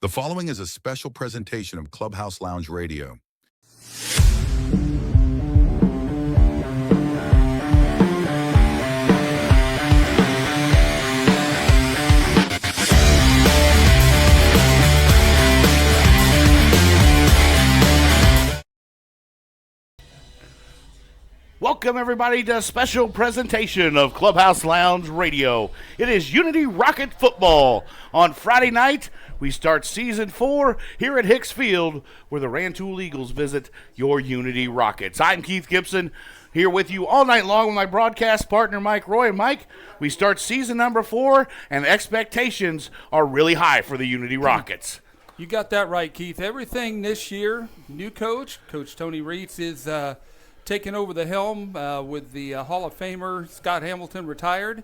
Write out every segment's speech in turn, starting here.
The following is a special presentation of Clubhouse Lounge Radio. Welcome, everybody, to a special presentation of Clubhouse Lounge Radio. It is Unity Rocket Football. On Friday night, we start Season 4 here at Hicks Field, where the Rantoul Eagles visit your Unity Rockets. I'm Keith Gibson, here with you all night long with my broadcast partner, Mike Roy. Mike, we start Season number 4, and expectations are really high for the Unity Rockets. You got that right, Keith. Everything this year, new coach, Coach Tony Reitz, is taking over the helm with the Hall of Famer Scott Hamilton retired.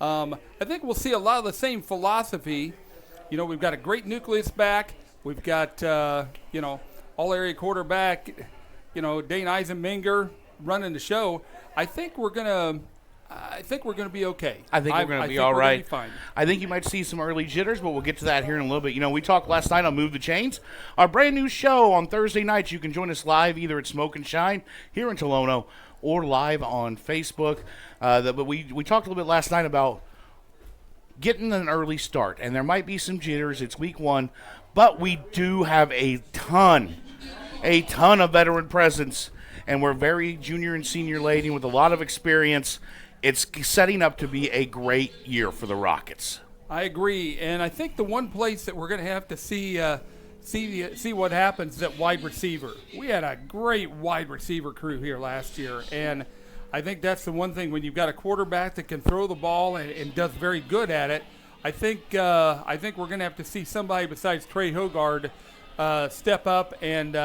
I think we'll see a lot of the same philosophy. You know, we've got a great nucleus back. We've got, all-area quarterback, Dane Eisenmenger running the show. I think we're gonna be okay. I think we're going to be all right. Be fine. I think you might see some early jitters, but we'll get to that here in a little bit. We talked last night on Move the Chains. Our brand new show on Thursday nights. You can join us live either at Smoke and Shine here in Tolono or live on Facebook. But we talked a little bit last night about getting an early start, and there might be some jitters. It's week 1, but we do have a ton of veteran presence, and we're very junior and senior laden with a lot of experience. It's setting up to be a great year for the Rockets. I agree, and I think the one place that we're going to have to see what happens at wide receiver. We had a great wide receiver crew here last year, and I think that's the one thing when you've got a quarterback that can throw the ball and does very good at it. I think we're going to have to see somebody besides Trey Hogard step up and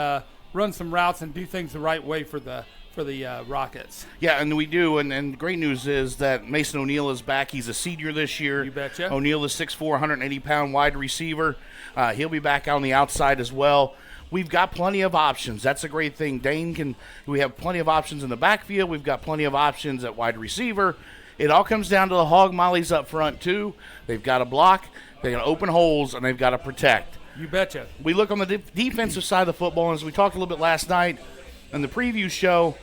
run some routes and do things the right way for the Rockets. Yeah, and we do, and great news is that Mason O'Neal is back. He's a senior this year. You betcha. O'Neal is 6'4", 180-pound wide receiver. He'll be back on the outside as well. We've got plenty of options. That's a great thing. We have plenty of options in the backfield. We've got plenty of options at wide receiver. It all comes down to the hog mollies up front, too. They've got to block, they've got to open holes, and they've got to protect. You betcha. We look on the defensive side of the football, and as we talked a little bit last night in the preview show,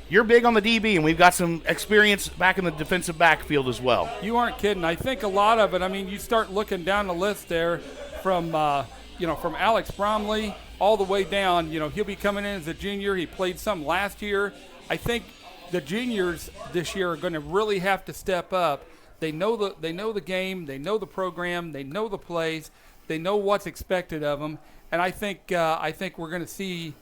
you're big on the DB, and we've got some experience back in the defensive backfield as well. You aren't kidding. I think a lot of it, you start looking down the list there from Alex Bromley all the way down. He'll be coming in as a junior. He played some last year. I think the juniors this year are going to really have to step up. They know the game. They know the program. They know the plays. They know what's expected of them. And I think we're going to see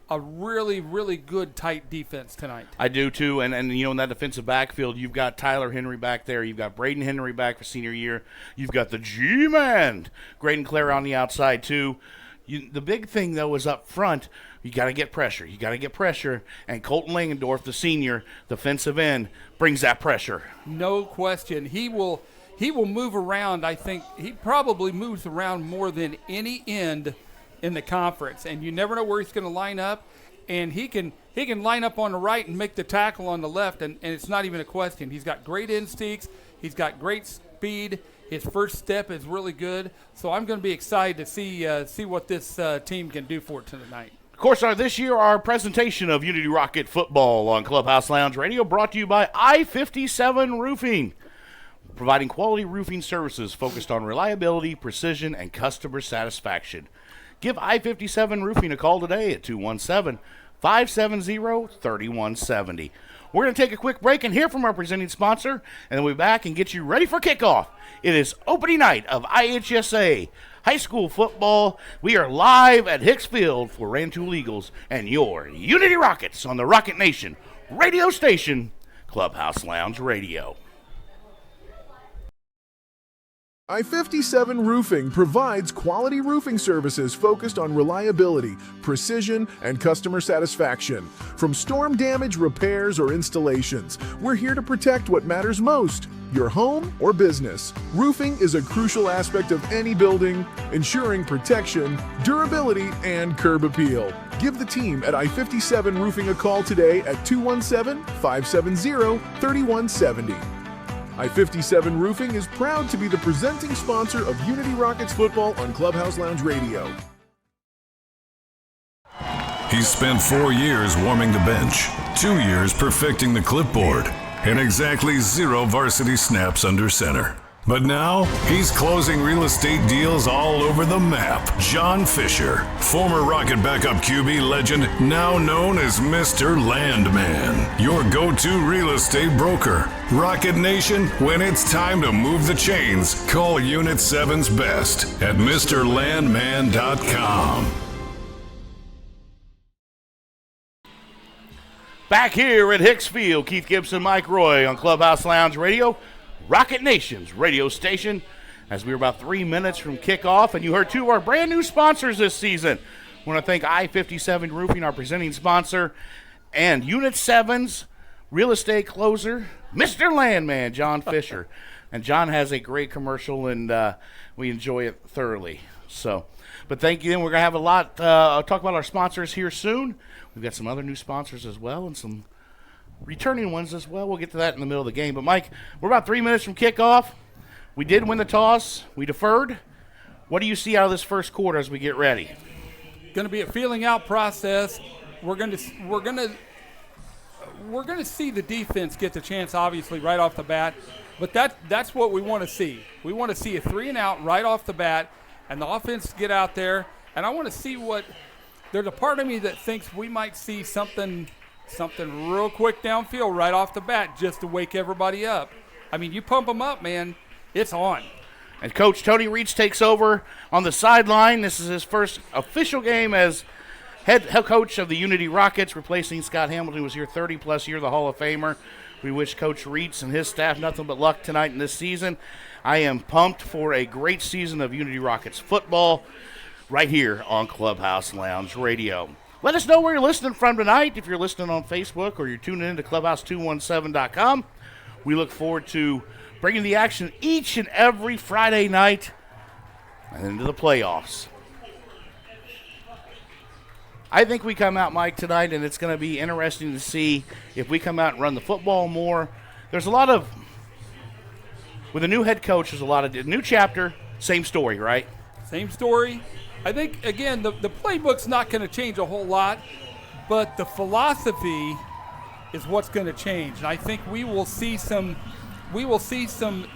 a really, really good, tight defense tonight. I do, too. And in that defensive backfield, you've got Tyler Henry back there. You've got Braden Henry back for senior year. You've got the G-Man, Graydon Clare on the outside, too. The big thing, though, is up front, you got to get pressure. And Colton Langendorf, the senior defensive end, brings that pressure. No question. He will move around. I think he probably moves around more than any end in the conference, and you never know where he's going to line up, and he can line up on the right and make the tackle on the left, and it's not even a question. He's got great instincts. He's got great speed. His first step is really good, so I'm going to be excited to see what this team can do for it tonight. Of course, this year, our presentation of Unity Rocket Football on Clubhouse Lounge Radio brought to you by I-57 Roofing, providing quality roofing services focused on reliability, precision, and customer satisfaction. Give I-57 Roofing a call today at 217-570-3170. We're going to take a quick break and hear from our presenting sponsor, and then we'll be back and get you ready for kickoff. It is opening night of IHSA High School Football. We are live at Hicks Field for Rantoul Eagles and your Unity Rockets on the Rocket Nation radio station, Clubhouse Lounge Radio. I-57 Roofing provides quality roofing services focused on reliability, precision, and customer satisfaction. From storm damage, repairs, or installations, we're here to protect what matters most, your home or business. Roofing is a crucial aspect of any building, ensuring protection, durability, and curb appeal. Give the team at I-57 Roofing a call today at 217-570-3170. I-57 Roofing is proud to be the presenting sponsor of Unity Rockets football on Clubhouse Lounge Radio. He's spent 4 years warming the bench, 2 years perfecting the clipboard, and exactly 0 varsity snaps under center. But now, he's closing real estate deals all over the map. John Fisher, former Rocket backup QB legend, now known as Mr. Landman, your go-to real estate broker. Rocket Nation, when it's time to move the chains, call Unit 7's best at MrLandman.com. Back here at Hicks Field, Keith Gibson, Mike Roy on Clubhouse Lounge Radio, Rocket Nation's radio station, as we were about 3 minutes from kickoff, and you heard 2 of our brand new sponsors this season. I want to thank I-57 Roofing, our presenting sponsor, and Unit 7's real estate closer, Mr. Landman, John Fisher. And John has a great commercial, and we enjoy it thoroughly. So, but thank you. And we're going to have a lot, I'll talk about our sponsors here soon. We've got some other new sponsors as well, and some returning ones as well. We'll get to that in the middle of the game. But, Mike, we're about 3 minutes from kickoff. We did win the toss. We deferred. What do you see out of this first quarter as we get ready? Going to be a feeling out process. We're going to see the defense get the chance, obviously, right off the bat. But that's what we want to see. We want to see a 3-and-out right off the bat, and the offense get out there. And I want to see what – there's a part of me that thinks we might see something real quick downfield right off the bat just to wake everybody up. I mean, you pump them up, man, it's on. And Coach Tony Reach takes over on the sideline. This is his first official game as head coach of the Unity Rockets, replacing Scott Hamilton, who was here 30-plus year, the Hall of Famer. We wish Coach Reach and his staff nothing but luck tonight in this season. I am pumped for a great season of Unity Rockets football right here on Clubhouse Lounge Radio. Let us know where you're listening from tonight. If you're listening on Facebook or you're tuning in to Clubhouse217.com, we look forward to bringing the action each and every Friday night and into the playoffs. I think we come out, Mike, tonight, and it's going to be interesting to see if we come out and run the football more. There's a lot of, with a new head coach, there's a lot of, new chapter, same story, right? Same story. I think, again, the playbook's not going to change a whole lot, but the philosophy is what's going to change. And I think we will see some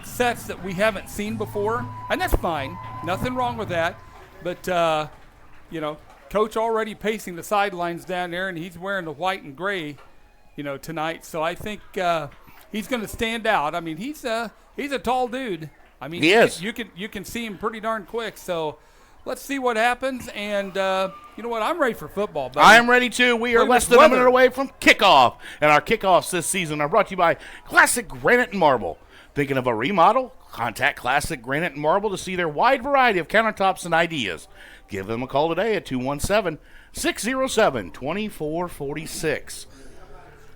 sets that we haven't seen before, and that's fine. Nothing wrong with that. But, Coach already pacing the sidelines down there, and he's wearing the white and gray, tonight. So I think he's going to stand out. I mean, he's a tall dude. I mean, he is. You can see him pretty darn quick. So let's see what happens. And you know what? I'm ready for football, buddy. I am ready too. We are less than a minute away from kickoff. And our kickoffs this season are brought to you by Classic Granite and Marble. Thinking of a remodel? Contact Classic Granite and Marble to see their wide variety of countertops and ideas. Give them a call today at 217-607-2446.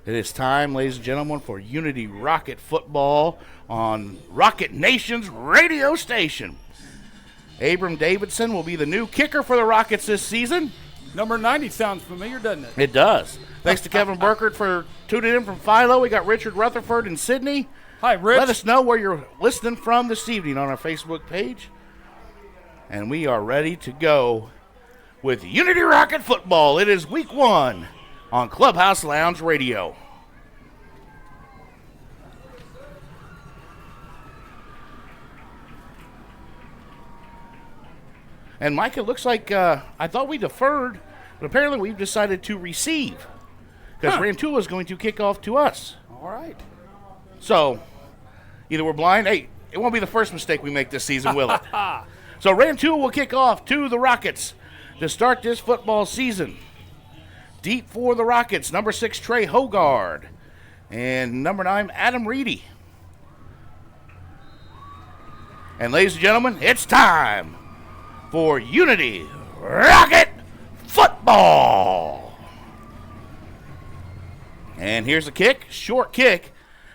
It is time, ladies and gentlemen, for Unity Rocket football on Rocket Nation's radio station. Abram Davidson will be the new kicker for the Rockets this season. Number 90 sounds familiar, doesn't it? It does. Thanks to Kevin Burkert for tuning in from Philo. We got Richard Rutherford in Sydney. Hi, Rich. Let us know where you're listening from this evening on our Facebook page. And we are ready to go with Unity Rocket football. It is week 1 on Clubhouse Lounge Radio. And Mike, it looks like I thought we deferred, but apparently we've decided to receive because Rantoul is going to kick off to us. All right. So either we're blind. Hey, it won't be the first mistake we make this season, will it? So Rantoul will kick off to the Rockets to start this football season. Deep for the Rockets, number 6, Trey Hogard, and number 9, Adam Reedy. And ladies and gentlemen, it's time for Unity Rocket football. And here's a kick, short kick.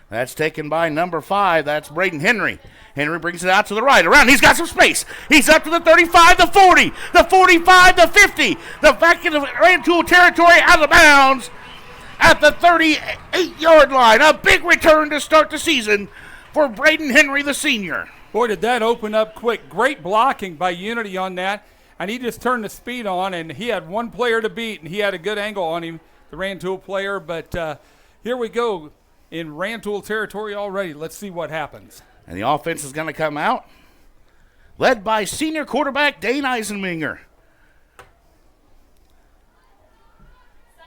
That's taken by number 5. That's Braden Henry. Henry brings it out to the right, around. He's got some space. He's up to the 35, the 40, the 45, the 50. The back into Rantoul territory, out of bounds at the 38-yard line. A big return to start the season for Braden Henry, the senior. Boy, did that open up quick. Great blocking by Unity on that. And he just turned the speed on, and he had one player to beat, and he had a good angle on him, the Rantoul player. But here we go in Rantoul territory already. Let's see what happens. And the offense is going to come out, led by senior quarterback Dane Eisenminger.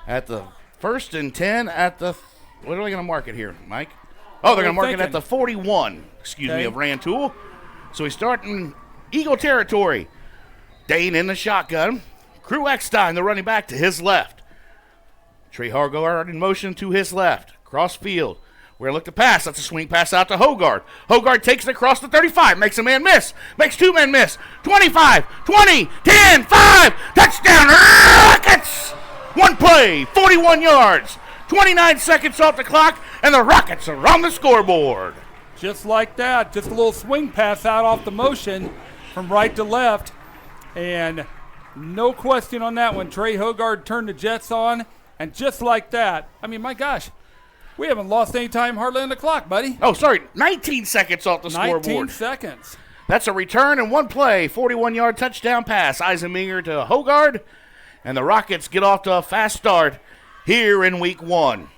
At the 1st and 10 at the, what are they going to mark it here, Mike? Oh, they're going to mark it at the 41, of Rantoul. So he's starting Eagle territory. Dane in the shotgun. Crew Eckstein, the running back, to his left. Trey Hargard in motion to his left. Cross field. We're going to look to pass. That's a swing pass out to Hogard. Hogard takes it across the 35. Makes a man miss. Makes two men miss. 25, 20, 10, 5. Touchdown, Rockets! One play, 41 yards. 29 seconds off the clock, and the Rockets are on the scoreboard. Just like that. Just a little swing pass out off the motion from right to left. And no question on that one. Trey Hogard turned the Jets on, and just like that, I mean, my gosh, we haven't lost any time hardly on the clock, buddy. Oh, sorry, 19 seconds off the scoreboard. 19 seconds. That's a return and one play, 41-yard touchdown pass. Eisenminger to Hogard, and the Rockets get off to a fast start here in week 1.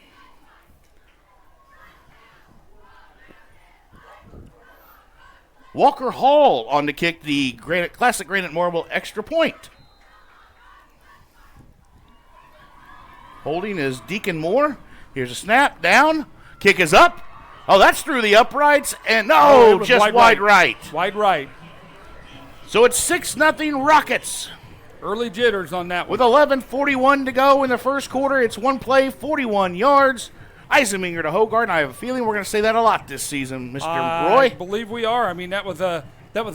Walker Hall on to kick the classic Granite Marble extra point. Holding is Deacon Moore. Here's a snap, down. Kick is up. Oh, that's through the uprights, and just wide right. Wide right. So it's 6-0 Rockets. Early jitters on that one. With 11:41 to go in the first quarter, it's one play, 41 yards. Eisenminger to Hogard, and I have a feeling we're going to say that a lot this season, Mr. Roy. I believe we are. I mean, that was a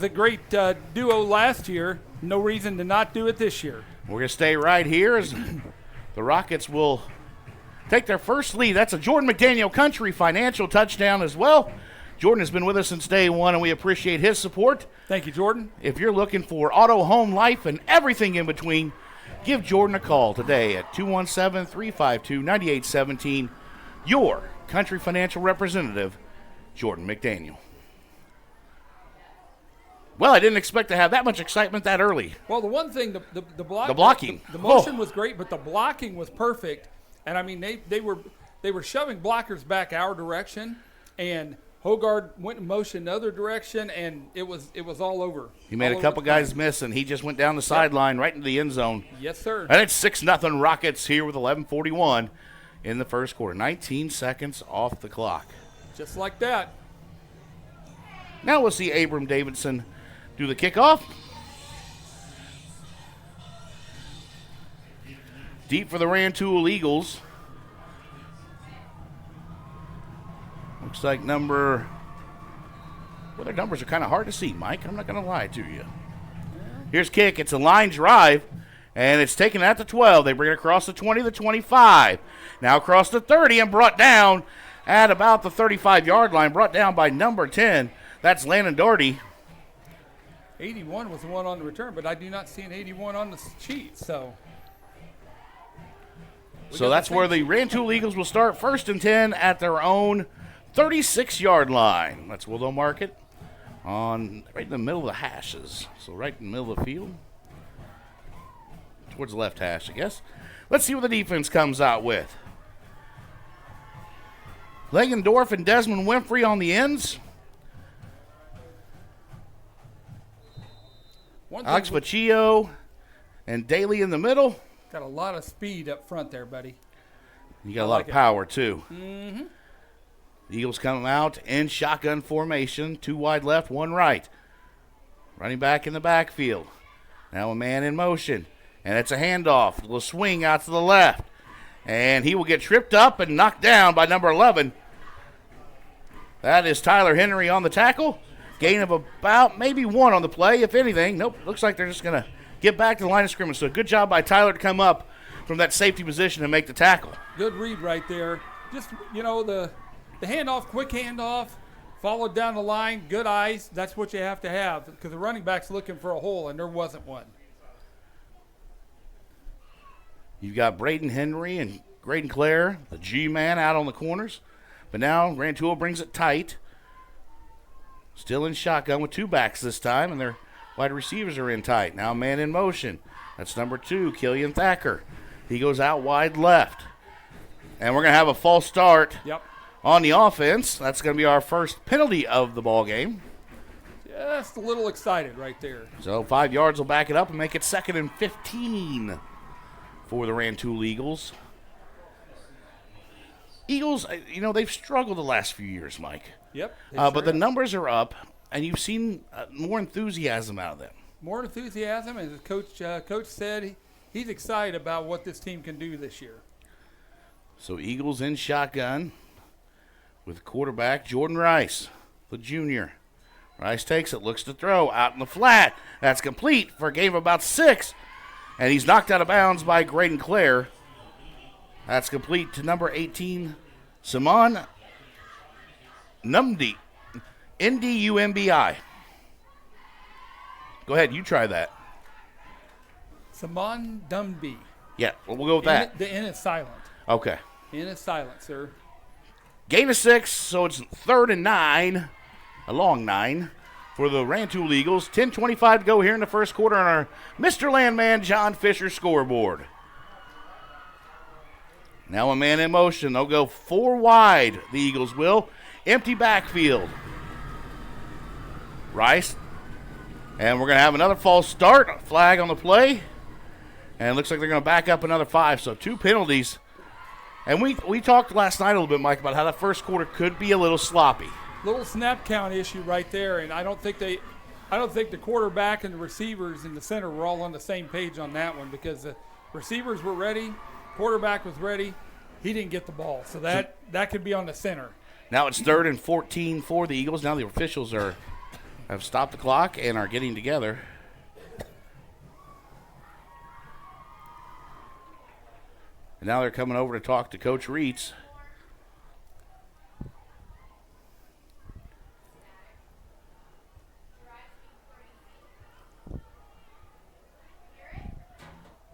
great duo last year. No reason to not do it this year. We're going to stay right here as the Rockets will take their first lead. That's a Jordan McDaniel Country Financial touchdown as well. Jordan has been with us since day one, and we appreciate his support. Thank you, Jordan. If you're looking for auto, home, life, and everything in between, give Jordan a call today at 217-352-9817. Your Country Financial representative, Jordan McDaniel. Well, I didn't expect to have that much excitement that early. Well, the one thing, the blocking. The motion was great, but the blocking was perfect. And, I mean, they were shoving blockers back our direction, and Hogard went in motion the other direction, and it was all over. He made a couple guys miss, and he just went down the sideline right into the end zone. Yes, sir. And it's 6-0 Rockets here with 11:41 in the first quarter. 19 seconds off the clock. Just like that. Now we'll see Abram Davidson do the kickoff. Deep for the Rantoul Eagles. Looks like their numbers are kind of hard to see, Mike. I'm not going to lie to you. Here's kick. It's a line drive, and it's taken at the 12. They bring it across the 20, the 25. Now across the 30 and brought down at about the 35-yard line. Brought down by number 10. That's Landon Doherty. 81 was the one on the return, but I do not see an 81 on the sheet, so that's where the Rantoul Eagles will start 1st and 10 at their own 36-yard line. That's where they'll mark it on right in the middle of the hashes. So right in the middle of the field. Towards the left hash, I guess. Let's see what the defense comes out with. Langendorf and Desmond Winfrey on the ends. Alex Vecchio and Daly in the middle. Got a lot of speed up front there, buddy. You got a lot of power, too. Mm-hmm. Eagles come out in shotgun formation. 2 wide left, 1 right. Running back in the backfield. Now a man in motion. And it's a handoff. A little swing out to the left. And he will get tripped up and knocked down by number 11. That is Tyler Henry on the tackle. Gain of about maybe 1 on the play, if anything. Nope, looks like they're just going to get back to the line of scrimmage. So good job by Tyler to come up from that safety position and make the tackle. Good read right there. Just, the handoff, quick handoff, followed down the line, good eyes. That's what you have to have because the running back's looking for a hole, and there wasn't one. You've got Braden Henry and Graydon Clare, the G-man, out on the corners. But now Rantoul brings it tight. Still in shotgun with 2 backs this time, and their wide receivers are in tight. Now man in motion. That's number 2, Killian Thacker. He goes out wide left. And we're going to have a false start on the offense. That's going to be our first penalty of the ball game. Just a little excited right there. So 5 yards will back it up and make it 2nd and 15 for the Rantoul Eagles. Eagles, they've struggled the last few years, Mike. Yep. But the numbers are up, and you've seen more enthusiasm out of them. More enthusiasm, and as Coach said, he's excited about what this team can do this year. So Eagles in shotgun with quarterback Jordan Rice, the junior. Rice takes it, looks to throw, out in the flat. That's complete for a gain of about 6. And he's knocked out of bounds by Graydon Clare. That's complete to number 18, Simon Numbi. N-D-U-M-B-I. Go ahead, you try that. Simon Dumby. Yeah, we'll go with that. The N is silent. Okay. N is silent, sir. Gain of 6, so it's 3rd and 9. A long 9 for the Rantoul Eagles. 10:25 to go here in the first quarter on our Mr. Landman John Fisher scoreboard. Now a man in motion. They'll go 4 wide, the Eagles will. Empty backfield. Rice. And we're going to have another false start. Flag on the play. And it looks like they're going to back up another 5. So 2 penalties. And we talked last night a little bit, Mike, about how that first quarter could be a little sloppy. Little snap count issue right there, and I don't think the quarterback and the receivers in the center were all on the same page on that one, because the receivers were ready, quarterback was ready, he didn't get the ball, so that could be on the center. Now it's 3rd and 14 for the Eagles. Now the officials have stopped the clock and are getting together. And now they're coming over to talk to Coach Reitz.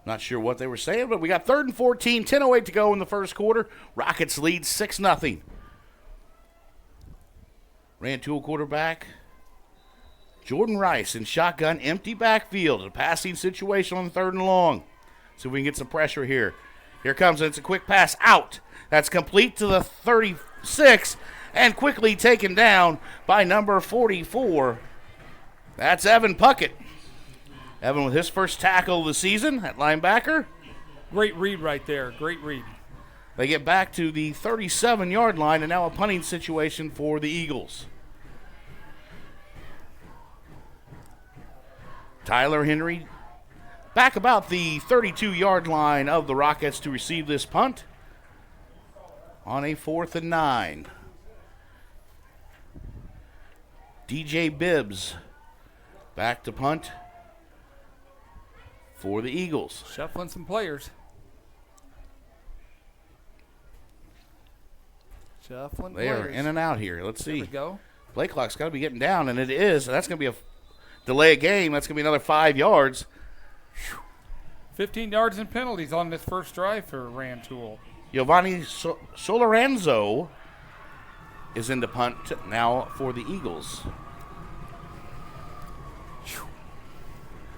Not sure what they were saying, but we got 3rd and 14, 10:08 to go in the first quarter. Rockets lead 6-0. Rantoul quarterback Jordan Rice in shotgun, empty backfield. A passing situation on 3rd and long. See if we can get some pressure here. Here comes it. It's a quick pass out. That's complete to the 36 and quickly taken down by number 44. That's Evan Puckett. Evan with his first tackle of the season at linebacker. Great read right there. Great read. They get back to the 37-yard line, and now a punting situation for the Eagles. Tyler Henry back about the 32-yard line of the Rockets to receive this punt on a 4th and 9. DJ Bibbs back to punt for the Eagles. Shuffling some players. They are in and out here. Let's see. There we go. Play clock's got to be getting down, and it is. That's going to be a delay of game. That's going to be another 5 yards. 15 yards and penalties on this first drive for Rantoul. Giovanni Solorenzo is in the punt now for the Eagles.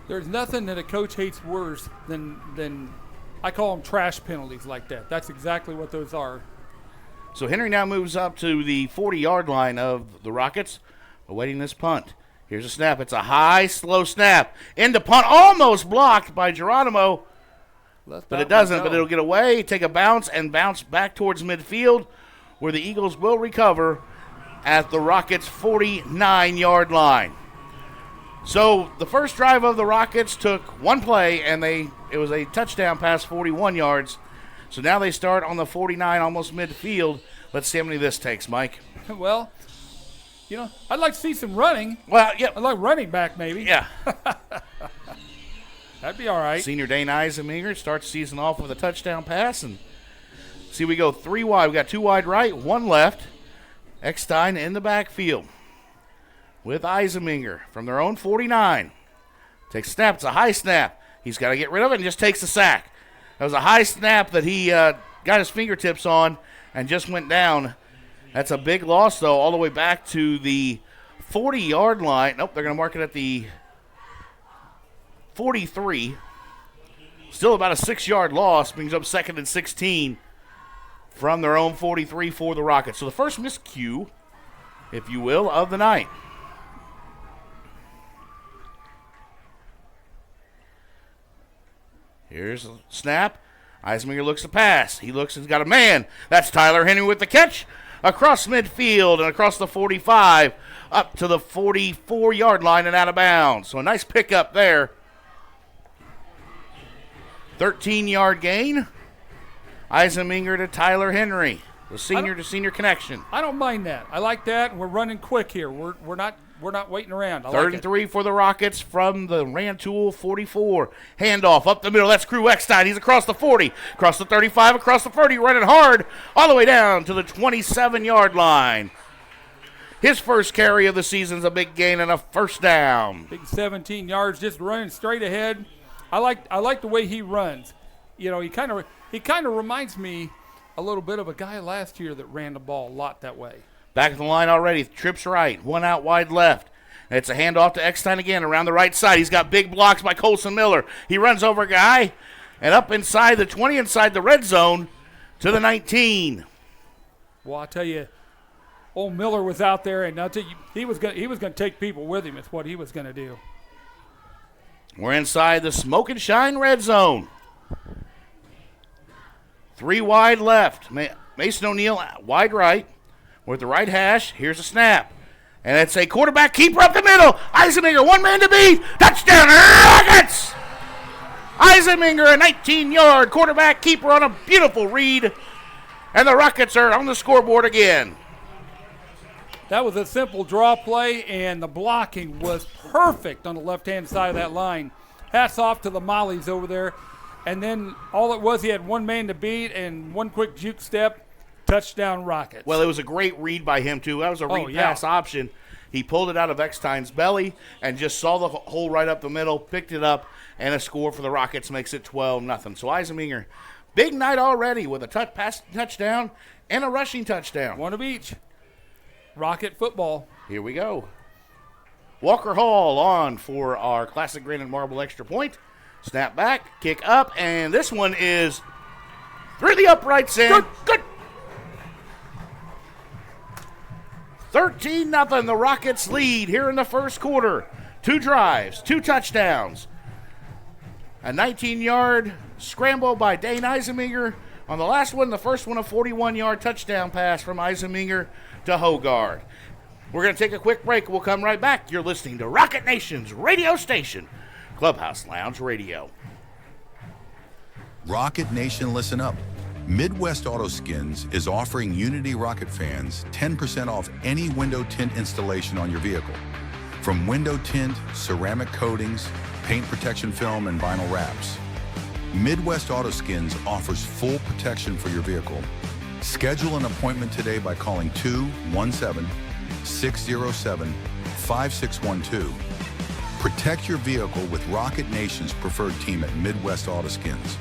There's nothing that a coach hates worse than I call them trash penalties like that. That's exactly what those are. So Henry now moves up to the 40-yard line of the Rockets, awaiting this punt. Here's a snap. It's a high, slow snap. Into punt, almost blocked by Geronimo. But it doesn't, but it'll get away, take a bounce, and bounce back towards midfield, where the Eagles will recover at the Rockets' 49-yard line. So the first drive of the Rockets took one play, and it was a touchdown pass, 41 yards. So now they start on the 49, almost midfield. Let's see how many this takes, Mike. Well, I'd like to see some running. Well, yeah. I'd like running back maybe. Yeah. That'd be all right. Senior Dane Eiseminger starts the season off with a touchdown pass. And see, we go 3 wide. We got 2 wide right, 1 left. Eckstein in the backfield with Eiseminger from their own 49. Takes a snap. It's a high snap. He's got to get rid of it and just takes the sack. That was a high snap that he got his fingertips on and just went down. That's a big loss, though, all the way back to the 40-yard line. Nope, they're going to mark it at the 43. Still about a 6-yard loss, brings up 2nd and 16 from their own 43 for the Rockets. So the first miscue, if you will, of the night. Here's a snap. Eisminger looks to pass. He looks, he's got a man. That's Tyler Henry with the catch. Across midfield and across the 45, up to the 44-yard line and out of bounds. So a nice pickup there. 13-yard gain. Eisminger to Tyler Henry. The senior to senior connection. I don't mind that. I like that, and we're running quick here. We're not waiting around. I Third like and 3 for the Rockets from the Rantoul 44. Handoff up the middle. That's Crew Eckstein. He's across the 40, across the 35, across the 30, running hard all the way down to the 27-yard line. His first carry of the season's a big gain and a first down. Big 17 yards, just running straight ahead. I like the way he runs. You know, he kind of reminds me a little bit of a guy last year that ran the ball a lot that way. Back at the line already. Trips right. One out wide left. It's a handoff to Eckstein again around the right side. He's got big blocks by Colson Miller. He runs over a guy and up inside the 20, inside the red zone to the 19. Well, I tell you, old Miller was out there, and I'll tell you, he was going to take people with him. It's what he was going to do. We're inside the Smoke and Shine red zone. 3 wide left. Mason O'Neal wide right. With the right hash, here's a snap. And it's a quarterback keeper up the middle. Eisminger, one man to beat. Touchdown, Rockets! Eisminger, a 19-yard quarterback keeper on a beautiful read. And the Rockets are on the scoreboard again. That was a simple draw play, and the blocking was perfect on the left-hand side of that line. Hats off to the Mollies over there. And then all it was, he had one man to beat and one quick juke step. Touchdown Rockets. Well, it was a great read by him, too. That was a read pass option. He pulled it out of Eckstein's belly and just saw the hole right up the middle, picked it up, and a score for the Rockets makes it 12-0. So Eisminger, big night already with a touchdown and a rushing touchdown. One of each. Rocket football. Here we go. Walker Hall on for our classic granite marble extra point. Snap back, kick up, and this one is through the uprights and good. 13-0, the Rockets lead here in the first quarter. 2 drives, 2 touchdowns. A 19-yard scramble by Dane Eisminger. On the last one, the first one, a 41-yard touchdown pass from Eisminger to Hogard. We're going to take a quick break. We'll come right back. You're listening to Rocket Nation's radio station, Clubhouse Lounge Radio. Rocket Nation, listen up. Midwest Auto Skins is offering Unity Rocket fans 10% off any window tint installation on your vehicle. From window tint, ceramic coatings, paint protection film, and vinyl wraps. Midwest Auto Skins offers full protection for your vehicle. Schedule an appointment today by calling 217-607-5612. Protect your vehicle with Rocket Nation's preferred team at Midwest Auto Skins.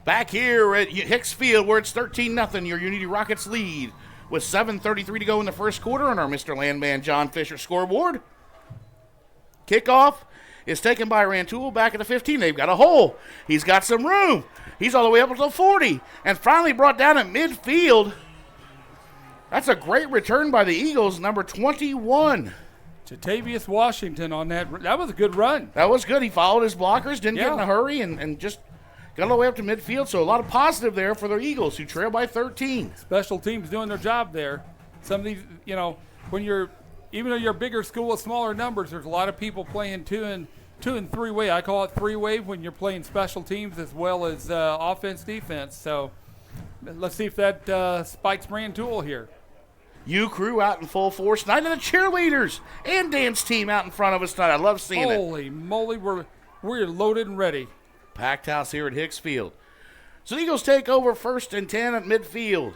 Back here at Hicks Field where it's 13-0, your Unity Rockets lead with 7:33 to go in the first quarter on our Mr. Landman John Fisher scoreboard. Kickoff is taken by Rantoul back at the 15. They've got a hole. He's got some room. He's all the way up to the 40 and finally brought down at midfield. That's a great return by the Eagles, number 21. Jatavius Washington on that. That was a good run. That was good. He followed his blockers, didn't get in a hurry, and just got all the way up to midfield. So a lot of positive there for the Eagles, who trail by 13. Special teams doing their job there. Some of these, when you're, even though you're a bigger school with smaller numbers, there's a lot of people playing two and 3-way. I call it 3-way when you're playing special teams as well as offense, defense. So let's see if that spikes Rantoul here. Crew out in full force. Night of the cheerleaders and dance team out in front of us tonight. I love seeing it. Holy moly, we're loaded and ready. Packed house here at Hicks Field. So the Eagles take over 1st and 10 at midfield.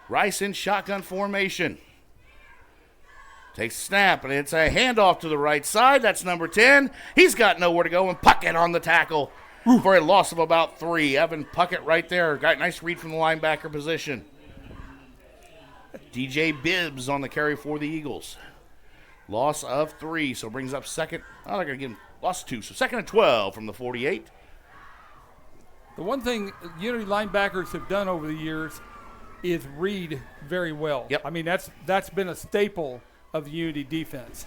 Rice in shotgun formation. Takes a snap, and it's a handoff to the right side. That's number 10. He's got nowhere to go, and Puckett on the tackle. for a loss of about 3. Evan Puckett right there. Got a nice read from the linebacker position. DJ Bibbs on the carry for the Eagles. Loss of 3, so brings up second. Oh, they're going to give him loss of 2, so second and 12 from the 48. The one thing Unity linebackers have done over the years is read very well. Yep. I mean, that's been a staple of the Unity defense.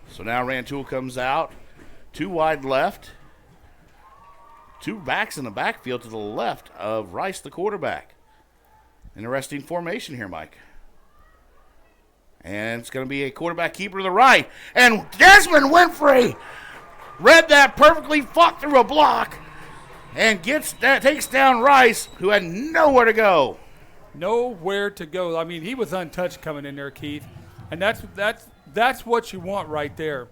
So now Rantoul comes out. 2 wide left. 2 backs in the backfield to the left of Rice, the quarterback. Interesting formation here, Mike. And it's going to be a quarterback keeper to the right. And Desmond Winfrey read that perfectly, fought through a block, and takes down Rice, who had nowhere to go. Nowhere to go. I mean, he was untouched coming in there, Keith. And that's what you want right there.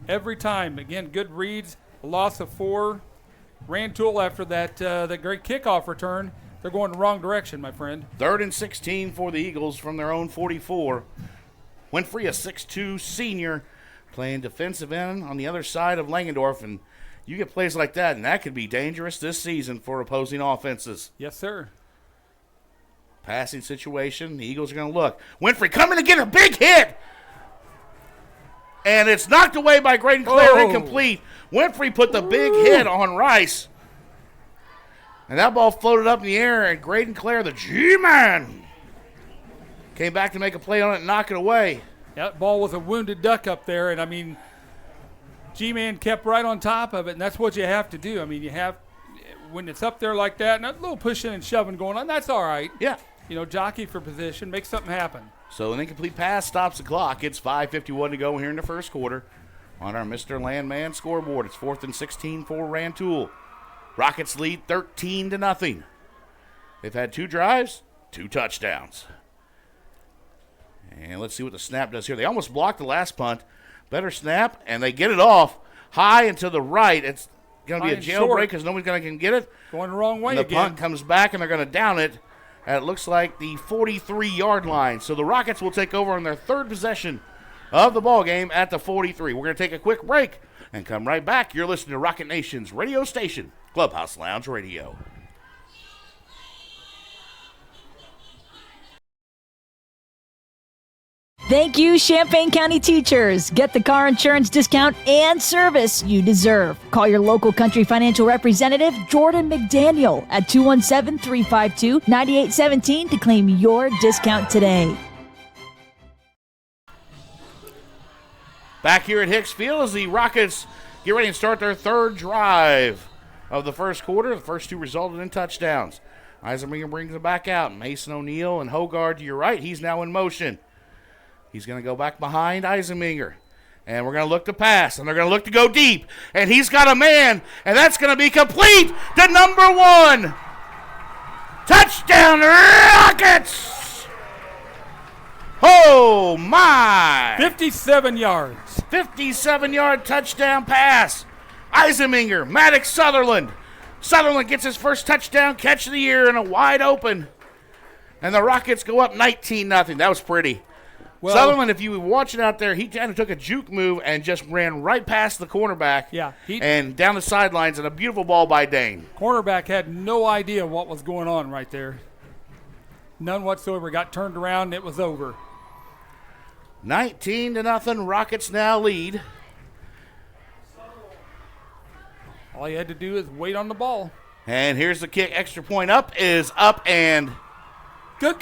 Every time. Again, good reads, a loss of 4. Rantoul after that great kickoff return. They're going the wrong direction, my friend. 3rd and 16 for the Eagles from their own 44. Winfrey, a 6'2 senior, playing defensive end on the other side of Langendorf. And you get plays like that, and that could be dangerous this season for opposing offenses. Yes, sir. Passing situation, the Eagles are going to look. Winfrey coming to get a big hit. And it's knocked away by Graydon Clare, incomplete. Winfrey put the big hit on Rice. And that ball floated up in the air, and Graydon Clare, the G-Man, came back to make a play on it and knock it away. That ball was a wounded duck up there, and, I mean, G-Man kept right on top of it, and that's what you have to do. I mean, when it's up there like that, and a little pushing and shoving going on, that's all right. Yeah. You know, jockey for position, make something happen. So an incomplete pass stops the clock. It's 5:51 to go here in the first quarter on our Mr. Landman scoreboard. It's 4th and 16 for Rantoul. Rockets lead 13-0. They've had 2 drives, 2 touchdowns. And let's see what the snap does here. They almost blocked the last punt. Better snap, and they get it off high and to the right. It's going to be a jailbreak because nobody's going to get it. Going the wrong way and the again. punt comes back, and they're going to down it. It looks like the 43-yard line. So the Rockets will take over on their 3rd possession of the ball game at the 43. We're going to take a quick break and come right back. You're listening to Rocket Nation's radio station, Clubhouse Lounge Radio. Thank you, Champaign County teachers. Get the car insurance discount and service you deserve. Call your local Country Financial representative, Jordan McDaniel, at 217-352-9817 to claim your discount today. Back here at Hicks Field as the Rockets get ready to start their 3rd drive of the first quarter. The first 2 resulted in touchdowns. Eisenberger brings it back out. Mason O'Neill and Hogard to your right. He's now in motion. He's going to go back behind Eisenberger. And we're going to look to pass, and they're going to look to go deep. And he's got a man, and that's going to be complete to number 1. Touchdown, Rockets! Oh, my! 57 yards. 57-yard touchdown pass. Eisenberger, Maddox Sutherland. Sutherland gets his first touchdown catch of the year in a wide open. And the Rockets go up 19-0. That was pretty. Well, Sutherland, if you were watching out there, he kind of took a juke move and just ran right past the cornerback and down the sidelines, and a beautiful ball by Dane. Cornerback had no idea what was going on right there. None whatsoever. Got turned around, and it was over. 19-0. Rockets now lead. All you had to do is wait on the ball. And here's the kick. Extra point up is up and good.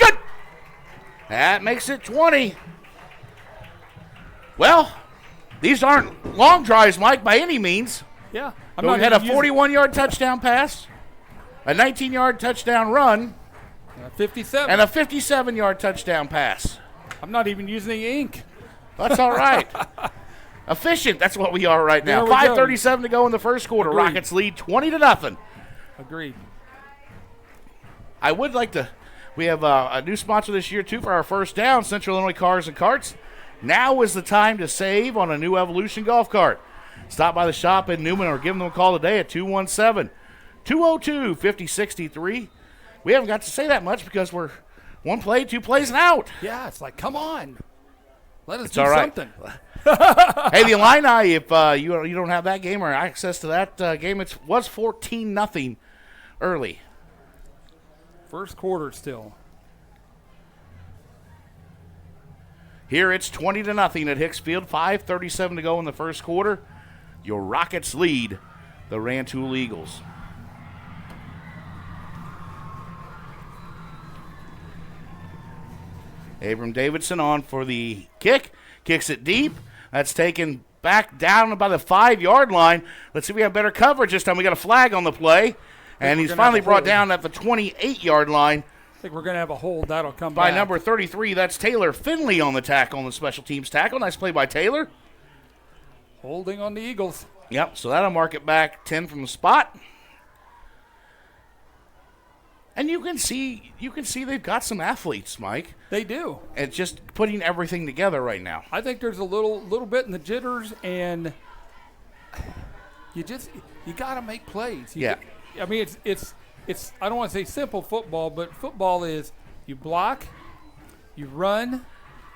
That makes it 20. Well, these aren't long drives, Mike, by any means. Yeah. We had a 41-yard touchdown pass, a 19-yard touchdown run, and a 57. And a 57-yard touchdown pass. I'm not even using the ink. That's all right. Efficient, that's what we are right now. 5:37 to go in the first quarter. Agreed. Rockets lead 20-0. Agreed. I would like to... We have a new sponsor this year, too, for our first down, Central Illinois Cars and Carts. Now is the time to save on a new Evolution golf cart. Stop by the shop in Newman or give them a call today at 217-202-5063. We haven't got to say that much because we're 1 play, 2 plays, and out. Yeah, it's like, come on. Let us It's do all right. something. Hey, the Illini, if you don't have that game or access to that game, it was 14-0 early. First quarter still. Here it's 20-0 at Hicks Field. 5:37 to go in the first quarter. Your Rockets lead the Rantoul Eagles. Abram Davidson on for the kick. Kicks it deep. That's taken back down about the 5-yard line. Let's see if we have better coverage this time. We got a flag on the play. And he's finally brought down at the 28-yard line. I think we're going to have a hold. That'll come by back. number 33. That's Taylor Finley on the tackle, on the special teams tackle. Nice play by Taylor. Holding on the Eagles. Yep, so that'll mark it back 10 from the spot. And you can see they've got some athletes, Mike. They do. It's just putting everything together right now. I think there's a little bit in the jitters, and you got to make plays. I mean, it's I don't want to say simple football, but football is you block, you run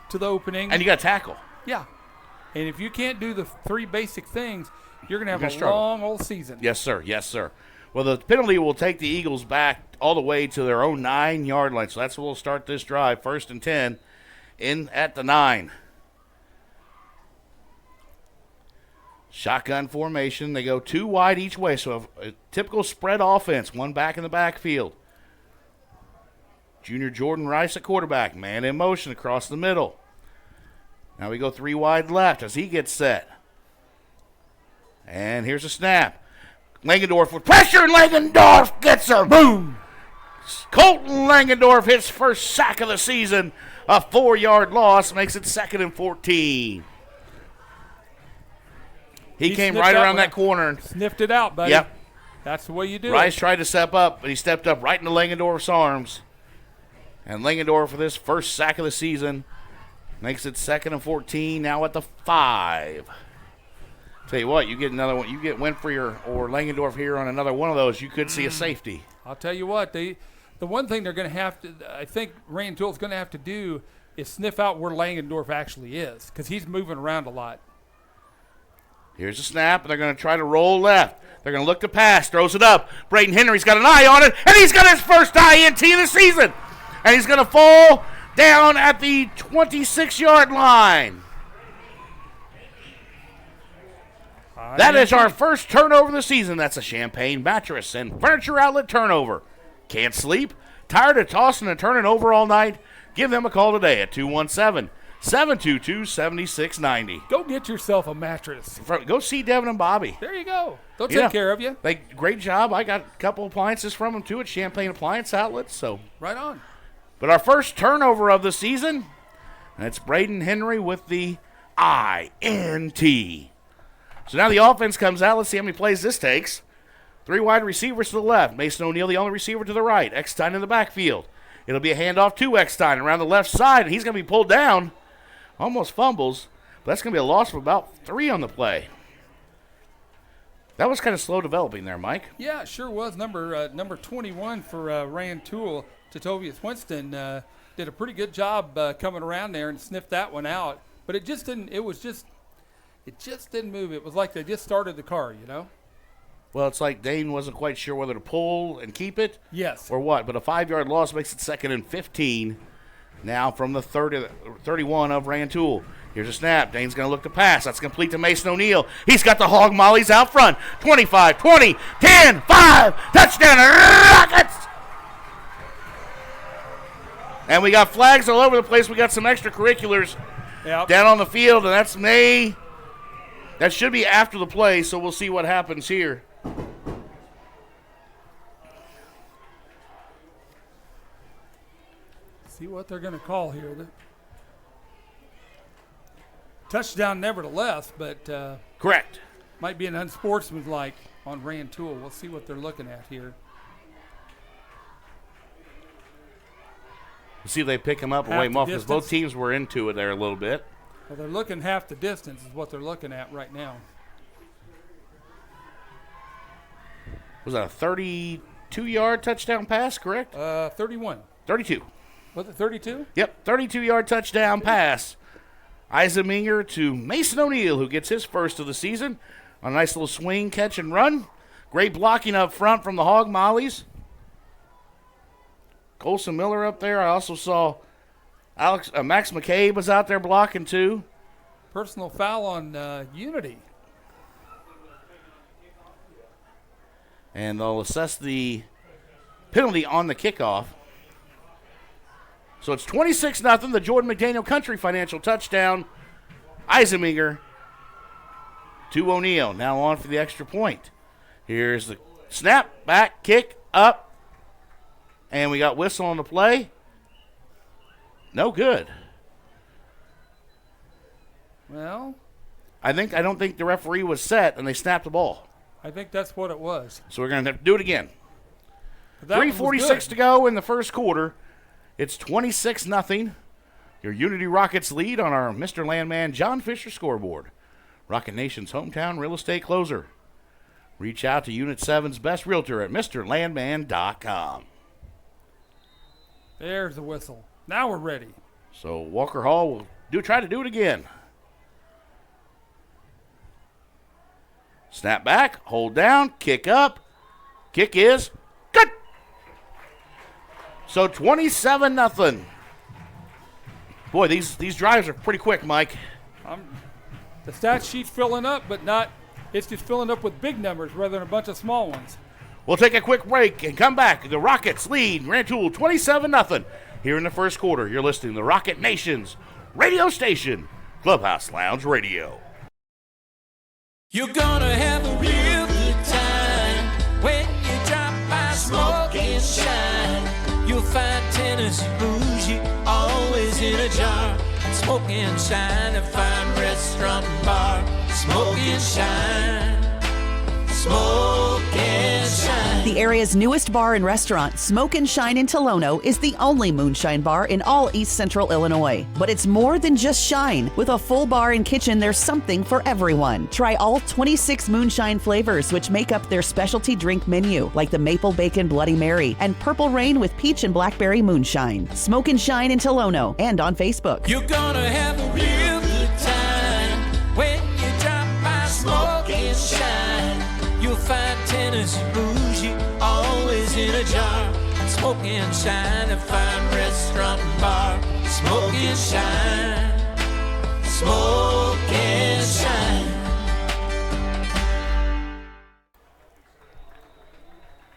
to the opening, and you got to tackle. Yeah, and if you can't do the three basic things, you're going to have a struggle. long old season. Yes, sir. Yes, sir. Well, the penalty will take the Eagles back all the way to their own 9-yard line. So that's where we'll start this drive. 1st and 10 in at the 9. Shotgun formation. They go 2 wide each way. So a typical spread offense. 1 back in the backfield. Junior Jordan Rice at quarterback. Man in motion across the middle. Now we go 3 wide left as he gets set. And here's a snap. Langendorf with pressure, and Langendorf gets a boom. Colton Langendorf, his first sack of the season. A 4-yard loss makes it 2nd and 14. He came right around that corner. And sniffed it out, buddy. Yep. That's the way you do Rice it. tried to step up, but he stepped up right into Langendorf's arms. And Langendorf, for this first sack of the season, makes it 2nd and 14, now at the 5. Tell you what, you get another one. You get Winfrey or Langendorf here on another one of those, you could see a safety. I'll tell you what, the one thing they're going to have to, I think Rantoul's going to have to do is sniff out where Langendorf actually is, because he's moving around a lot. Here's a snap, and they're going to try to roll left. They're going to look to pass, throws it up. Braden Henry's got an eye on it, and he's got his first INT of the season. And he's going to fall down at the 26-yard line. That is our first turnover of the season. That's a Champagne Mattress and Furniture Outlet turnover. Can't sleep? Tired of tossing and turning over all night? Give them a call today at 217-722-7690. Go get yourself a mattress. Go see Devin and Bobby. There you go. They'll take care of you. Great job. I got a couple appliances from them, too, at Champagne Appliance Outlets. So right on. But our first turnover of the season, and it's Braden Henry with the INT. So now the offense comes out. Let's see how many plays this takes. 3 wide receivers to the left. Mason O'Neal, the only receiver, to the right. Eckstein in the backfield. It'll be a handoff to Eckstein around the left side, and he's going to be pulled down. Almost fumbles, but that's going to be a loss of about 3 on the play. That was kind of slow developing there, Mike. Yeah, it sure was. Number 21 for Rantoul, Titovius Winston, did a pretty good job coming around there and sniffed that one out. But it just didn't. It just didn't move. It was like they just started the car, you know? Well, it's like Dane wasn't quite sure whether to pull and keep it. Yes. Or what. But a 5-yard loss makes it 2nd and 15 now from the 31 of Rantoul. Here's a snap. Dane's going to look to pass. That's complete to Mason O'Neal. He's got the hog mollies out front. 25, 20, 10, 5. Touchdown, Rockets! And we got flags all over the place. We got some extracurriculars down on the field, and that's May. That should be after the play, so we'll see what happens here. See what they're going to call here. Touchdown nevertheless, but correct. Might be an unsportsmanlike on Rantoul. We'll see what they're looking at here. We'll see if they pick him up or wait him off, because both teams were into it there a little bit. Well, they're looking half the distance is what they're looking at right now. Was that a 32-yard touchdown pass, correct? 31. 32. Was it 32? Yep, 32-yard touchdown pass Eisenminger to Mason O'Neill, who gets his first of the season. A nice little swing, catch, and run. Great blocking up front from the Hog Mollies. Colson Miller up there. I also saw Max McCabe was out there blocking too. Personal foul on Unity. And they'll assess the penalty on the kickoff. So it's 26-0, the Jordan McDaniel Country Financial touchdown. Eisenminger to O'Neill. Now on for the extra point. Here's the snap, back, kick, up. And we got whistle on the play. No good. Well, I don't think the referee was set, and they snapped the ball. I think that's what it was. So we're going to have to do it again. But that one was 3:46 good. to go in the first quarter. It's 26-0. Your Unity Rockets lead on our Mr. Landman John Fisher scoreboard. Rocket Nation's hometown real estate closer. Reach out to Unit 7's best realtor at MrLandman.com. There's the whistle. Now we're ready. So Walker Hall will try to do it again. Snap back, hold down, kick up. Kick is good. So 27-0. Boy, these drives are pretty quick, Mike. The stat sheet's filling up, but not. It's just filling up with big numbers rather than a bunch of small ones. We'll take a quick break and come back. The Rockets lead Rantoul 27-0. Here in the first quarter, you're listening to the Rocket Nation's radio station, Clubhouse Lounge Radio. You're gonna have a real good time when you drop by Smoke and Shine. You'll find Tennessee bougie always in a jar. Smoke and Shine, a fine restaurant and bar. Smoke and Shine. Smoke and Shine. The area's newest bar and restaurant, Smoke and Shine in Tolono, is the only moonshine bar in all East Central Illinois. But it's more than just shine. With a full bar and kitchen, there's something for everyone. Try all 26 moonshine flavors, which make up their specialty drink menu, like the Maple Bacon Bloody Mary and Purple Rain with Peach and Blackberry Moonshine. Smoke and Shine in Tolono and on Facebook. You're gonna have a real good time when you drop by Smoke and Shine. You'll find Tennessee bougie always in a jar. Smoke and Shine, a fine restaurant and bar. Smoke and Shine. Smoke and Shine.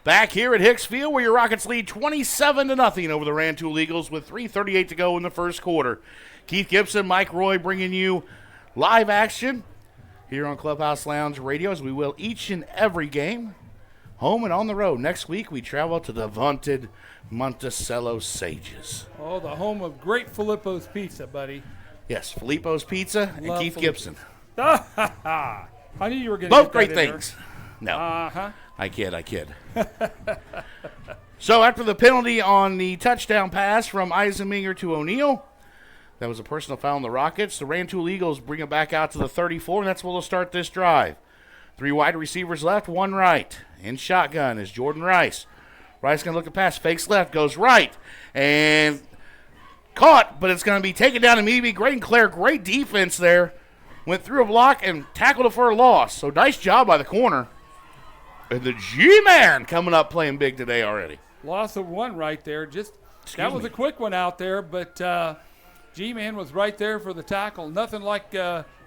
Back here at Hicksfield, where your Rockets lead 27-0 over the Rantoul Eagles with 3:38 to go in the first quarter. Keith Gibson, Mike Roy bringing you live action here on Clubhouse Lounge Radio, as we will each and every game, home and on the road. Next week, we travel to the vaunted Monticello Sages. Oh, the home of great Filippo's Pizza, buddy. Yes, Filippo's Pizza and Love Keith Filippo's. Gibson. I knew you were going to Both get great that in there. things. No, Uh-huh. I kid. So after the penalty on the touchdown pass from Eisenminger to O'Neill, that was a personal foul on the Rockets. The Rantoul Eagles bring it back out to the 34, and that's where they'll start this drive. 3 wide receivers left, 1 right. In shotgun is Jordan Rice. Rice going to look at pass, fakes left, goes right, and caught, but it's going to be taken down immediately. Great and Claire, great defense there. Went through a block and tackled it for a loss. So nice job by the corner. And the G-Man coming up playing big today already. Loss of 1 right there. That was me. a quick one out there, but G-Man was right there for the tackle. Nothing like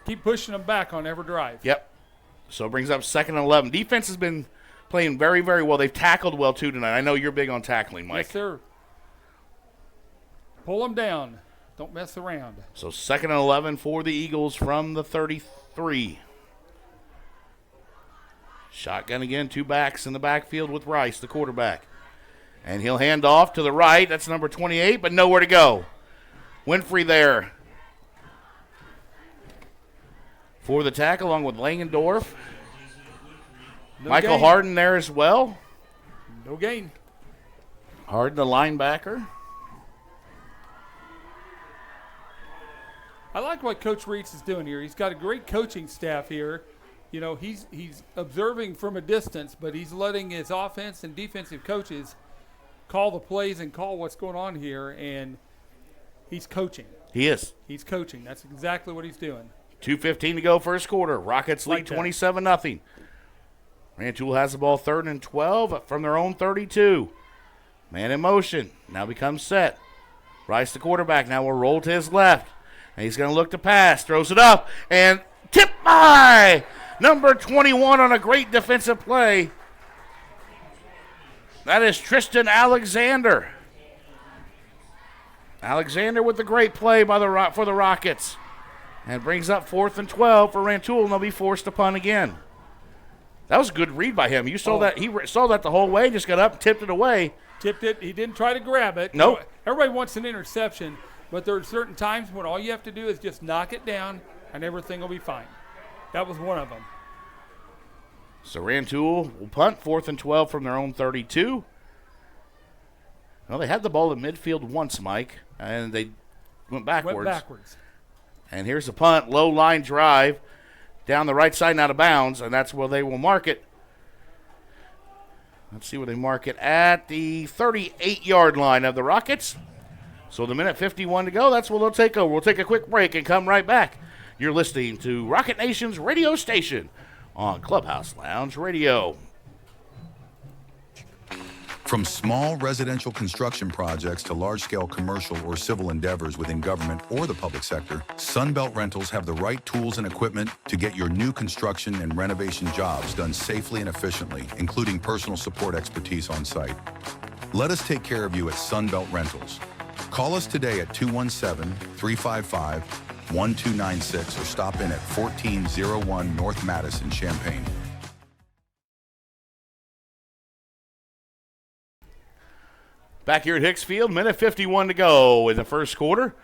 keep pushing them back on every drive. Yep. So it brings up 2nd and 11. Defense has been playing very, very well. They've tackled well, too, tonight. I know you're big on tackling, Mike. Yes, sir. Pull them down. Don't mess around. So 2nd and 11 for the Eagles from the 33. Shotgun again, 2 backs in the backfield with Rice, the quarterback. And he'll hand off to the right. That's number 28, but nowhere to go. Winfrey there for the tackle, along with Langendorf. No Michael gain. Harden there as well. No gain. Harden, the linebacker. I like what Coach Reitz is doing here. He's got a great coaching staff here. You know, he's observing from a distance, but he's letting his offense and defensive coaches call the plays and call what's going on here, and he's coaching. He is. He's coaching. That's exactly what he's doing. 2:15 to go first quarter. Rockets lead 27-0. Rantoul has the ball 3rd and 12 from their own 32. Man in motion. Now becomes set. Rice, the quarterback, now will roll to his left. And he's going to look to pass. Throws it up. And tipped by number 21 on a great defensive play. That is Tristan Alexander. Alexander with the great play for the Rockets. And brings up 4th and 12 for Rantoul, and they'll be forced to punt again. That was a good read by him. You saw that. He saw that the whole way, just got up and tipped it away. Tipped it. He didn't try to grab it. Nope. Everybody wants an interception, but there are certain times when all you have to do is just knock it down, and everything will be fine. That was one of them. So Rantoul will punt 4th and 12 from their own 32. Well, they had the ball at midfield once, Mike, and they went backwards. And here's the punt, low line drive down the right side and out of bounds, and that's where they will mark it. Let's see where they mark it at the 38-yard line of the Rockets. So the minute 51 to go, that's where they'll take over. We'll take a quick break and come right back. You're listening to Rocket Nation's radio station on Clubhouse Lounge Radio. From small residential construction projects to large-scale commercial or civil endeavors within government or the public sector, Sunbelt Rentals have the right tools and equipment to get your new construction and renovation jobs done safely and efficiently, including personal support expertise on site. Let us take care of you at Sunbelt Rentals. Call us today at 217-355-1296 or stop in at 1401 North Madison, Champaign. Back here at Hicks Field, minute 51 to go in the first quarter.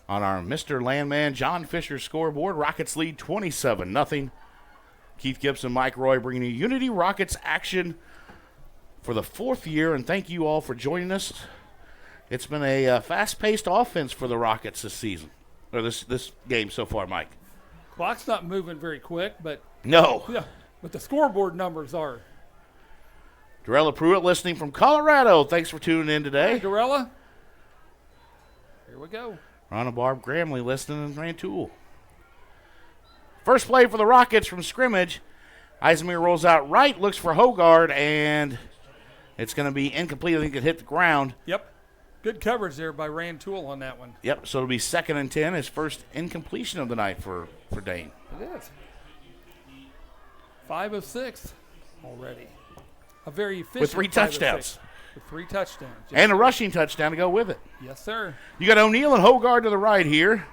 On our Mr. Landman John Fisher scoreboard, Rockets lead 27-0. Keith Gibson, Mike Roy bringing you Unity Rockets action for the 4th year, and thank you all for joining us. It's been a fast-paced offense for the Rockets this season, or this game so far, Mike. Clock's not moving very quick, but no. Yeah, but the scoreboard numbers are. Dorella Pruitt listening from Colorado. Thanks for tuning in today. Hey, Dorella. Here we go. Ronna Barb Gramley listening in Rantoul. First play for the Rockets from scrimmage. Eisenmeyer rolls out right, looks for Hogard, and it's going to be incomplete. I think it hit the ground. Yep. Good coverage there by Rantoul on that one. Yep, so it'll be 2nd and 10, his first incompletion of the night for Dane. It is. 5 of 6 already. A very efficient with 3 touchdowns. With 3 touchdowns. Yes, and a rushing touchdown to go with it. Yes, sir. You got O'Neal and Hogard to the right here.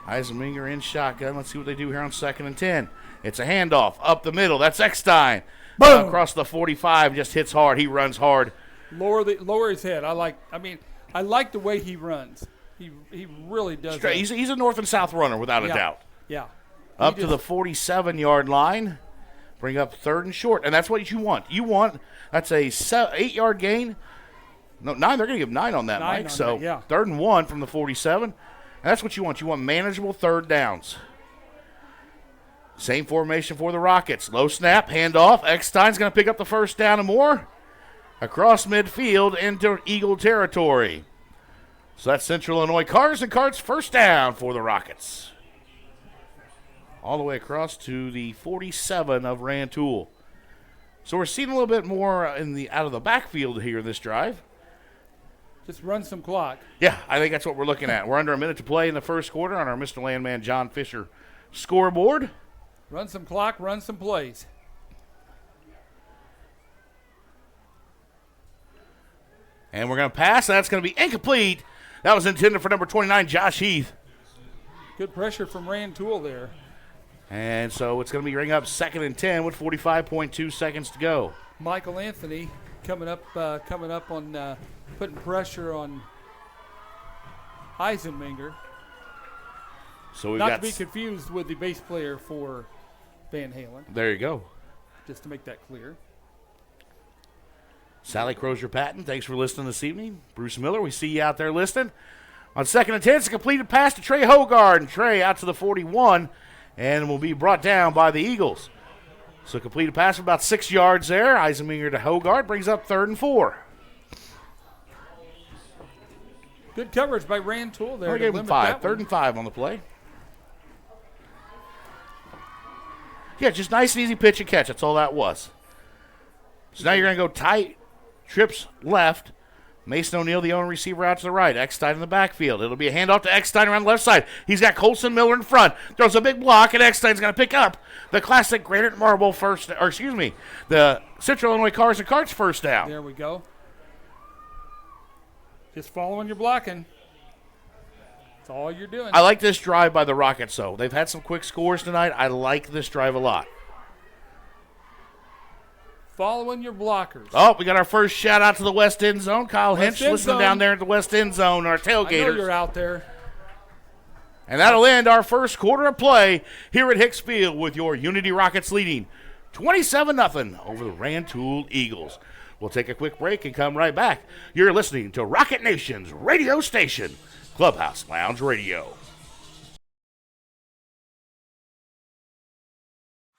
Eisenmeyer in shotgun. Let's see what they do here on 2nd and 10. It's a handoff up the middle. That's Eckstein. Boom. Across the 45, just hits hard. He runs hard. Lower his head. I like the way he runs. He really does. He's a north and south runner without a doubt. Yeah. Up to the 47-yard line. Bring up 3rd and short, and that's what you want. That's a 8-yard gain. No, 9. They're going to give 9 on that, Mike. So 3rd and 1 from the 47, and that's what you want. You want manageable 3rd downs. Same formation for the Rockets. Low snap, handoff. Eckstein's going to pick up the first down and more. Across midfield into Eagle territory. So that's Central Illinois Cards and Cards first down for the Rockets. All the way across to the 47 of Rantoul. So we're seeing a little bit more out of the backfield here this drive. Just run some clock. Yeah, I think that's what we're looking at. We're under a minute to play in the first quarter on our Mr. Landman John Fisher scoreboard. Run some clock, run some plays. And we're going to pass. That's going to be incomplete. That was intended for number 29, Josh Heath. Good pressure from Rantoul there. And so it's going to be ring up 2nd and 10 with 45.2 seconds to go. Michael Anthony coming up on putting pressure on Eisenmeyer. So we've Not got to be confused with the bass player for Van Halen. There you go. Just to make that clear. Sally Crozier-Patton, thanks for listening this evening. Bruce Miller, we see you out there listening. On 2nd and 10, it's a completed pass to Trey Hogard. And Trey out to the 41 and will be brought down by the Eagles. So completed pass of about 6 yards there. Eisenmeyer to Hogard brings up 3rd and 4. Good coverage by Rantoul there. I gave him 5. 3rd and 5 on the play. Yeah, just nice and easy pitch and catch. That's all that was. So now you're going to go tight. Trips left. Mason O'Neill, the only receiver, out to the right. Eckstein in the backfield. It'll be a handoff to Eckstein around the left side. He's got Colson Miller in front. Throws a big block, and Eckstein's going to pick up the classic granite marble the Central Illinois Cars and Carts first down. There we go. Just following your blocking. That's all you're doing. I like this drive by the Rockets, though. They've had some quick scores tonight. I like this drive a lot. Following your blockers. Oh, we got our first shout out to the West End Zone. Kyle West Hinch End listening Zone. down there at the West End Zone, our tailgaters. I know you're out there. And that'll end our first quarter of play here at Hicks Field with your Unity Rockets leading 27-0 over the Rantoul Eagles. We'll take a quick break and come right back. You're listening to Rocket Nation's radio station, Clubhouse Lounge Radio.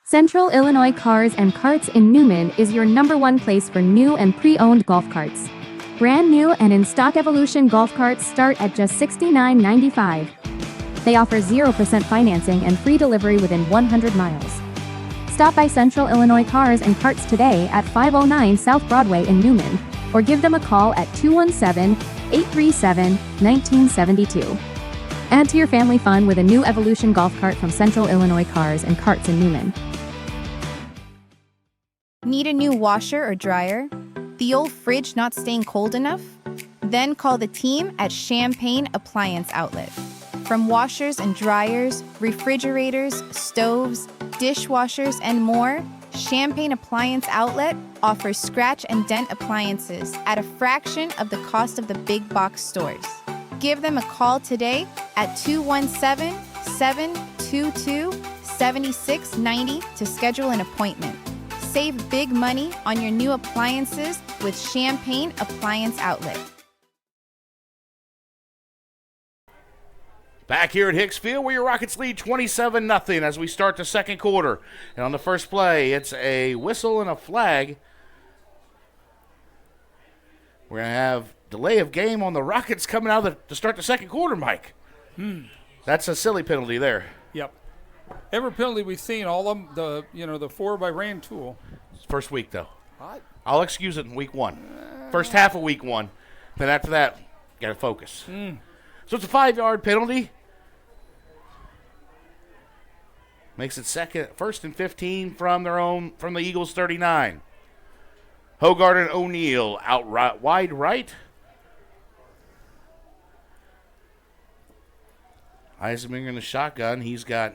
Central Illinois Cars and Carts in Newman is your #1 place for new and pre-owned golf carts. Brand new and in stock Evolution golf carts start at just $69.95. They offer 0% financing and free delivery within 100 miles. Stop by Central Illinois Cars and Carts today at 509 South Broadway in Newman, or give them a call at 217-837-1972. Add to your family fun with a new Evolution golf cart from Central Illinois Cars and Carts in Newman. Need a new washer or dryer? The old fridge not staying cold enough? Then call the team at Champagne Appliance Outlet. From washers and dryers, refrigerators, stoves, dishwashers, and more, Champagne Appliance Outlet offers scratch and dent appliances at a fraction of the cost of the big box stores. Give them a call today at 217-722-7690 to schedule an appointment. Save big money on your new appliances with Champagne Appliance Outlet. Back here at Hicks Field, where your Rockets lead 27-0 as we start the second quarter. And on the first play, it's a whistle and a flag. We're going to have delay of game on the Rockets coming out to start the second quarter, Mike. That's a silly penalty there. Yep. Every penalty we've seen, all of them, the 4 by Rantoul. First week, though. I'll excuse it in week 1. First half of week 1. Then after that, got to focus. So it's a 5-yard penalty. Makes it first and 15 from the Eagles 39. Hogard and O'Neill out wide right. Eisenberg in the shotgun. He's got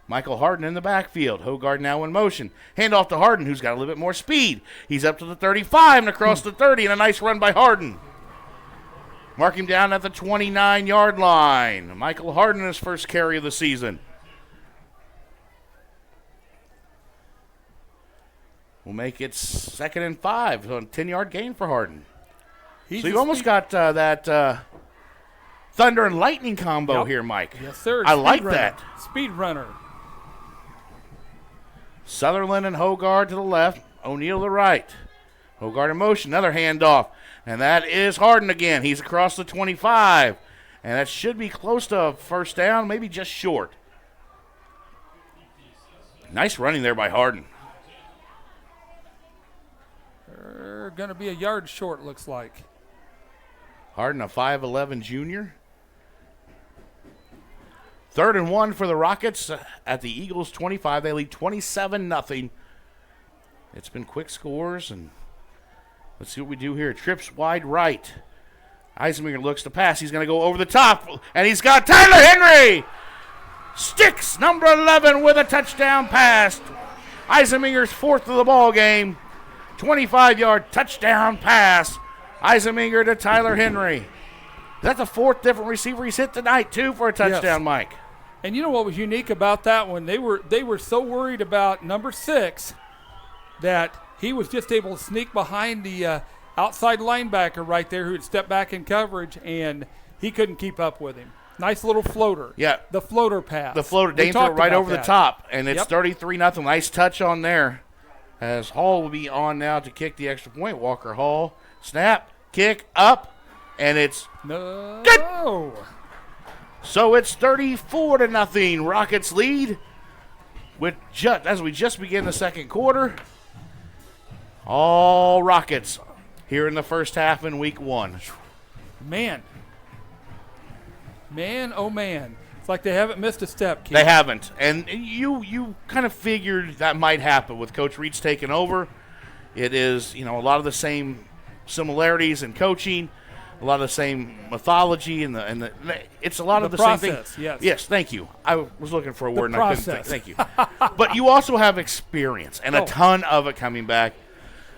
Michael Harden in the backfield. Hogard now in motion. Hand off to Harden, who's got a little bit more speed. He's up to the 35 and across the 30, and a nice run by Harden. Mark him down at the 29-yard line. Michael Harden, his first carry of the season. We'll make it 2nd and 5, so a 10-yard gain for Harden. So you almost got that thunder and lightning combo here, Mike. Yes, sir. I like that. Speed runner. Sutherland and Hogard to the left, O'Neill to the right. Hogard in motion, another handoff. And that is Harden again. He's across the 25. And that should be close to a first down, maybe just short. Nice running there by Harden. They're going to be a yard short, looks like. Harden, a 5'11 junior. 3rd and 1 for the Rockets at the Eagles 25. They lead 27-0. It's been quick scores, and let's see what we do here. Trips wide right. Eisenberger looks to pass. He's going to go over the top, and he's got Tyler Henry. Sticks number 11 with a touchdown pass. Eisenberger's 4th of the ball game. 25-yard touchdown pass. Eisenberger to Tyler Henry. That's the 4th different receiver he's hit tonight, too, for a touchdown, Yes. Mike. And you know what was unique about that one? They were so worried about number 6 that he was just able to sneak behind the outside linebacker right there who had stepped back in coverage, and he couldn't keep up with him. Nice little floater. Yeah. The floater pass. The floater, Dane threw it right over the top, and it's 33-0. Nice touch on there. As Hall will be on now to kick the extra point. Walker Hall, snap, kick, up, And it's No. good. So it's 34-0. Rockets lead with as we just begin the second quarter. All Rockets here in the first half in week 1. Man, oh man. It's like they haven't missed a step, Keith. They haven't. And you kind of figured that might happen with Coach Reed's taking over. It is, a lot of the same similarities in coaching, a lot of the same mythology, and it's a lot of the process, same thing. yes. Yes, thank you. I was looking for a word and I couldn't think. Thank you. But you also have experience and a ton of it coming back.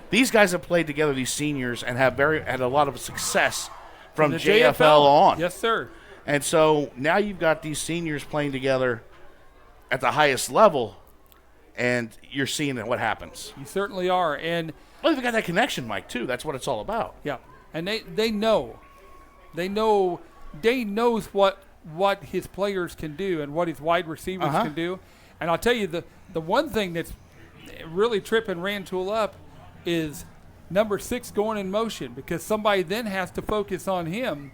These guys have played together, these seniors, and have had a lot of success from the JFL on. Yes, sir. And so now you've got these seniors playing together at the highest level, and you're seeing what happens. You certainly are. And they've got that connection, Mike, too. That's what it's all about. yeah, and they know. Dane knows what his players can do and what his wide receivers can do. And I'll tell you, the one thing that's really tripping Rantoul up is number 6 going in motion, because somebody then has to focus on him.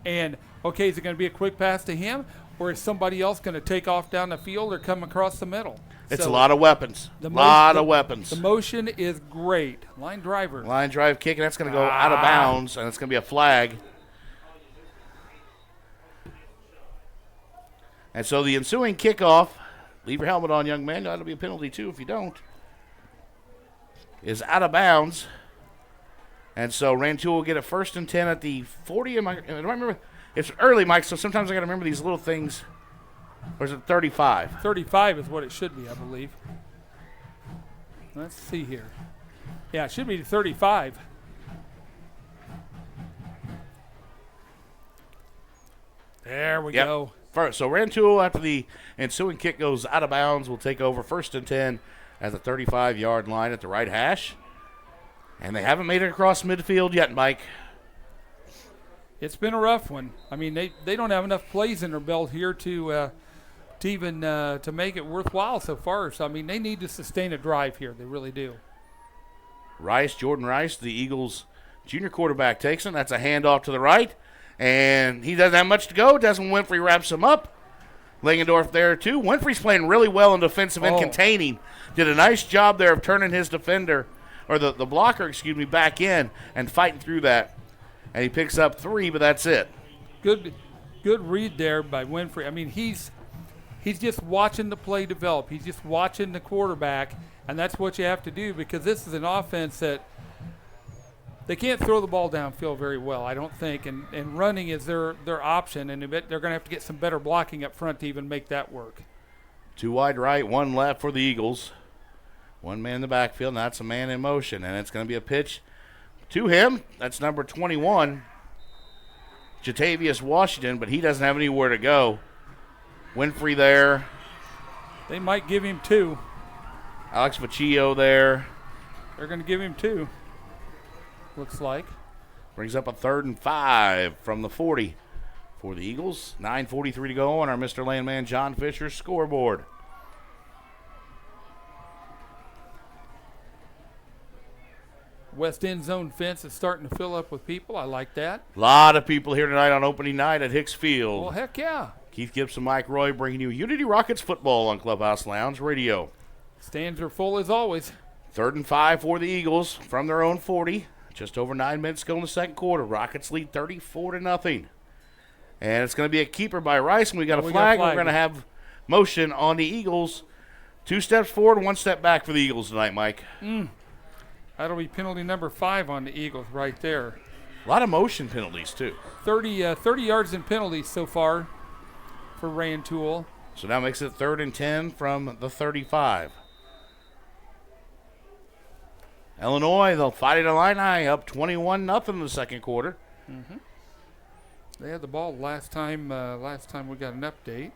And, okay, is it going to be a quick pass to him, or is somebody else going to take off down the field or come across the middle? It's a lot of weapons. A lot of weapons. The motion is great. Line drive kick, and that's going to go out of bounds, and it's going to be a flag. And so the ensuing kickoff, leave your helmet on, young man. That'll be a penalty, too, if you don't, is out of bounds. And so Rantoul will get a 1st and 10 at the 40. Do I remember? It's early, Mike, so sometimes I got to remember these little things. Or is it 35? 35 is what it should be, I believe. Let's see here. Yeah, it should be 35. There we go. First, so Rantoul, after the ensuing kick goes out of bounds, will take over 1st and 10 at the 35-yard line at the right hash. And they haven't made it across midfield yet, Mike. It's been a rough one. I mean, they don't have enough plays in their belt here to even to make it worthwhile so far. So, I mean, they need to sustain a drive here. They really do. Jordan Rice, the Eagles' junior quarterback, takes him. That's a handoff to the right. And he doesn't have much to go. Desmond Winfrey wraps him up. Langendorf there, too. Winfrey's playing really well in defensive and containing. Did a nice job there of turning his defender, or the blocker, back in and fighting through that. And he picks up 3, but that's it. Good read there by Winfrey. I mean, he's just watching the play develop. He's just watching the quarterback, and that's what you have to do, because this is an offense that they can't throw the ball downfield very well, I don't think, and running is their option, and they're going to have to get some better blocking up front to even make that work. 2 wide right, 1 left for the Eagles. 1 man in the backfield, and that's a man in motion, and it's going to be a pitch to him. That's number 21, Jatavius Washington, but he doesn't have anywhere to go. Winfrey there. They might give him 2. Alex Vecchio there. They're going to give him 2, looks like. Brings up a 3rd and 5 from the 40 for the Eagles. 9:43 to go on our Mr. Landman John Fisher scoreboard. West end zone fence is starting to fill up with people. I like that. A lot of people here tonight on opening night at Hicks Field. Well, heck yeah. Keith Gibson, Mike Roy bringing you Unity Rockets football on Clubhouse Lounge Radio. Stands are full as always. 3rd and 5 for the Eagles from their own 40. Just over 9 minutes to go in the second quarter. Rockets lead 34-0. And it's going to be a keeper by Rice, and we got a flag. We're going to have motion on the Eagles. 2 steps forward, 1 step back for the Eagles tonight, Mike. That'll be penalty number 5 on the Eagles right there. A lot of motion penalties, too. 30 yards in penalties so far for Rantoul. So now makes it 3rd and 10 from the 35. Illinois, they'll fight it Illini up 21-0 in the second quarter. Mm-hmm. They had the ball last time we got an update.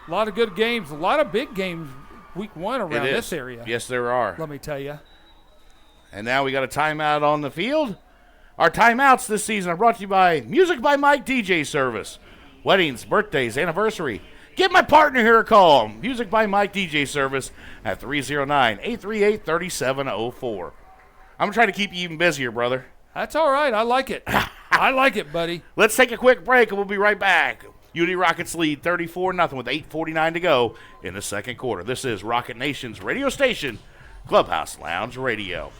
A lot of good games, a lot of big games week 1 around this area. Yes, there are. Let me tell you. And now we got a timeout on the field. Our timeouts this season are brought to you by Music by Mike DJ Service. Weddings, birthdays, anniversary, Give my partner here a call. Music by Mike DJ service at 309-838-3704. I'm going to try to keep you even busier, brother. That's all right. I like it. I like it, buddy. Let's take a quick break, and we'll be right back. Unity Rockets lead 34-0 with 8:49 to go in the second quarter. This is Rocket Nation's radio station, Clubhouse Lounge Radio.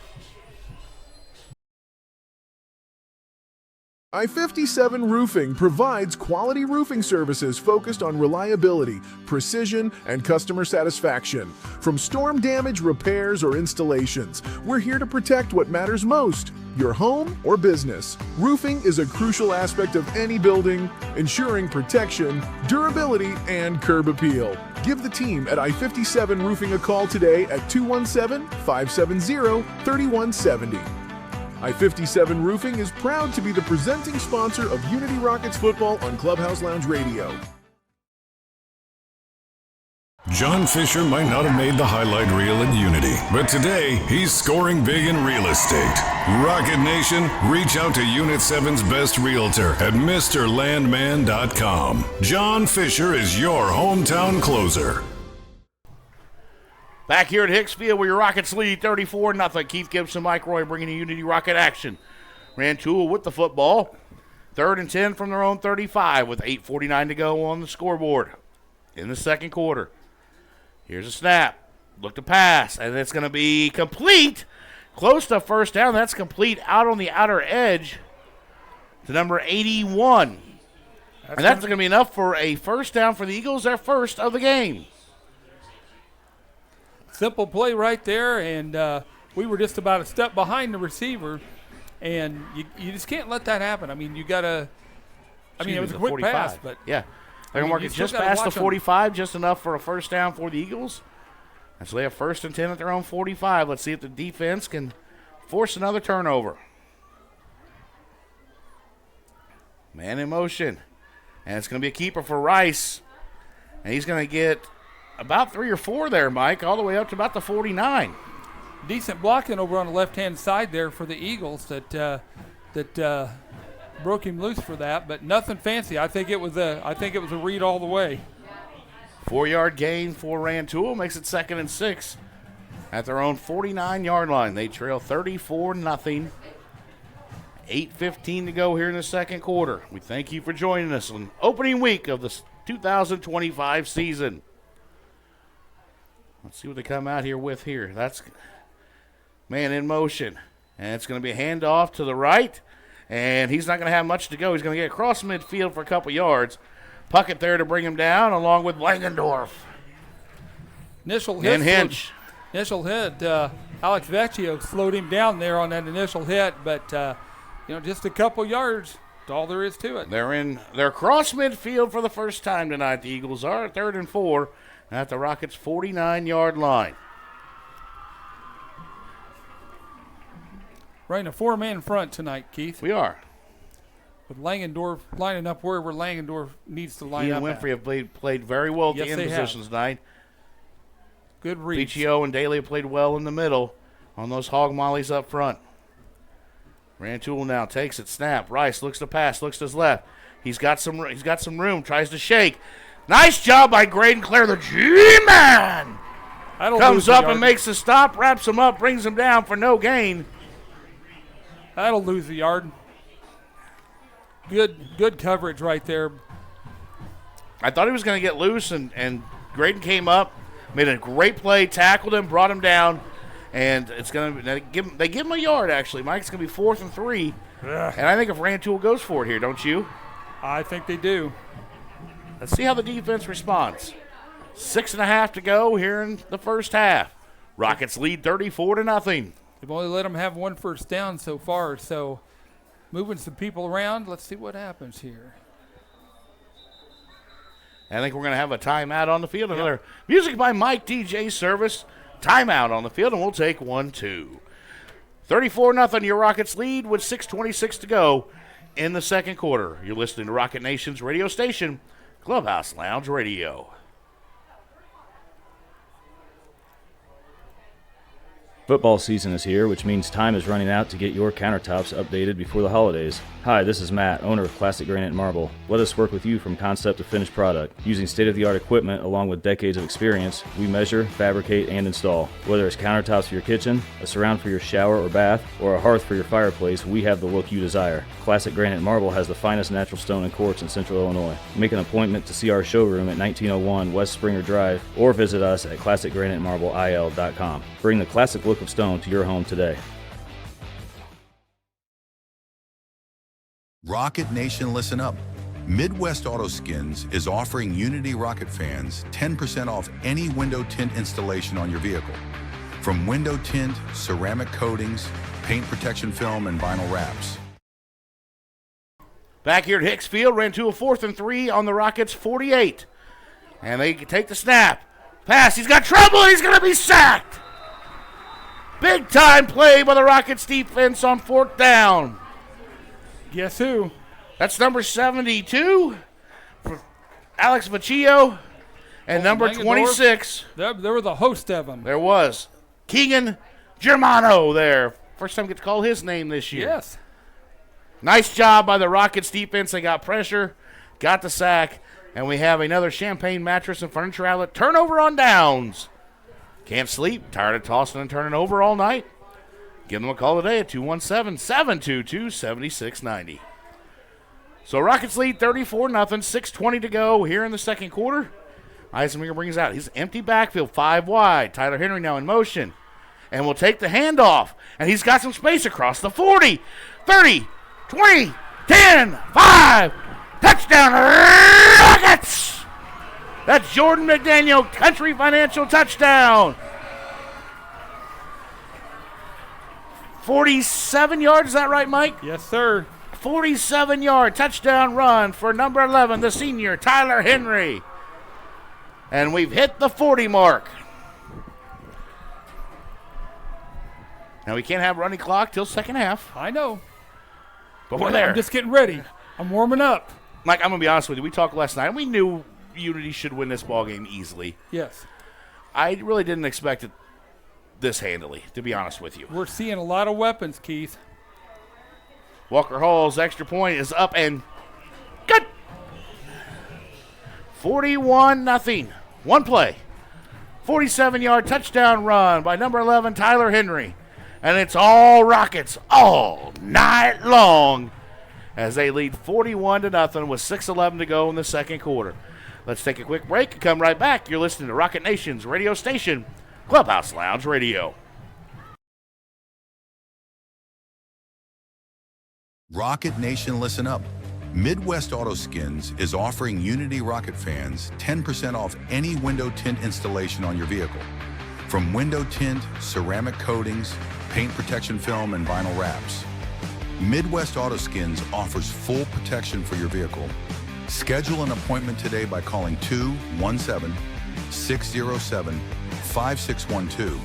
I-57 Roofing provides quality roofing services focused on reliability, precision, and customer satisfaction. From storm damage repairs or installations, we're here to protect what matters most, your home or business. Roofing is a crucial aspect of any building, ensuring protection, durability, and curb appeal. Give the team at I-57 Roofing a call today at 217-570-3170. I-57 Roofing is proud to be the presenting sponsor of Unity Rockets football on Clubhouse Lounge Radio. John Fisher might not have made the highlight reel at Unity, but today he's scoring big in real estate. Rocket Nation, reach out to Unit 7's best realtor at MrLandman.com. John Fisher is your hometown closer. Back here at Hicksfield, where your Rockets lead 34-0. Keith Gibson, Mike Roy bringing you Unity Rocket action. Rantoul with the football. 3rd and 10 from their own 35 with 8:49 to go on the scoreboard in the second quarter. Here's a snap. Look to pass, and it's going to be complete. Close to first down. That's complete out on the outer edge to number 81. And that's going to be enough for a first down for the Eagles, their first of the game. Simple play right there, and we were just about a step behind the receiver, and you just can't let that happen. I mean, you got to – it was a quick 45. pass, but – yeah. They're going to mark it just past the 45, just enough for a first down for the Eagles. And so they have 1st and 10 at their own 45. Let's see if the defense can force another turnover. Man in motion. And it's going to be a keeper for Rice. And he's going to get about 3 or 4 there, Mike, all the way up to about the 49. Decent blocking over on the left-hand side there for the Eagles that broke him loose for that, but nothing fancy. I think it was a read all the way. 4-yard gain for Rantoul makes it 2nd and 6 at their own 49-yard line. They trail 34-0. 8:15 to go here in the second quarter. We thank you for joining us on opening week of the 2025 season. Let's see what they come out here with here. That's man in motion, and it's going to be a handoff to the right. And he's not going to have much to go. He's going to get across midfield for a couple yards. Puckett there to bring him down, along with Langendorf. Initial hit. And Hinch. Initial hit. Alex Vecchio slowed him down there on that initial hit, but just a couple yards. That's all there is to it. They're across midfield for the first time tonight. The Eagles are at 3rd and 4 at the Rockets' 49-yard line. Running a 4-man front tonight, Keith. We are. With Langendorf lining up wherever Langendorf needs to line up. He and Winfrey have played very well at the end positions tonight. Good reads. Vecchio and Daly have played well in the middle on those hog mollies up front. Rantoul now takes it, snap. Rice looks to pass, looks to his left. He's got some room, tries to shake. Nice job by Graydon Clare, the G-Man. Comes up and makes a stop, wraps him up, brings him down for no gain. That'll lose the yard. Good coverage right there. I thought he was going to get loose, and Graydon came up, made a great play, tackled him, brought him down, and it's going to they give him a yard, actually. Mike, it's going to be 4th and 3. Ugh. And I think if Rantoul goes for it here, don't you? I think they do. Let's see how the defense responds. 6.5 to go here in the first half. Rockets lead 34-0. They've only let them have one first down so far, so moving some people around. Let's see what happens here. I think we're going to have a timeout on the field. Another music by Mike DJ service. Timeout on the field, and we'll take 1-2. 34-0, your Rockets lead with 6:26 to go in the second quarter. You're listening to Rocket Nation's radio station, Clubhouse Lounge Radio. Football season is here, which means time is running out to get your countertops updated before the holidays. Hi, this is Matt, owner of Classic Granite Marble. Let us work with you from concept to finished product. Using state-of-the-art equipment along with decades of experience, we measure, fabricate, and install. Whether it's countertops for your kitchen, a surround for your shower or bath, or a hearth for your fireplace, we have the look you desire. Classic Granite Marble has the finest natural stone and quartz in Central Illinois. Make an appointment to see our showroom at 1901 West Springer Drive or visit us at ClassicGraniteMarbleIL.com. Bring the classic look of stone to your home today. Rocket Nation, listen up. Midwest Auto Skins is offering Unity Rocket fans 10% off any window tint installation on your vehicle. From window tint, ceramic coatings, paint protection film, and vinyl wraps. Back here at Hicks Field, Rantoul 4th and 3 on the Rockets 48. And they take the snap. Pass, he's got trouble, he's going to be sacked. Big time play by the Rockets defense on 4th down. Guess who? That's number 72 for Alex Vecchio, and number 26. There were the host of them. There was Keegan Germano there. First time we get to call his name this year. Yes. Nice job by the Rockets defense. They got pressure, got the sack, and we have another Champagne Mattress and Furniture Outlet turnover on downs. Can't sleep, tired of tossing and turning over all night? Give them a call today at 217-722-7690. So Rockets lead 34-0, 6:20 to go here in the second quarter. Eisenberger brings out his empty backfield, 5 wide. Tyler Henry now in motion. And will take the handoff. And he's got some space across the 40, 30, 20, 10, 5. Touchdown, Rockets! That's Jordan McDaniel, Country Financial touchdown. 47 yards, is that right, Mike? Yes, sir. 47-yard touchdown run for number 11, the senior, Tyler Henry. And we've hit the 40 mark. Now, we can't have a running clock till second half. I know. But we're there. I'm just getting ready. I'm warming up. Mike, I'm going to be honest with you. We talked last night, and we knew Unity should win this ball game easily. Yes. I really didn't expect it this handily, to be honest with you. We're seeing a lot of weapons, Keith. Walker Hall's extra point is up and good. 41-0. One play. 47-yard touchdown run by number 11, Tyler Henry. And it's all Rockets all night long as they lead 41-0 with 6:11 to go in the second quarter. Let's take a quick break and come right back. You're listening to Rocket Nation's radio station, Clubhouse Lounge Radio. Rocket Nation, listen up. Midwest Auto Skins is offering Unity Rocket fans 10% off any window tint installation on your vehicle. From window tint, ceramic coatings, paint protection film, and vinyl wraps. Midwest Auto Skins offers full protection for your vehicle. Schedule an appointment today by calling 217-607-5612.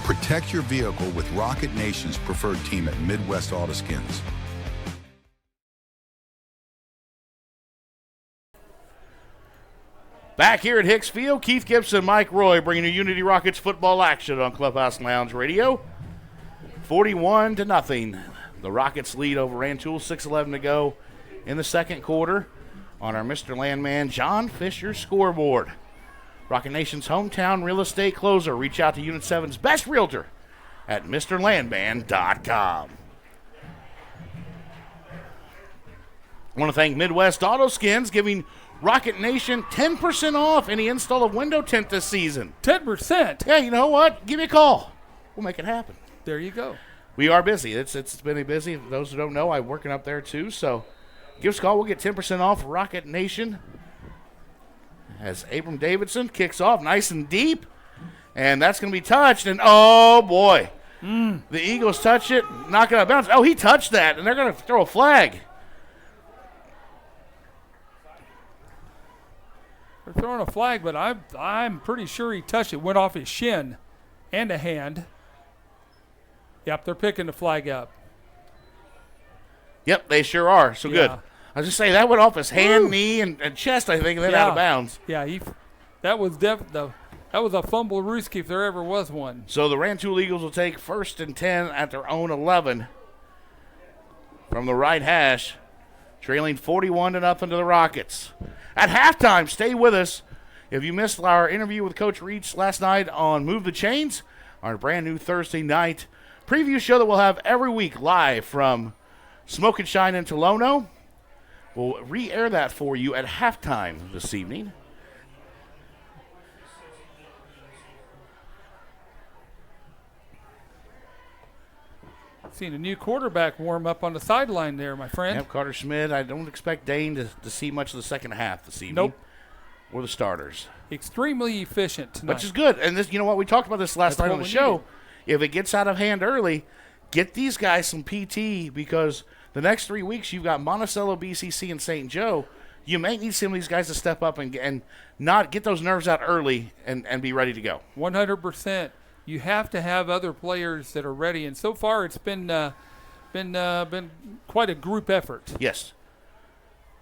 Protect your vehicle with Rocket Nation's preferred team at Midwest Auto Skins. Back here at Hicks Field, Keith Gibson, Mike Roy bringing you Unity Rockets football action on Clubhouse Lounge Radio. 41-0. The Rockets lead over Rantoul, 6:11 to go in the second quarter on our Mr. Landman John Fisher scoreboard. Rocket Nation's hometown real estate closer. Reach out to Unit 7's best realtor at MrLandman.com. I want to thank Midwest Auto Skins giving Rocket Nation 10% off any install of window tint this season. 10%? Yeah, you know what? Give me a call. We'll make it happen. There you go. We are busy. It's been busy. For those who don't know, I'm working up there too. So give us a call. We'll get 10% off Rocket Nation as Abram Davidson kicks off nice and deep. And that's going to be touched. And, oh, boy. The Eagles touch it, knock it out of bounds. Oh, he touched that, and they're going to throw a flag. They're throwing a flag, but I'm pretty sure he touched it. Went off his shin and a hand. Yep, they're picking the flag up. Yep, they sure are. So good. I was just saying that went off his hand, knee, and chest, I think, and then out of bounds. Yeah, that was That was a fumble Rooski if there ever was one. So the Rantoul Eagles will take 1st and 10 at their own 11 from the right hash, trailing 41-0 to the Rockets. At halftime, stay with us. If you missed our interview with Coach Reach last night on Move the Chains, our brand new Thursday night preview show that we'll have every week live from Smoke and Shine in Tolono. We'll re-air that for you at halftime this evening. Seen a new quarterback warm up on the sideline there, my friend. Yep, Carter Schmidt. I don't expect Dane to see much of the second half this evening. Nope. Or the starters. Extremely efficient tonight. Which is good. And this, you know what, we talked about this last night on the show. If it gets out of hand early, get these guys some PT, because the next 3 weeks you've got Monticello, BCC, and St. Joe. You may need some of these guys to step up and not get those nerves out early and be ready to go. 100%. You have to have other players that are ready, and so far it's been quite a group effort. Yes.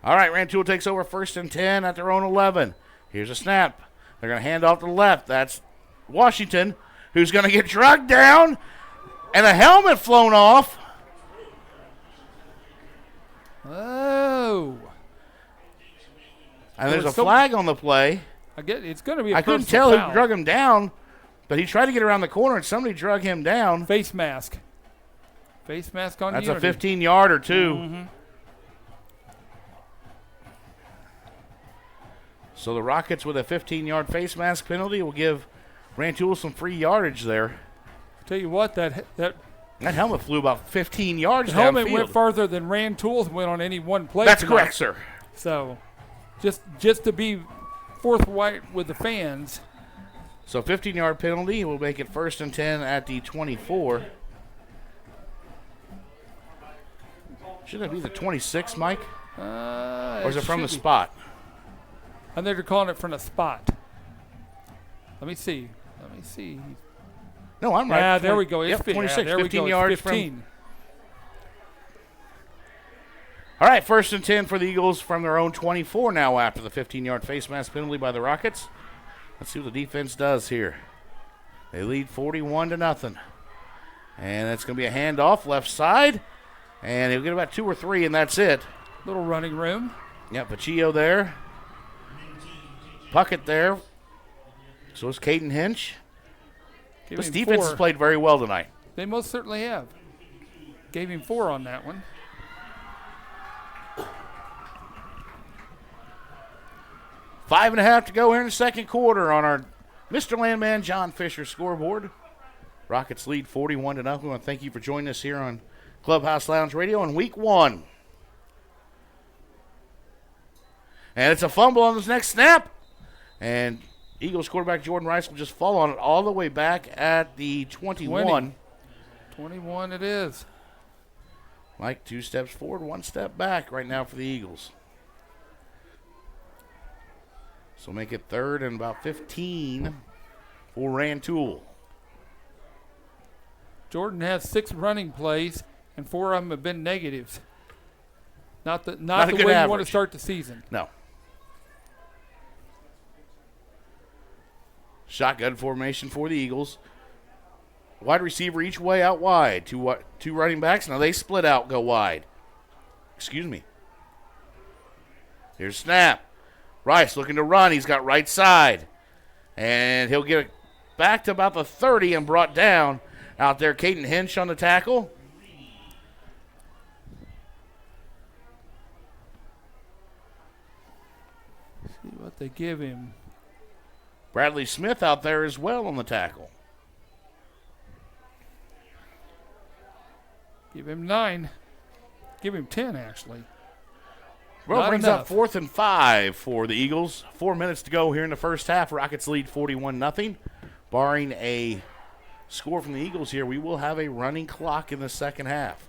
All right, Rantoul takes over 1st and 10 at their own 11. Here's a snap. They're going to hand off to the left. That's Washington, who's going to get drugged down, and a helmet flown off. Oh. And there's a flag on the play. It's going to be a I couldn't tell who drug him down, but he tried to get around the corner, and somebody drug him down. Face mask. Face mask on That's Unity. a 15-yarder, too. Mm-hmm. So the Rockets with a 15-yard face mask penalty will give Rantoul some free yardage there. Tell you what, that helmet flew about 15 yards downfield. The helmet went farther than Rantoul's went on any one play. That's tonight. correct, sir. So, just to be forthright with the fans. So 15-yard penalty will make it 1st and 10 at the 24. Shouldn't it be the 26, Mike? Or is it from the spot? I think they're calling it from the spot. Let me see. No, I'm right. Yeah, there we go. It's 26. There 15 we go. yards 15. All right, 1st and 10 for the Eagles from their own 24 now after the 15-yard face mask penalty by the Rockets. Let's see what the defense does here. They lead 41-0. And it's going to be a handoff left side. And he'll get about 2 or 3, and that's it. Little running room. Yeah, Paccio there. Puckett there. So is Caden Hinch. This defense has played very well tonight. They most certainly have. Gave him 4 on that one. Five and a half to go here in the second quarter on our Mr. Landman John Fisher scoreboard. Rockets lead 41-0. We want to thank you for joining us here on Clubhouse Lounge Radio on week 1. And it's a fumble on this next snap. And Eagles quarterback Jordan Rice will just fall on it all the way back at the 21. 21 it is. Mike, 2 steps forward, 1 step back right now for the Eagles. So make it 3rd and about 15 for Rantoul. Jordan has 6 running plays, and 4 of them have been negatives. Not the way you want to start the season. No. Shotgun formation for the Eagles. Wide receiver each way out wide. Two running backs. Now they split out, go wide. Excuse me. Here's snap. Rice looking to run. He's got right side. And he'll get it back to about the 30 and brought down. Out there, Caden Hinch on the tackle. See what they give him. Bradley Smith out there as well on the tackle. Give him 9. Give him 10, actually. Well, Not brings enough. up 4th and 5 for the Eagles. 4 minutes to go here in the first half. Rockets lead 41-0. Barring a score from the Eagles here, we will have a running clock in the second half.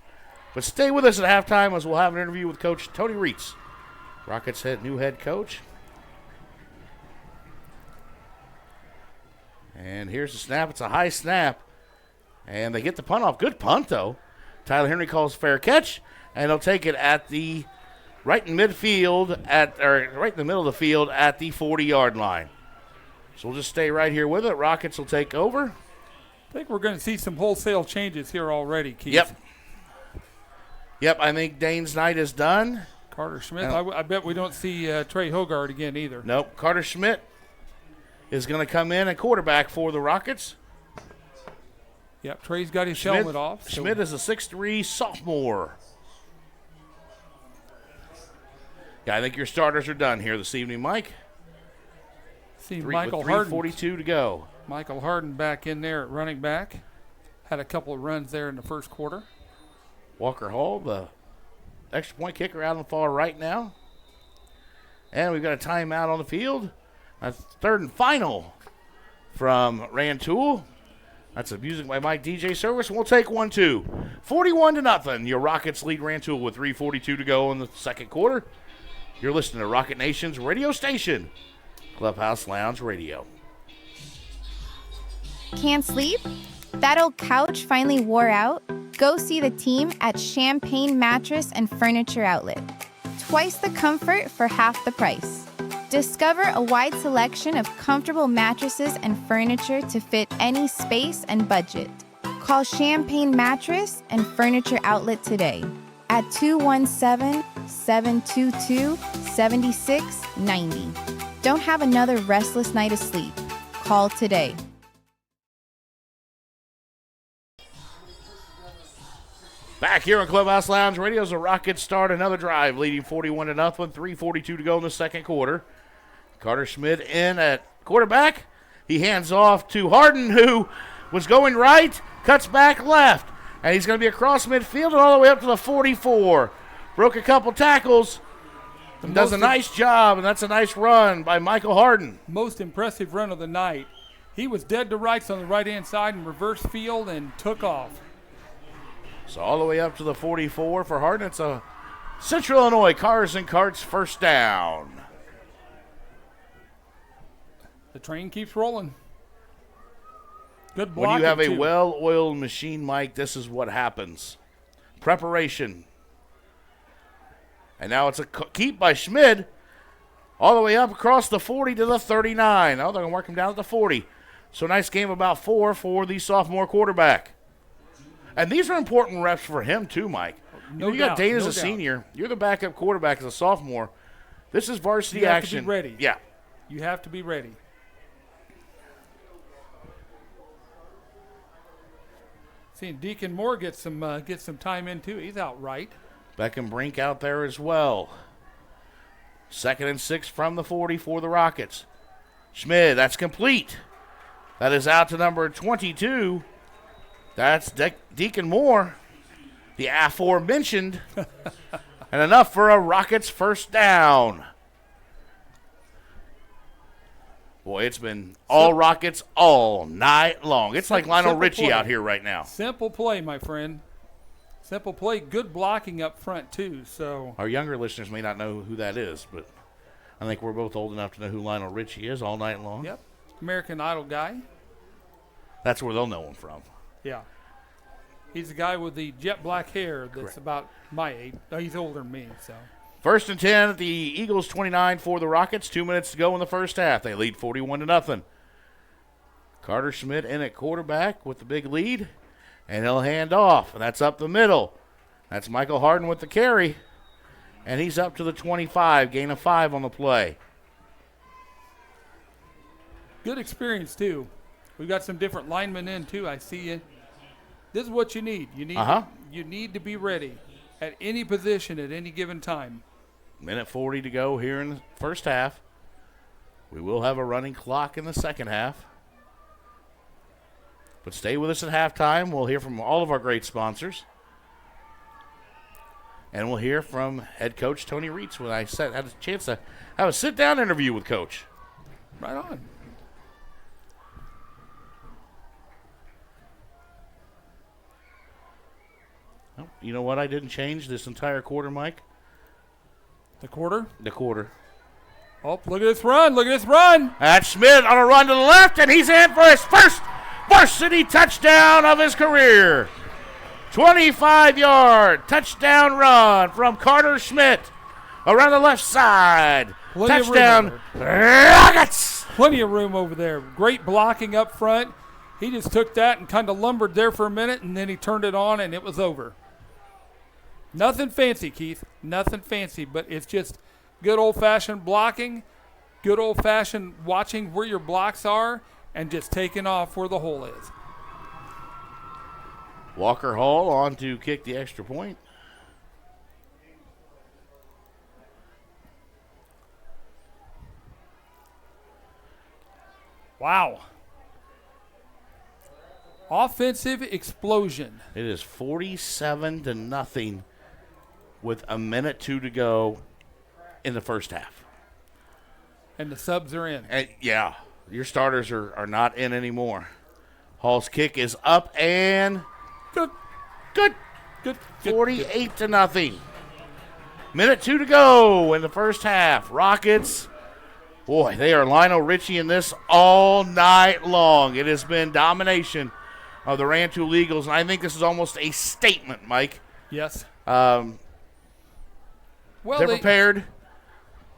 But stay with us at halftime as we'll have an interview with Coach Tony Reitz, Rockets new head coach. And here's the snap. It's a high snap. And they get the punt off. Good punt, though. Tyler Henry calls fair catch, and he'll take it at the right in midfield right in the middle of the field at the 40-yard line. So we'll just stay right here with it. Rockets will take over. I think we're going to see some wholesale changes here already, Keith. Yep, I think Dane's night is done. Carter Schmidt, I bet we don't see Trey Hogard again either. Nope, Carter Schmidt is going to come in at quarterback for the Rockets. Yep, Trey's got his helmet off. Schmidt is a 6'3" sophomore. Yeah, I think your starters are done here this evening, Mike. See Michael Harden. 3:42 to go. Michael Harden back in there at running back. Had a couple of runs there in the first quarter. Walker Hall, the extra point kicker, out on the far right now. And we've got a timeout on the field. That's third and final from Rantoul. That's the music by Mike DJ Service. We'll take 1-2. 41-0. Your Rockets lead Rantoul with 3:42 to go in the second quarter. You're listening to Rocket Nation's radio station, Clubhouse Lounge Radio. Can't sleep? That old couch finally wore out? Go see the team at Champagne Mattress and Furniture Outlet. Twice the comfort for half the price. Discover a wide selection of comfortable mattresses and furniture to fit any space and budget. Call Champagne Mattress and Furniture Outlet today at 217-722-7690. Don't have another restless night of sleep. Call today. Back here on Clubhouse Lounge Radio, the Rockets start another drive, leading 41-0, 3:42 to go in the second quarter. Carter Schmidt in at quarterback. He hands off to Harden, who was going right, cuts back left, and he's going to be across midfield and all the way up to the 44. Broke a couple tackles, and does a nice job, and that's a nice run by Michael Harden. Most impressive run of the night. He was dead to rights on the right-hand side in reverse field and took off. So all the way up to the 44 for Harden. It's a Central Illinois Cars and Carts first down. The train keeps rolling. Good blocking, when you have a too. well-oiled machine, Mike, this is what happens. Preparation. And now it's a keep by Schmid all the way up across the 40 to the 39. Oh, they're going to work him down at the 40. So nice game about 4 for the sophomore quarterback. And these are important reps for him too, Mike. You got Dane as a senior. You're the backup quarterback as a sophomore. This is varsity action. You have to be ready. Yeah. You have to be ready. Seeing Deacon Moore get some time in too. He's out right. Beckham Brink out there as well. 2nd and 6 from the 40 for the Rockets. Schmid, that's complete. That is out to number 22. That's Deacon Moore, the aforementioned, and enough for a Rockets first down. Boy, it's been all Rockets all night long. It's like Lionel Richie out here right now. Simple play, my friend. Simple play. Good blocking up front, too. So our younger listeners may not know who that is, but I think we're both old enough to know who Lionel Richie is all night long. Yep. American Idol guy. That's where they'll know him from. Yeah. He's the guy with the jet black hair that's about my age. No, he's older than me, so. 1st and 10 at the Eagles 29 for the Rockets. 2 minutes to go in the first half. They lead 41-0. Carter Schmidt in at quarterback with the big lead, and he'll hand off, and that's up the middle. That's Michael Harden with the carry, and he's up to the 25, gain of 5 on the play. Good experience, too. We've got some different linemen in, too. I see you. This is what you need. You need to be ready at any position at any given time. Minute 40 to go here in the first half. We will have a running clock in the second half. But stay with us at halftime. We'll hear from all of our great sponsors. And we'll hear from head coach Tony Reitz when I had a chance to have a sit-down interview with Coach. Right on. Oh, you know what I didn't change this entire quarter, Mike? The quarter? The quarter. Oh, look at this run. Look at this run. That's Schmidt on a run to the left, and he's in for his first varsity touchdown of his career. 25-yard touchdown run from Carter Schmidt around the left side. Touchdown, Rockets! Plenty of room over there. Great blocking up front. He just took that and kind of lumbered there for a minute, and then he turned it on, and it was over. Nothing fancy, Keith. Nothing fancy, but it's just good old-fashioned blocking, good old-fashioned watching where your blocks are, and just taking off where the hole is. Walker Hall on to kick the extra point. Wow. Offensive explosion. It is 47-0 with a minute 2 to go in the first half. And the subs are in. And yeah, your starters are not in anymore. Hall's kick is up and Good. 48-0. Minute 2 to go in the first half. Rockets, boy, they are Lionel Richie in this all night long. It has been domination of the Rantoul Eagles, and I think this is almost a statement, Mike. Yes. Well, they're they prepared.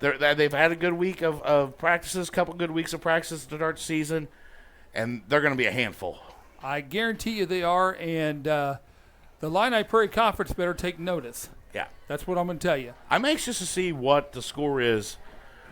They've had a good week of practices, couple good weeks of practices to start the season, and they're going to be a handful. I guarantee you they are, and the Illini Prairie Conference better take notice. Yeah. That's what I'm going to tell you. I'm anxious to see what the score is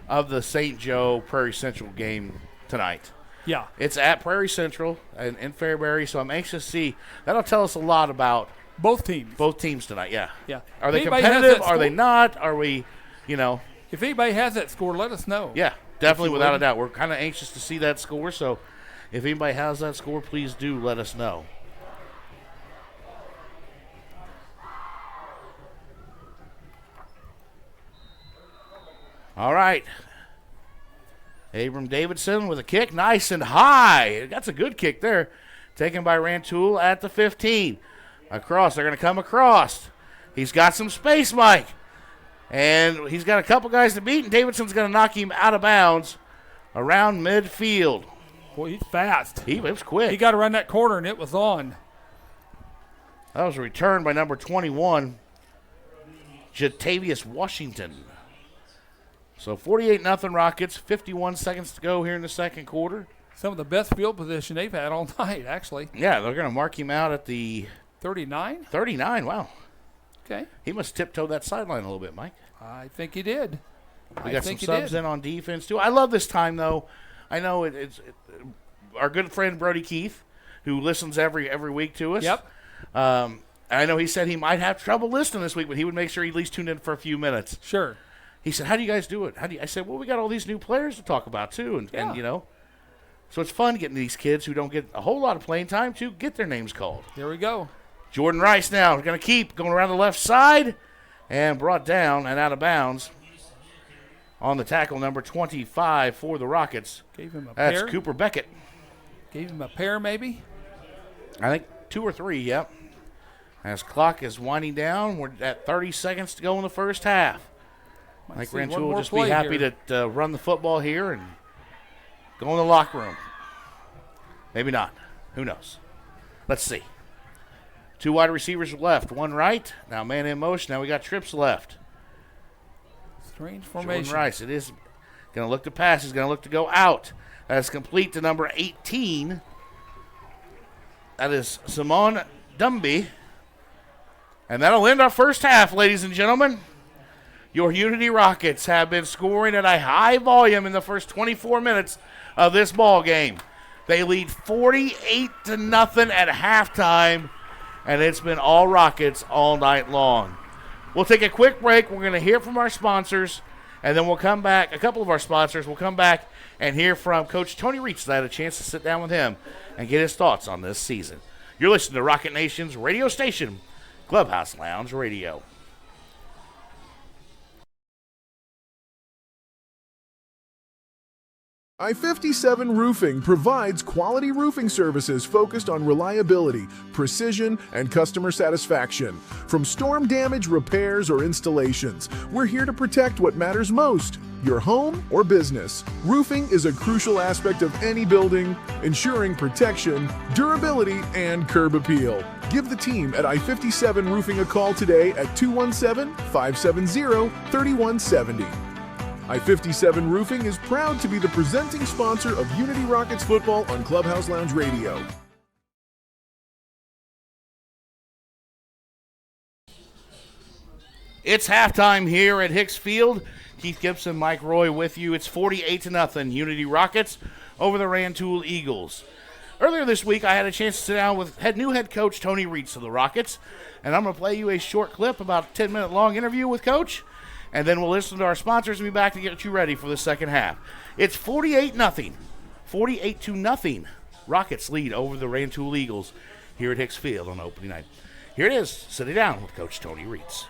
of the St. Joe Prairie Central game tonight. Yeah. It's at Prairie Central in Fairbury, so I'm anxious to see. That'll tell us a lot about both teams. Both teams tonight, yeah. Yeah. Are they Anybody has competitive? that Are they score? not? Are we, you know? If anybody has that score, let us know. Yeah, definitely, you without would. a doubt. We're kind of anxious to see that score, so if anybody has that score, please do let us know. All right. Abram Davidson with a kick, nice and high. That's a good kick there. Taken by Rantoul at the 15. Across, they're going to come across. He's got some space, Mike. And he's got a couple guys to beat, and Davidson's going to knock him out of bounds around midfield. Boy, he's fast. He was quick. He got around that corner, and it was on. That was a return by number 21, Jatavius Washington. So 48-0 Rockets, 51 seconds to go here in the second quarter. Some of the best field position they've had all night, actually. Yeah, they're going to mark him out at the 39? 39, wow. Okay. He must tiptoe that sideline a little bit, Mike. I think he did. We got some subs in on defense, too. I love this time, though. I know it's our good friend Brody Keith, who listens every week to us. Yep. I know he said he might have trouble listening this week, but he would make sure he at least tuned in for a few minutes. Sure. He said, how do you guys do it? I said, well, we got all these new players to talk about, too. And you know, so it's fun getting these kids who don't get a whole lot of playing time to get their names called. Here we go. Jordan Rice now going to keep going around the left side and brought down and out of bounds on the tackle, number 25 for the Rockets. Gave him a That's pair. Cooper Beckett. Gave him a pair, maybe. I think 2 or 3, yep. As clock is winding down, we're at 30 seconds to go in the first half. I think Rantoul will just be happy to run the football here and go in the locker room. Maybe not. Who knows? Let's see. 2 wide receivers left, 1 right. Now man in motion. Now we got trips left. Strange formation. Jordan Rice. It is going to look to pass. He's going to look to go out. That's complete to number 18. That is Simone Dumby. And that'll end our first half, ladies and gentlemen. Your Unity Rockets have been scoring at a high volume in the first 24 minutes of this ball game. They lead 48-0 at halftime, and it's been all Rockets all night long. We'll take a quick break. We're going to hear from our sponsors, and then we'll come back. A couple of our sponsors will come back and hear from Coach Tony Reitz. I had a chance to sit down with him and get his thoughts on this season. You're listening to Rocket Nation's radio station, Clubhouse Lounge Radio. I-57 Roofing provides quality roofing services focused on reliability, precision, and customer satisfaction. From storm damage repairs or installations, we're here to protect what matters most, your home or business. Roofing is a crucial aspect of any building, ensuring protection, durability, and curb appeal. Give the team at I-57 Roofing a call today at 217-570-3170. I-57 Roofing is proud to be the presenting sponsor of Unity Rockets football on Clubhouse Lounge Radio. It's halftime here at Hicks Field. Keith Gibson, Mike Roy with you. It's 48-0 Unity Rockets over the Rantoul Eagles. Earlier this week, I had a chance to sit down with new head coach Tony Reitz of the Rockets, and I'm going to play you a short clip, about a 10-minute long interview with Coach, and then we'll listen to our sponsors and be back to get you ready for the second half. It's 48-0. 48-0. Rockets lead over the Rantoul Eagles here at Hicks Field on opening night. Here it is, sitting down with Coach Tony Reitz.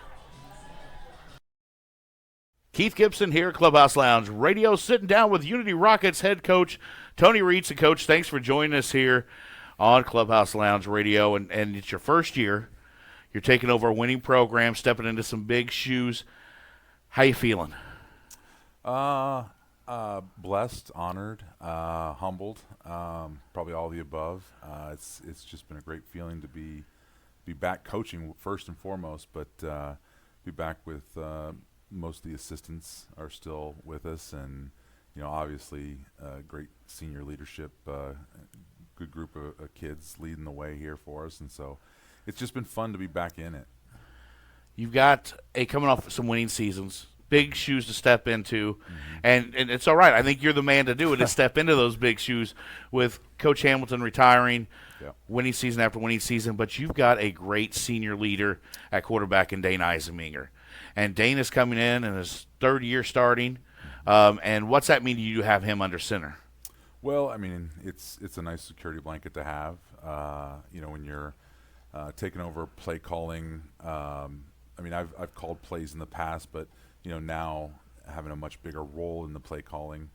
Keith Gibson here, Clubhouse Lounge Radio, sitting down with Unity Rockets head coach Tony Reitz. And Coach, thanks for joining us here on Clubhouse Lounge Radio. And it's your first year. You're taking over a winning program, stepping into some big shoes. How you feeling? Blessed, honored, humbled, probably all the above. It's just been a great feeling to be back coaching first and foremost, but be back with most of the assistants are still with us, and obviously great senior leadership, good group of kids leading the way here for us, and so it's just been fun to be back in it. You've got coming off some winning seasons, big shoes to step into, and it's all right. I think you're the man to do it, to step into those big shoes with Coach Hamilton retiring, winning season after winning season, but you've got a great senior leader at quarterback in Dane Eisenminger. And Dane is coming in his third year starting. And what's that mean to you to have him under center? Well, I mean, it's a nice security blanket to have. When you're taking over play calling. I mean, I've called plays in the past, but now having a much bigger role in the play calling,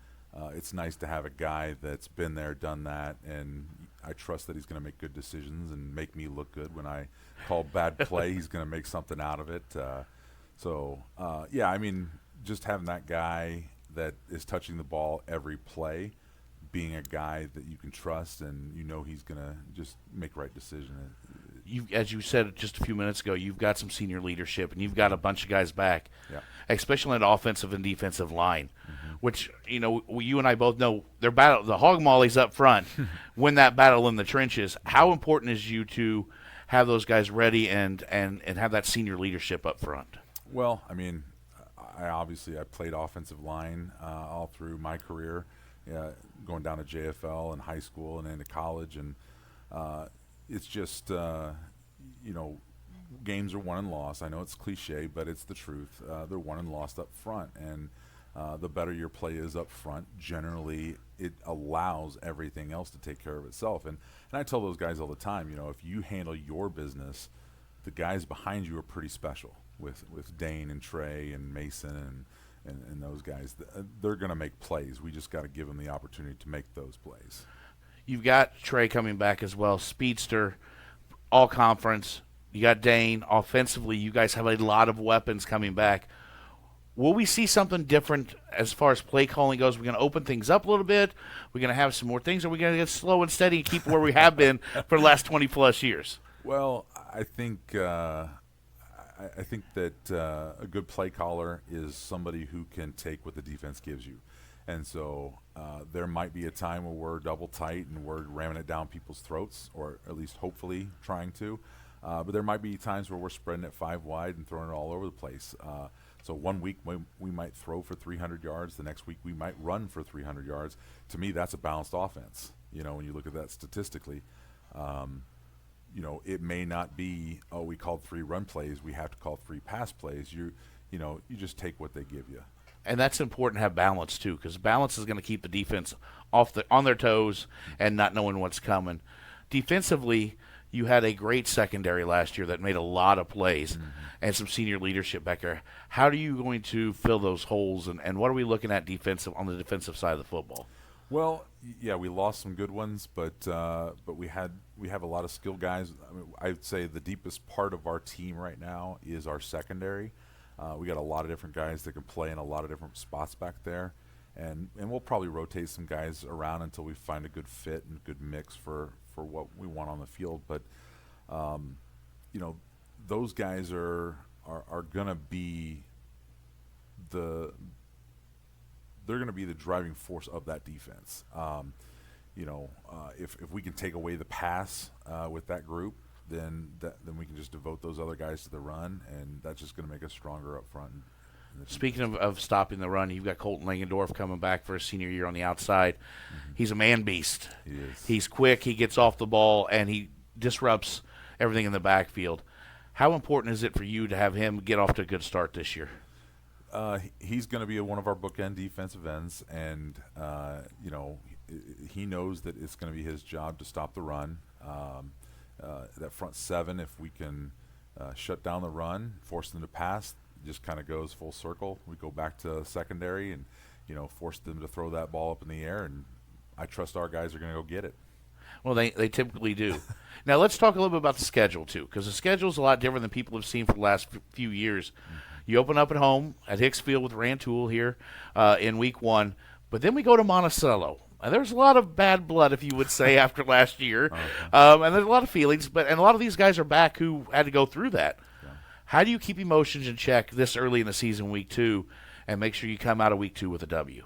it's nice to have a guy that's been there, done that, and I trust that he's going to make good decisions and make me look good when I call bad play. He's going to make something out of it. I mean, just having that guy that is touching the ball every play, being a guy that you can trust and he's going to just make right decisions. As you said just a few minutes ago, you've got some senior leadership, and you've got a bunch of guys back, especially on the offensive and defensive line, which, you and I both know the hog mollies up front win that battle in the trenches. How important is you to have those guys ready and have that senior leadership up front? Well, I mean, I played offensive line all through my career, going down to JFL and high school and into college, and it's just games are won and lost. I know it's cliche, but it's the truth. They're won and lost up front, and the better your play is up front, generally it allows everything else to take care of itself. And I tell those guys all the time, if you handle your business, the guys behind you are pretty special. With Dane and Trey and Mason and those guys, they're going to make plays. We just got to give them the opportunity to make those plays. You've got Trey coming back as well, speedster, all conference. You got Dane. Offensively, you guys have a lot of weapons coming back. Will we see something different as far as play calling goes? We're going to open things up a little bit. We're going to have some more things, or we're going to get slow and steady and keep where we have been for the last 20-plus years? Well, I think that a good play caller is somebody who can take what the defense gives you. And so there might be a time where we're double tight and we're ramming it down people's throats, or at least hopefully trying to. But there might be times where we're spreading it 5 wide and throwing it all over the place. So one week we might throw for 300 yards. The next week we might run for 300 yards. To me, that's a balanced offense, when you look at that statistically. It may not be, we called 3 run plays, we have to call 3 pass plays. You just take what they give you. And that's important to have balance too, because balance is going to keep the defense on their toes and not knowing what's coming. Defensively, you had a great secondary last year that made a lot of plays and some senior leadership back there. How are you going to fill those holes, and what are we looking at on the defensive side of the football? Well, yeah, we lost some good ones, but we have a lot of skilled guys. I mean, I'd say the deepest part of our team right now is our secondary. We got a lot of different guys that can play in a lot of different spots back there, and we'll probably rotate some guys around until we find a good fit and good mix for what we want on the field. But those guys are gonna be they're going to be the driving force of that defense. If we can take away the pass with that group, then we can just devote those other guys to the run, and that's just going to make us stronger up front. Speaking of stopping the run, you've got Colton Langendorf coming back for his senior year on the outside. Mm-hmm. He's a man beast. He is. He's quick. He gets off the ball, and he disrupts everything in the backfield. How important is it for you to have him get off to a good start this year? He's going to be one of our bookend defensive ends, and he knows that it's going to be his job to stop the run. That front seven, if we can shut down the run, force them to pass, just kind of goes full circle. We go back to secondary and, force them to throw that ball up in the air, and I trust our guys are going to go get it. Well, they typically do. Now, let's talk a little bit about the schedule, too, because the schedule is a lot different than people have seen for the last few years. Mm-hmm. You open up at home at Hicks Field with Rantoul here in week 1, but then we go to Monticello. There's a lot of bad blood, if you would say, after last year, and there's a lot of feelings, and a lot of these guys are back who had to go through that. Yeah. How do you keep emotions in check this early in the season, week 2, and make sure you come out of week 2 with a W?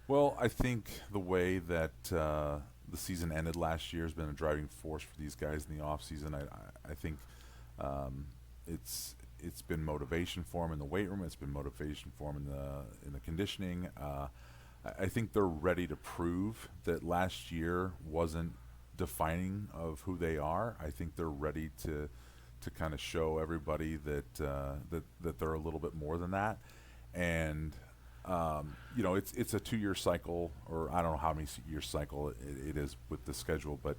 Well, I think the way that the season ended last year has been a driving force for these guys in the offseason. I think it's been motivation for them in the weight room. It's been motivation for them in the conditioning. I think they're ready to prove that last year wasn't defining of who they are. I think they're ready to kind of show everybody that they're a little bit more than that. And it's a 2-year cycle, or I don't know how many year cycle it is with the schedule, but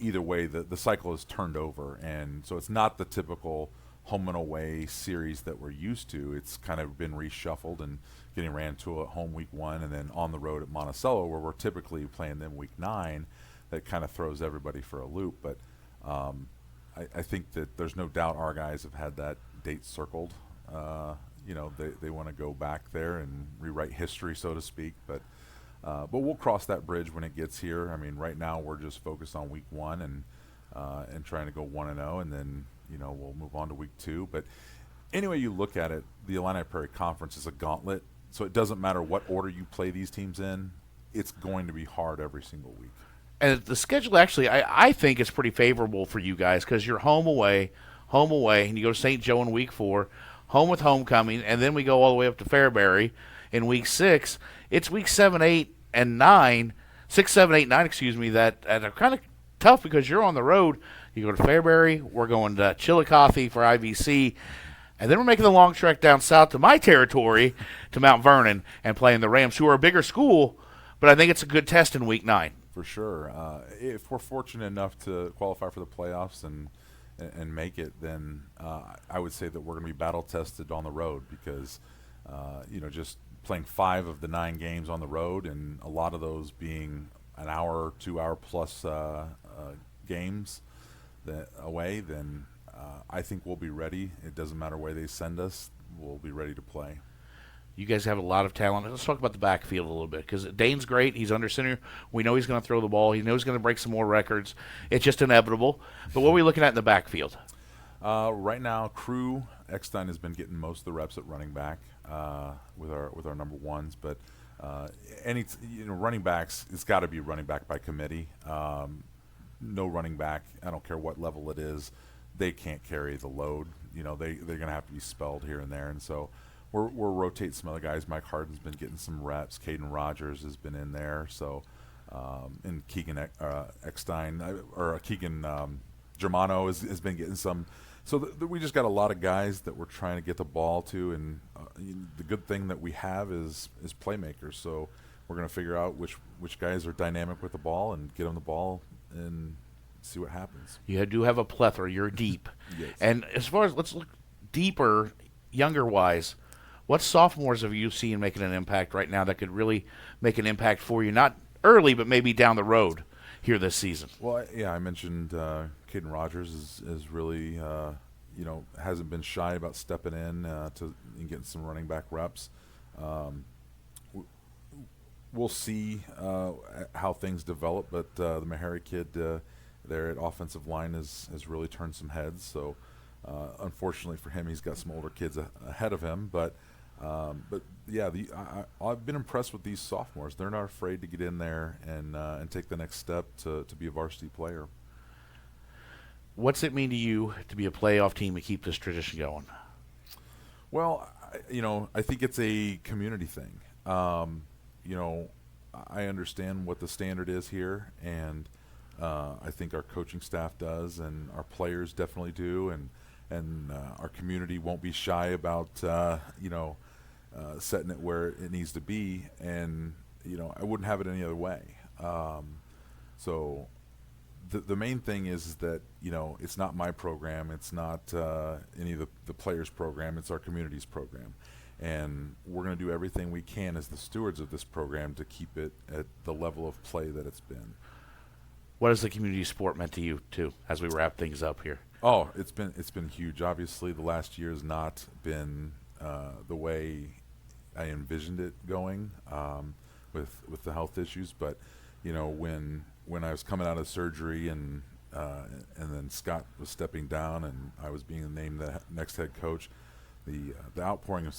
either way, the cycle is turned over, and so it's not the typical home and away series that we're used to. It's kind of been reshuffled, and getting Rantoul at home week 1 and then on the road at Monticello, where we're typically playing them week 9. That kind of throws everybody for a loop. But I think that there's no doubt our guys have had that date circled. They want to go back there and rewrite history, so to speak. But we'll cross that bridge when it gets here. I mean, right now we're just focused on week 1 and trying to go 1-0, and then we'll move on to week 2. But anyway you look at it, the Illini Prairie Conference is a gauntlet, so it doesn't matter what order you play these teams in. It's going to be hard every single week. And the schedule, actually, I think is pretty favorable for you guys, because you're home away, and you go to St. Joe in week 4, home with homecoming, and then we go all the way up to Fairbury in week 6. It's week 7, 8, and 9, 6, 7, 8, 9, that are kind of tough because you're on the road. You go to Fairbury, we're going to Chillicothe for IVC, and then we're making the long trek down south to my territory, to Mount Vernon, and playing the Rams, who are a bigger school, but I think it's a good test in week 9. For sure. If we're fortunate enough to qualify for the playoffs and make it, then I would say that we're going to be battle tested on the road, because just playing 5 of the 9 games on the road, and a lot of those being an hour, 2 hour plus games away, then I think we'll be ready. It doesn't matter where they send us, we'll be ready to play. You guys have a lot of talent. Let's talk about the backfield a little bit, because Dane's great. He's under center. We know he's going to throw the ball. He knows he's going to break some more records. It's just inevitable. But what are we looking at in the backfield? Right now, Crew Eckstein has been getting most of the reps at running back with our number ones. But running backs, it's got to be running back by committee. No running back, I don't care what level it is, they can't carry the load. They're going to have to be spelled here and there, and so. We're rotating some other guys. Mike Harden's been getting some reps. Caden Rogers has been in there. So, and Keegan Eckstein or Keegan Germano has been getting some. So we just got a lot of guys that we're trying to get the ball to. And the good thing that we have is playmakers. So we're going to figure out which guys are dynamic with the ball and get them the ball and see what happens. You do have a plethora. You're deep. Yes. And as far as, let's look deeper, younger-wise, what sophomores have you seen making an impact right now that could really make an impact for you? Not early, but maybe down the road here this season. Well, I mentioned Caden Rogers is really, hasn't been shy about stepping in and getting some running back reps. We'll see how things develop, but the Meharry kid there at offensive line has really turned some heads. So unfortunately for him, he's got some older kids ahead of him, but But yeah, I've been impressed with these sophomores. They're not afraid to get in there and take the next step to be a varsity player. What's it mean to you to be a playoff team and keep this tradition going? Well, I think it's a community thing. I understand what the standard is here, and I think our coaching staff does, and our players definitely do, and our community won't be shy about setting it where it needs to be, and I wouldn't have it any other way. So the main thing is that it's not my program, it's not any of the players' program, it's our community's program, and we're going to do everything we can as the stewards of this program to keep it at the level of play that it's been. What has the community sport meant to you too, as we wrap things up here? Oh, it's been huge. Obviously, the last year has not been the way I envisioned it going with the health issues. But when I was coming out of surgery and then Scott was stepping down and I was being named the next head coach, the outpouring of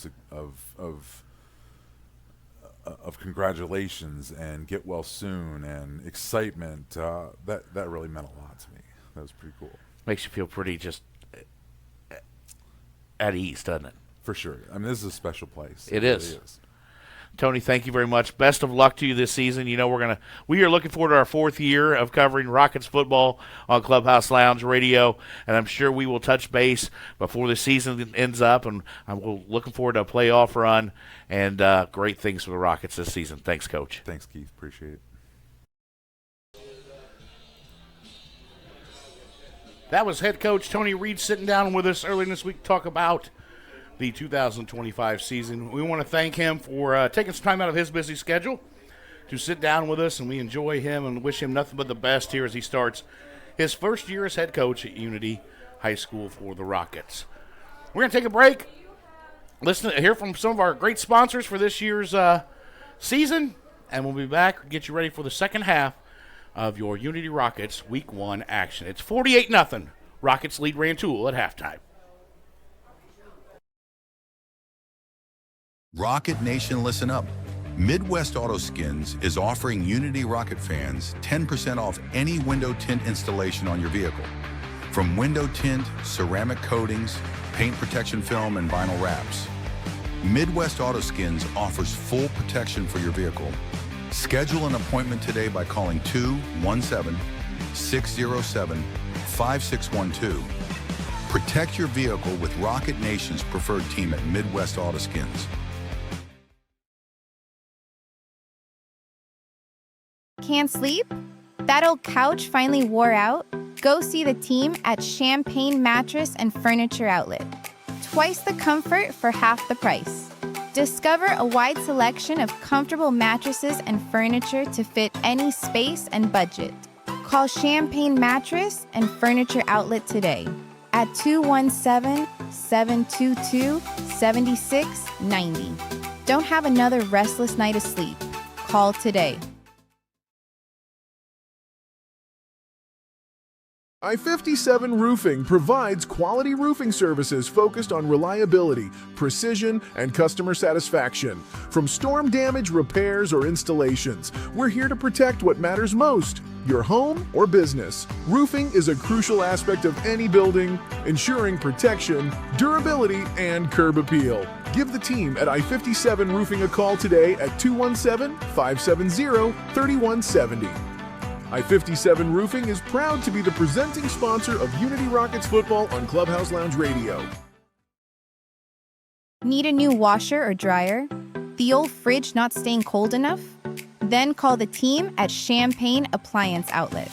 congratulations and get well soon and excitement, that really meant a lot to me. That was pretty cool. Makes you feel pretty just at ease, doesn't it? For sure. I mean, this is a special place. It is. Really is. Tony, thank you very much. Best of luck to you this season. We are looking forward to our 4th year of covering Rockets football on Clubhouse Lounge Radio, and I'm sure we will touch base before the season ends up, and I'm looking forward to a playoff run and great things for the Rockets this season. Thanks, Coach. Thanks, Keith. Appreciate it. That was head coach Tony Reed sitting down with us earlier this week to talk about the 2025 season. We want to thank him for taking some time out of his busy schedule to sit down with us, and we enjoy him and wish him nothing but the best here as he starts his first year as head coach at Unity High School for the Rockets. We're going to take a break, listen to hear from some of our great sponsors for this year's season, and we'll be back to get you ready for the second half of your Unity Rockets Week 1 action. It's 48-0. Rockets lead Rantoul at halftime. Rocket Nation, listen up. Midwest Auto Skins is offering Unity Rocket fans 10% off any window tint installation on your vehicle. From window tint, ceramic coatings, paint protection film, and vinyl wraps. Midwest Auto Skins offers full protection for your vehicle. Schedule an appointment today by calling 217-607-5612. Protect your vehicle with Rocket Nation's preferred team at Midwest Auto Skins. Can't sleep? That old couch finally wore out? Go see the team at Champagne Mattress and Furniture Outlet. Twice the comfort for half the price. Discover a wide selection of comfortable mattresses and furniture to fit any space and budget. Call Champagne Mattress and Furniture Outlet today at 217-722-7690. Don't have another restless night of sleep. Call today. I-57 Roofing provides quality roofing services focused on reliability, precision, and customer satisfaction. From storm damage repairs or installations, we're here to protect what matters most, your home or business. Roofing is a crucial aspect of any building, ensuring protection, durability, and curb appeal. Give the team at I-57 Roofing a call today at 217-570-3170. I-57 Roofing is proud to be the presenting sponsor of Unity Rockets football on Clubhouse Lounge Radio. Need a new washer or dryer? The old fridge not staying cold enough? Then call the team at Champagne Appliance Outlet.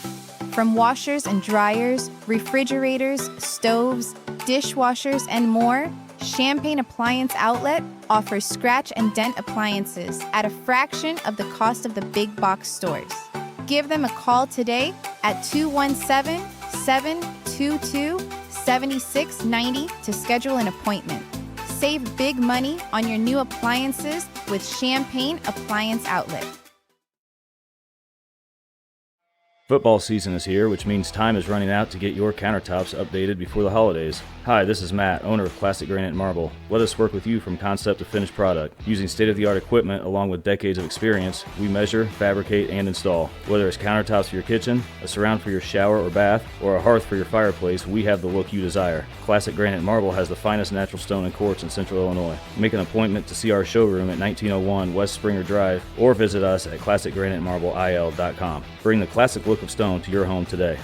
From washers and dryers, refrigerators, stoves, dishwashers, and more, Champagne Appliance Outlet offers scratch and dent appliances at a fraction of the cost of the big box stores. Give them a call today at 217-722-7690 to schedule an appointment. Save big money on your new appliances with Champagne Appliance Outlet. Football season is here, which means time is running out to get your countertops updated before the holidays. Hi, this is Matt, owner of Classic Granite and Marble. Let us work with you from concept to finished product. Using state-of-the-art equipment along with decades of experience, we measure, fabricate, and install. Whether it's countertops for your kitchen, a surround for your shower or bath, or a hearth for your fireplace, we have the look you desire. Classic Granite and Marble has the finest natural stone and quartz in Central Illinois. Make an appointment to see our showroom at 1901 West Springer Drive or visit us at classicgranitemarble.il.com. Bring the classic look of stone to your home today.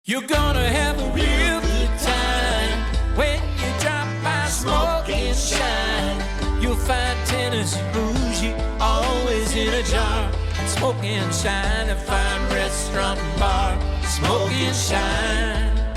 You're gonna have a real good time when you drop by Smoke and Shine. You'll find Tennessee bougie always in a jar. Smoke and Shine, a fine restaurant and bar. Smoke and Shine,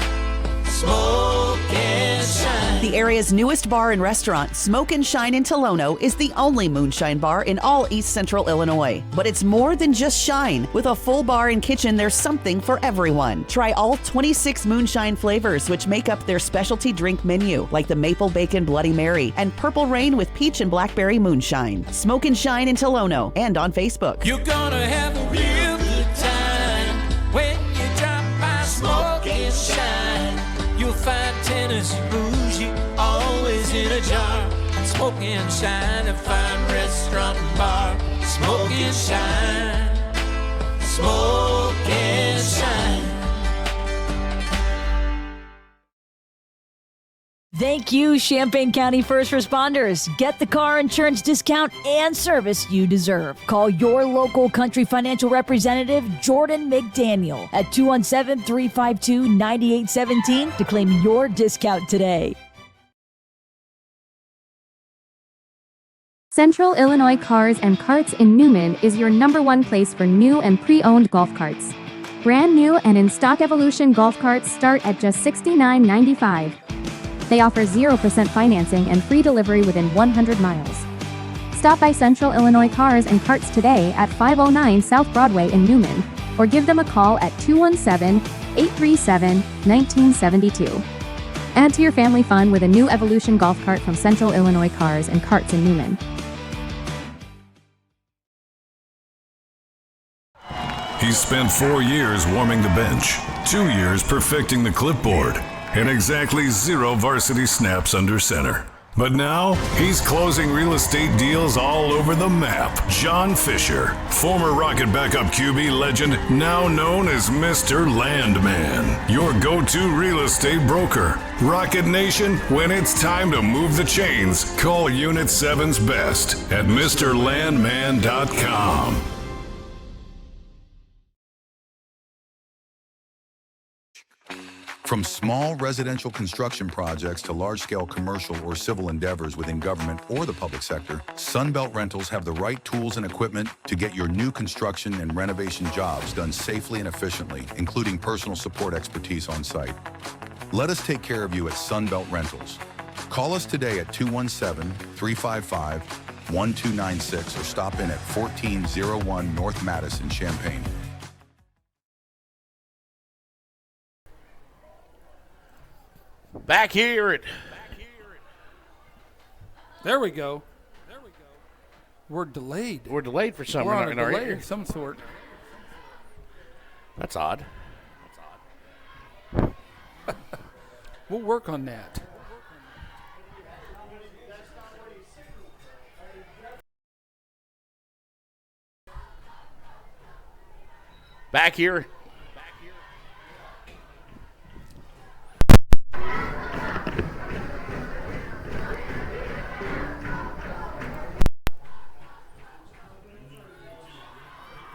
Smoke and Shine. The area's newest bar and restaurant, Smoke and Shine in Tolono, is the only moonshine bar in all East Central Illinois. But it's more than just shine. With a full bar and kitchen, there's something for everyone. Try all 26 moonshine flavors, which make up their specialty drink menu, like the Maple Bacon Bloody Mary and Purple Rain with Peach and Blackberry Moonshine. Smoke and Shine in Tolono and on Facebook. You're gonna have a real good time when you drop by Smoke and Shine. You'll find Tennessee bougie always in a jar. Smoke and Shine, a fine restaurant and bar. Smoke and Shine, Smoke and Shine. Thank you, Champaign County First Responders. Get the car insurance discount and service you deserve. Call your local Country Financial representative, Jordan McDaniel, at 217-352-9817 to claim your discount today. Central Illinois Cars and Carts in Newman is your #1 place for new and pre-owned golf carts. Brand new and in stock Evolution golf carts start at just $69.95. They offer 0% financing and free delivery within 100 miles. Stop by Central Illinois Cars and Carts today at 509 South Broadway in Newman, or give them a call at 217-837-1972. Add to your family fun with a new Evolution golf cart from Central Illinois Cars and Carts in Newman. He's spent 4 years warming the bench, 2 years perfecting the clipboard, and exactly 0 varsity snaps under center. But now, he's closing real estate deals all over the map. John Fisher, former Rocket backup QB legend, now known as Mr. Landman, your go-to real estate broker. Rocket Nation, when it's time to move the chains, call Unit 7's best at MrLandman.com. From small residential construction projects to large-scale commercial or civil endeavors within government or the public sector, Sunbelt Rentals have the right tools and equipment to get your new construction and renovation jobs done safely and efficiently, including personal support expertise on site. Let us take care of you at Sunbelt Rentals. Call us today at 217-355-1296 or stop in at 1401 North Madison, Champaign. Back here at... There we go. We're delayed. We're delayed for some We're on in a our delay ear. of some sort. That's odd. We'll work on that. Back here.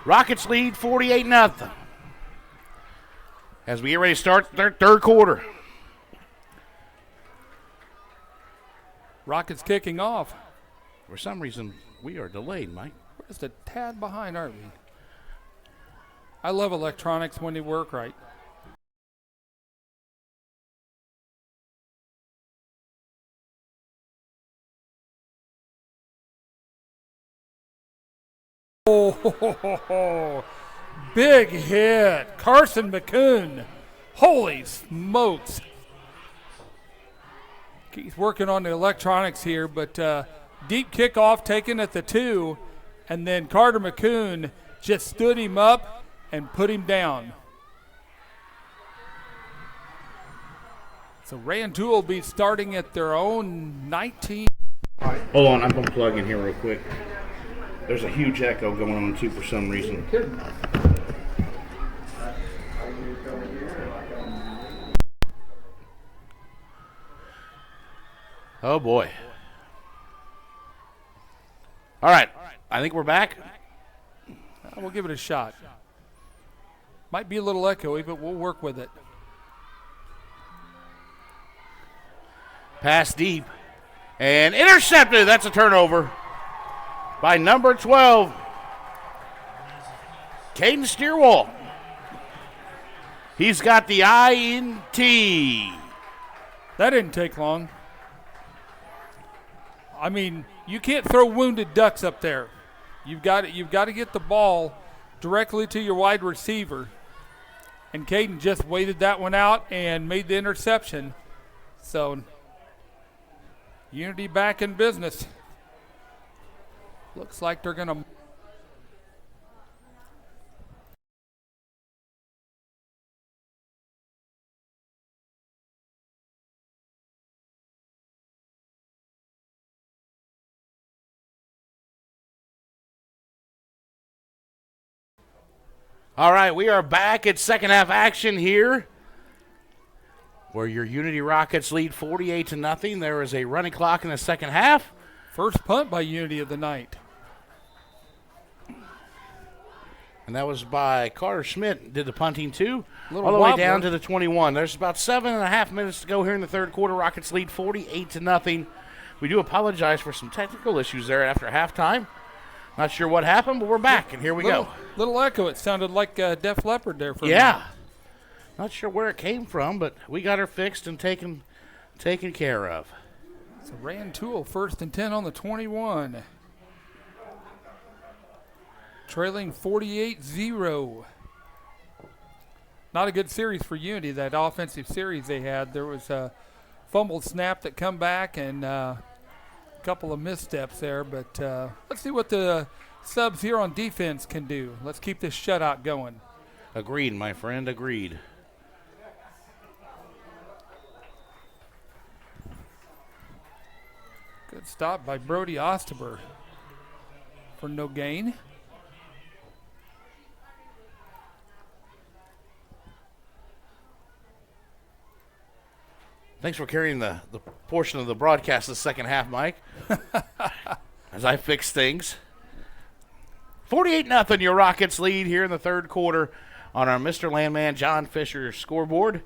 Rockets lead 48-0 as we get ready to start their third quarter. Rockets kicking off. For some reason, we are delayed, Mike. We're just a tad behind, aren't we? I love electronics when they work right. Oh, big hit. Carson McCoon. Holy smokes. He's working on the electronics here, but deep kickoff taken at the 2, and then Carter McCoon just stood him up and put him down. So Rantoul will be starting at their own 19. Hold on, I'm going to plug in here real quick. There's a huge echo going on too for some reason. Oh boy. All right, I think we're back. We'll give it a shot. Might be a little echoey, but we'll work with it. Pass deep and intercepted. That's a turnover by number 12, Caden Steerwall. He's got the INT. That didn't take long. I mean, you can't throw wounded ducks up there. You've got to get the ball directly to your wide receiver. And Caden just waited that one out and made the interception. So Unity back in business. Looks like they're going to. All right, we are back at second half action here, where your Unity Rockets lead 48-0. There is a running clock in the second half. First punt by Unity of the night. And that was by Carter Schmidt, did the punting too. Little all the way wobbler. down to the 21. There's about 7.5 minutes to go here in the third quarter. Rockets lead 48-0. We do apologize for some technical issues there after halftime. Not sure what happened, but we're back, and here we go. Little echo. It sounded like Def Leppard there for a Yeah. minute. Not sure where it came from, but we got her fixed and taken care of. So Rantoul first and 10 on the 21. Trailing 48-0. Not a good series for Unity, that offensive series they had. There was a fumbled snap that come back and couple of missteps there, but let's see what the subs here on defense can do. Let's keep this shutout going. Agreed, my friend, agreed. Good stop by Brody Osterber for no gain. Thanks for carrying the portion of the broadcast the second half, Mike, as I fix things. 48-0, your Rockets lead here in the third quarter on our Mr. Landman John Fisher scoreboard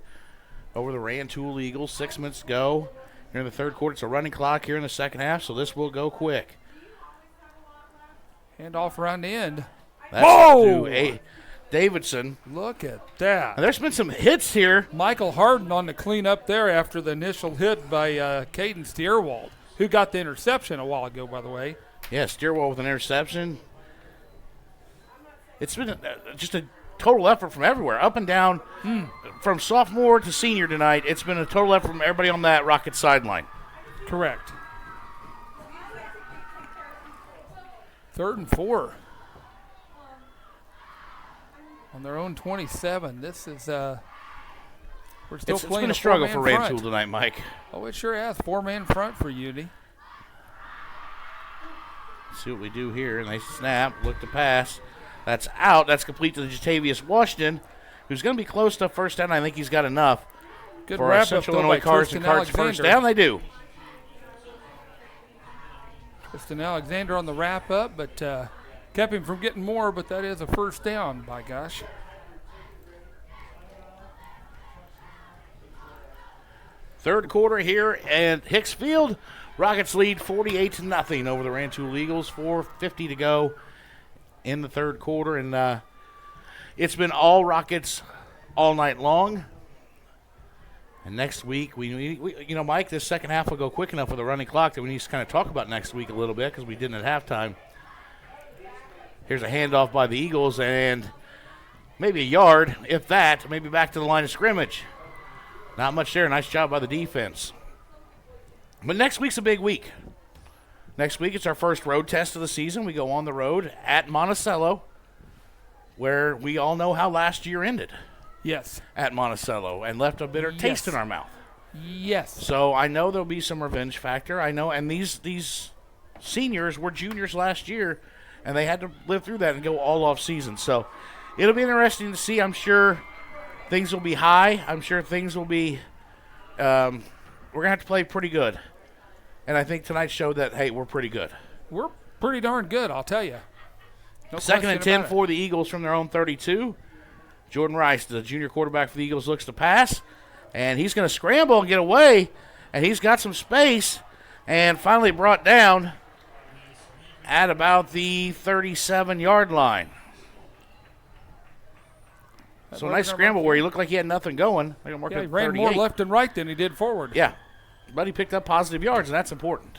over the Rantoul Eagles. 6 minutes to go here in the third quarter. It's a running clock here in the second half, so this will go quick. Hand off around the end. That's to Davidson. Look at that. And there's been some hits here. Michael Harden on the cleanup there after the initial hit by Caden Steerwald, who got the interception a while ago, by the way. Yeah, Steerwald with an interception. It's been just a total effort from everywhere, up and down, from sophomore to senior tonight. It's been a total effort from everybody on that Rocket sideline. Correct. 3rd and 4. On their own 27. This is we're still It's playing been a struggle for four-man Rantoul front tonight, Mike. Oh, it sure has. 4-man front for Unity. See what we do here. Nice snap. Look to pass. That's out. That's complete to Jatavius Washington, who's going to be close to first down. I think he's got enough Good for our wrap up Central though Illinois by Cards and Tristan Cards first Alexander. down. They do. Tristan Alexander on the wrap up, but kept him from getting more, but that is a first down, by gosh. Third quarter here at Hicks Field. Rockets lead 48-0 over the Rantoul Eagles. 4:50 to go in the third quarter, and it's been all Rockets all night long. And next week, we Mike, this second half will go quick enough with the running clock that we need to kind of talk about next week a little bit because we didn't at halftime. Here's a handoff by the Eagles, and maybe a yard, if that, maybe back to the line of scrimmage. Not much there. Nice job by the defense. But next week's a big week. Next week, it's our first road test of the season. We go on the road at Monticello, where we all know how last year ended. Yes. At Monticello, and left a bitter taste in our mouth. Yes. So I know there'll be some revenge factor. I know, and these seniors were juniors last year, and they had to live through that and go all off season. So it'll be interesting to see. I'm sure things will be high. I'm sure things will be. We're gonna have to play pretty good, and I think tonight showed that hey, we're pretty good. We're pretty darn good, I'll tell you. No Second and 10 about it. for the Eagles from their own 32. Jordan Rice, the junior quarterback for the Eagles, looks to pass, and he's going to scramble and get away, and he's got some space, and finally brought down at about the 37-yard line. So a nice scramble where he looked like he had nothing going. He ran more left and right than he did forward. Yeah, but he picked up positive yards, and that's important.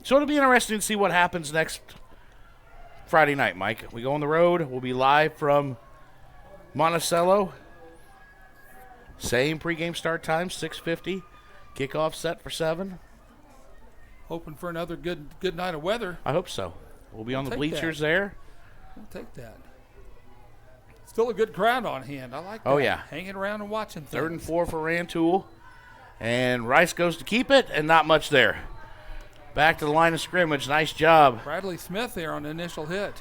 So it'll be interesting to see what happens next Friday night, Mike. We go on the road. We'll be live from Monticello. Same pregame start time, 6:50. Kickoff set for 7. Hoping for another good night of weather. I hope so. We'll be on the bleachers there. We'll take that. Still a good crowd on hand. I like that. Oh, yeah. Hanging around and watching things. 3rd and 4 for Rantoul. And Rice goes to keep it, and not much there. Back to the line of scrimmage. Nice job Bradley Smith there on the initial hit.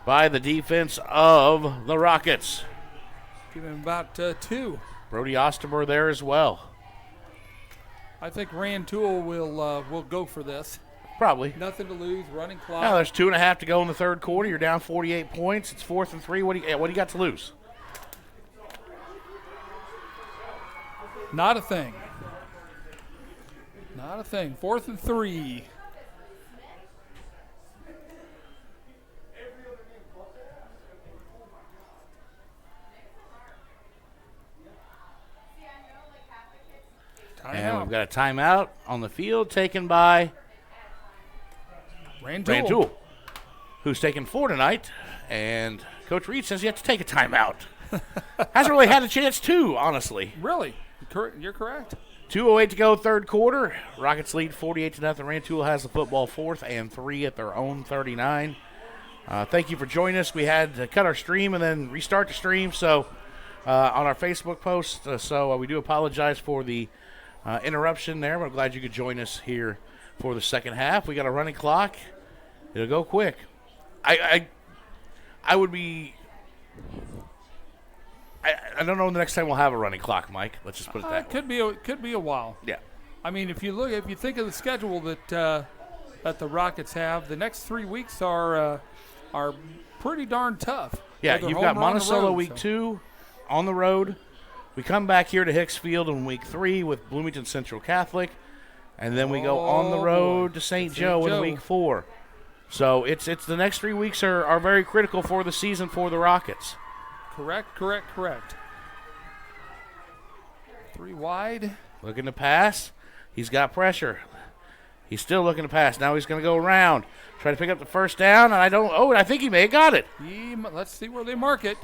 by the defense of the Rockets. Give him about 2. Brody Osterber there as well. I think Rantoul will go for this. Probably. Nothing to lose, running clock. Now there's 2.5 to go in the third quarter. You're down 48 points. It's 4th and 3. What do you got to lose? Not a thing. Not a thing. 4th and 3. And we've got a timeout on the field taken by Rantoul, who's taken 4 tonight. And Coach Reed says you have to take a timeout. Hasn't really had a chance to, honestly. Really? You're correct. 2:08 to go, third quarter. Rockets lead 48-0. Rantoul has the football, 4th and 3 at their own 39. Thank you for joining us. We had to cut our stream and then restart the stream on our Facebook post. So we do apologize for the interruption there, but I'm glad you could join us here for the second half. We got a running clock. It'll go quick. I would be. I don't know when the next time we'll have a running clock, Mike. Let's just put it that way. Could be a while. Yeah. I mean, if you think of the schedule that the Rockets have, the next 3 weeks are pretty darn tough. Yeah, you've got Monticello week 2 on the road. We come back here to Hicksfield in week 3 with Bloomington Central Catholic, and then we go on the road to St. Joe in week 4. So it's the next 3 weeks are very critical for the season for the Rockets. Correct. 3 wide. Looking to pass. He's got pressure. He's still looking to pass. Now he's going to go around. Try to pick up the first down, and I think he may have got it. Let's see where they mark it.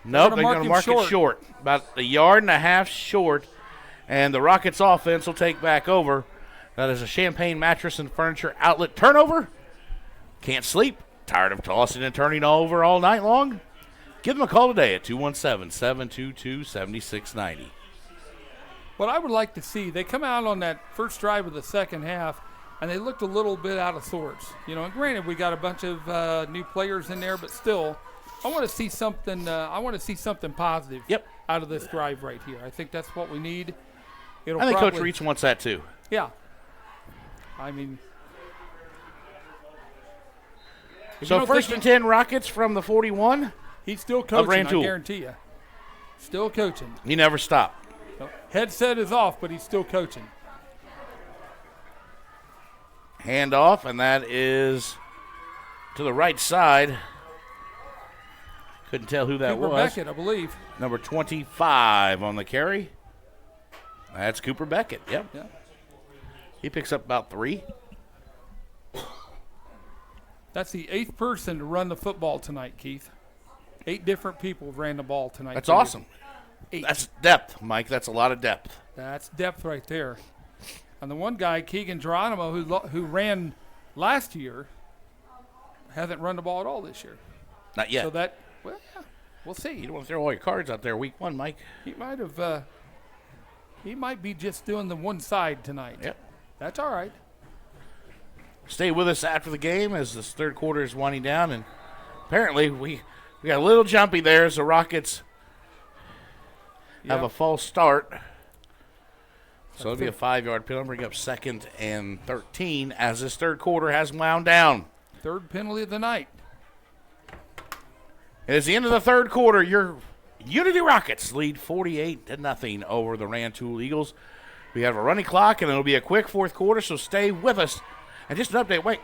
Nope, they're going to mark it short. About 1.5 yards short, and the Rockets offense will take back over. That is a Champagne Mattress and Furniture Outlet turnover. Can't sleep. Tired of tossing and turning over all night long? Give them a call today at 217-722-7690. What I would like to see, they come out on that first drive of the second half, and they looked a little bit out of sorts. And granted, we got a bunch of new players in there, but still, I want to see something. I want to see something positive out of this drive right here. I think that's what we need. I think Coach Reitz wants that too. Yeah. I mean. So first and 10 Rockets from the 41. He's still coaching, I guarantee you. Still coaching. He never stopped. Headset is off, but he's still coaching. Hand off, and that is to the right side. Couldn't tell who that Cooper was. Beckett, I believe. Number 25 on the carry. That's Cooper Beckett, yep. Yeah. He picks up about 3. That's the 8th person to run the football tonight, Keith. 8 different people ran the ball tonight. That's awesome. 8. That's depth, Mike. That's a lot of depth. That's depth right there. And the one guy, Keegan Geronimo, who ran last year, hasn't run the ball at all this year. Not yet. So that, well, yeah, we'll see. You don't want to throw all your cards out there week 1, Mike. He might have. He might be just doing the one side tonight. Yep. That's all right. Stay with us after the game as this third quarter is winding down, and apparently we got a little jumpy there as the Rockets have a false start. So it'll be a 5-yard penalty, bring up 2nd and 13 as this third quarter has wound down. Third penalty of the night. It is the end of the third quarter. Your Unity Rockets lead 48-0 over the Rantoul Eagles. We have a running clock, and it'll be a quick fourth quarter, so stay with us. And just an update,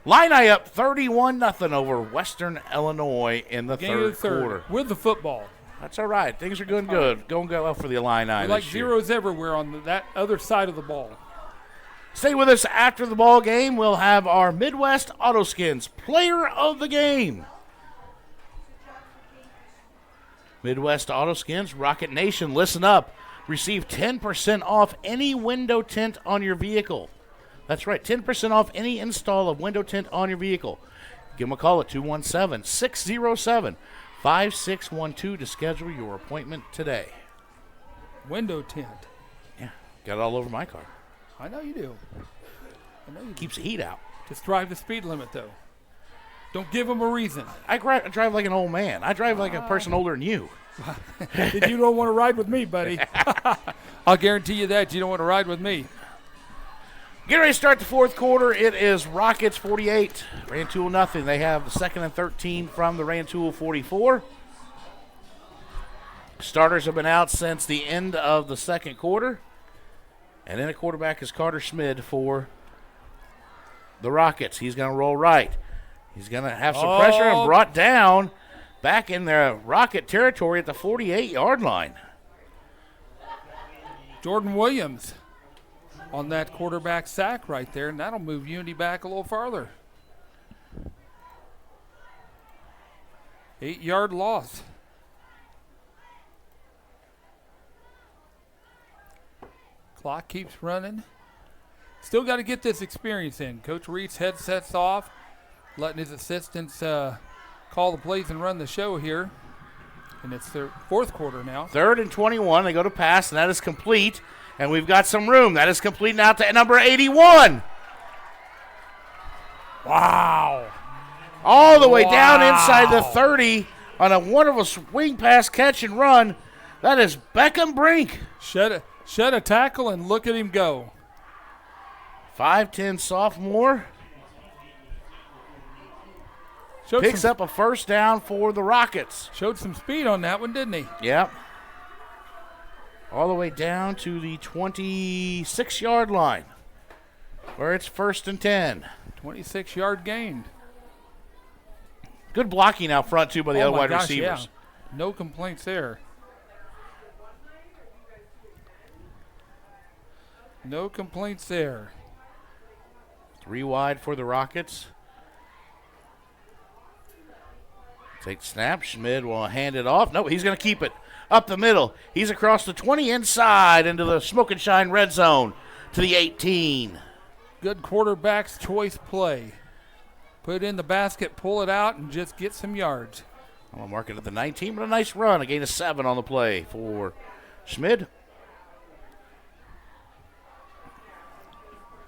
Illini up 31-0 over Western Illinois in the third quarter. With the football. That's all right. Things are going good. Going well for the Illini We're this like year. zeros everywhere on that other side of the ball. Stay with us after the ball game. We'll have our Midwest Autoskins Player of the Game. Midwest Autoskins, Rocket Nation, listen up. Receive 10% off any window tint on your vehicle. That's right, 10% off any install of window tint on your vehicle. Give them a call at 217-607-5612 to schedule your appointment today. Window tint. Yeah, got it all over my car. I know you do. Keeps the heat out. Just drive the speed limit, though. Don't give them a reason. I drive like an old man. I drive like a person older than you. Then you don't want to ride with me, buddy. I'll guarantee you that. You don't want to ride with me. Get ready to start the fourth quarter. It is Rockets 48, Rantoul nothing. They have the 2nd and 13 from the Rantoul 44. Starters have been out since the end of the second quarter. And then the quarterback is Carter Schmid for the Rockets. He's going to roll right. He's going to have some pressure and brought down back in their Rocket territory at the 48-yard line. Jordan Williams on that quarterback sack right there, and that'll move Unity back a little farther. 8-yard loss. Clock keeps running. Still got to get this experience in. Coach Reed's headsets off, letting his assistants call the plays and run the show here. And it's their fourth quarter now. 3rd and 21. They go to pass, and that is complete. And we've got some room. That is complete now to number 81. Wow. All the way down inside the 30 on a wonderful swing pass, catch, and run. That is Beckham Brink. Shed a tackle and look at him go. 5'10 sophomore. Picks up a first down for the Rockets. Showed some speed on that one, didn't he? Yep. All the way down to the 26-yard line, where it's 1st and 10. 26-yard gain. Good blocking out front, too, by the other wide receivers. Yeah. No complaints there. No complaints there. 3 wide for the Rockets. Take snap. Schmid will hand it off. No, he's going to keep it up the middle. He's across the 20 inside into the Smoke and Shine red zone to the 18. Good quarterback's choice play. Put it in the basket, pull it out, and just get some yards. I'm going to mark it at the 19, but a nice run. A gain of 7 on the play for Schmid.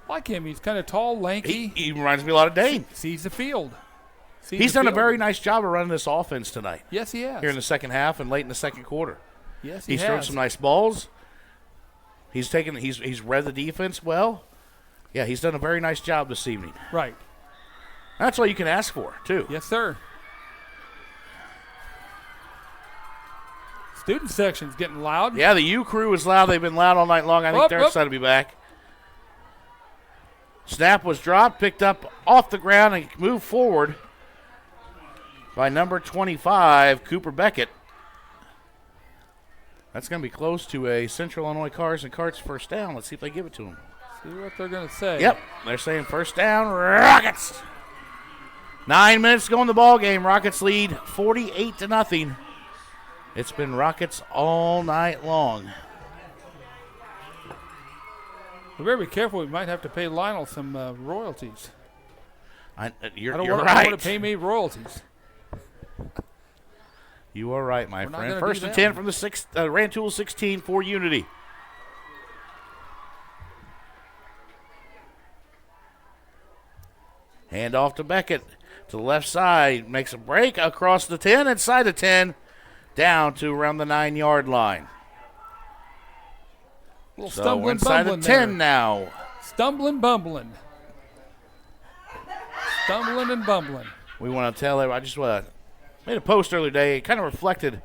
Like him. He's kind of tall, lanky. He reminds me a lot of Dane. Sees the field. He's done a very nice job of running this offense tonight. Yes, he has. Here in the second half and late in the second quarter. Yes, he has. He's thrown some nice balls. He's read the defense well. Yeah, he's done a very nice job this evening. Right. That's all you can ask for, too. Yes, sir. Student section's getting loud. Yeah, the U crew is loud. They've been loud all night long. I think they're excited to be back. Snap was dropped, picked up off the ground, and moved forward by number 25, Cooper Beckett. That's going to be close to a Central Illinois Cars and Carts first down. Let's see if they give it to him. See what they're going to say. Yep, they're saying first down, Rockets. 9 minutes to go in the ball game. Rockets lead 48-0. It's been Rockets all night long. We better be careful. We might have to pay Lionel some royalties. You're I don't want right. to pay me royalties. You are right, my We're not friend. gonna First do and that 10 one. from the Rantoul 16 for Unity. Hand off to Beckett to the left side. Makes a break across the 10, inside the 10, down to around the 9-yard line. Little So stumbling, we're inside the bumbling 10 there. now. Stumbling, bumbling. Stumbling and bumbling. We want to tell everybody, I just made a post earlier today. It kind of reflected,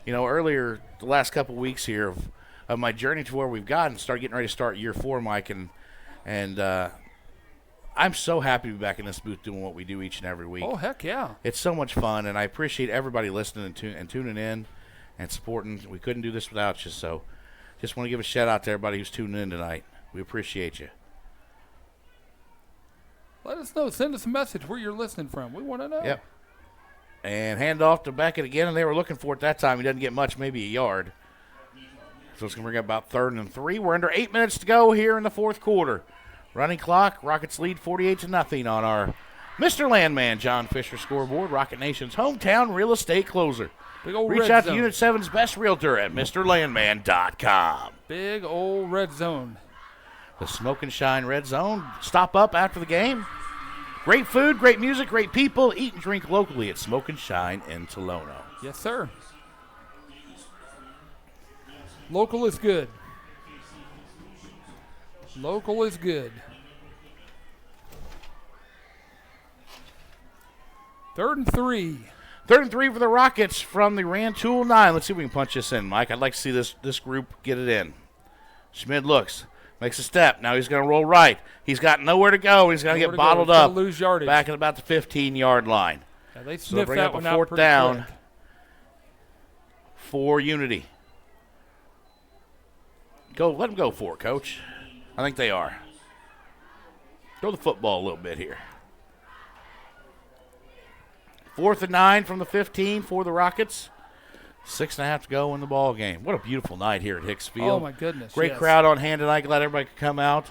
earlier the last couple weeks here of my journey to where we've gotten. Started getting ready to start year 4, Mike, and I'm so happy to be back in this booth doing what we do each and every week. Oh, heck yeah. It's so much fun, and I appreciate everybody listening and tuning in and supporting. We couldn't do this without you, so just want to give a shout-out to everybody who's tuning in tonight. We appreciate you. Let us know. Send us a message where you're listening from. We want to know. Yep. And hand off to Beckett again, and they were looking for it that time. He doesn't get much, maybe a yard. So it's going to bring up about 3rd and 3. We're under 8 minutes to go here in the 4th quarter. Running clock, Rockets lead 48-0 on our Mr. Landman John Fisher scoreboard, Rocket Nation's hometown real estate closer. Big old Reach red out zone. to Unit 7's best realtor at MrLandman.com. Big old red zone. The Smoke and Shine Red Zone. Stop up after the game. Great food, great music, great people. Eat and drink locally at Smoke and Shine in Tolono. Yes, sir. Local is good. Local is good. 3rd and 3. 3rd and 3 for the Rockets from the Rantoul 9. Let's see if we can punch this in, Mike. I'd like to see this group get it in. Schmid looks, makes a step. Now he's going to roll right. He's got nowhere to go. He's going to get bottled He's gonna up. lose yardage. Back at about the 15-yard line. Yeah, they So they'll sniffed bring that up a one out 4th pretty down quick. for Unity. Let them go for it, Coach. I think they are. Throw the football a little bit here. 4th and 9 from the 15 for the Rockets. 6.5 to go in the ball game. What a beautiful night here at Hicks Field. Oh, my goodness. Great yes. crowd on hand tonight. Glad everybody could come out.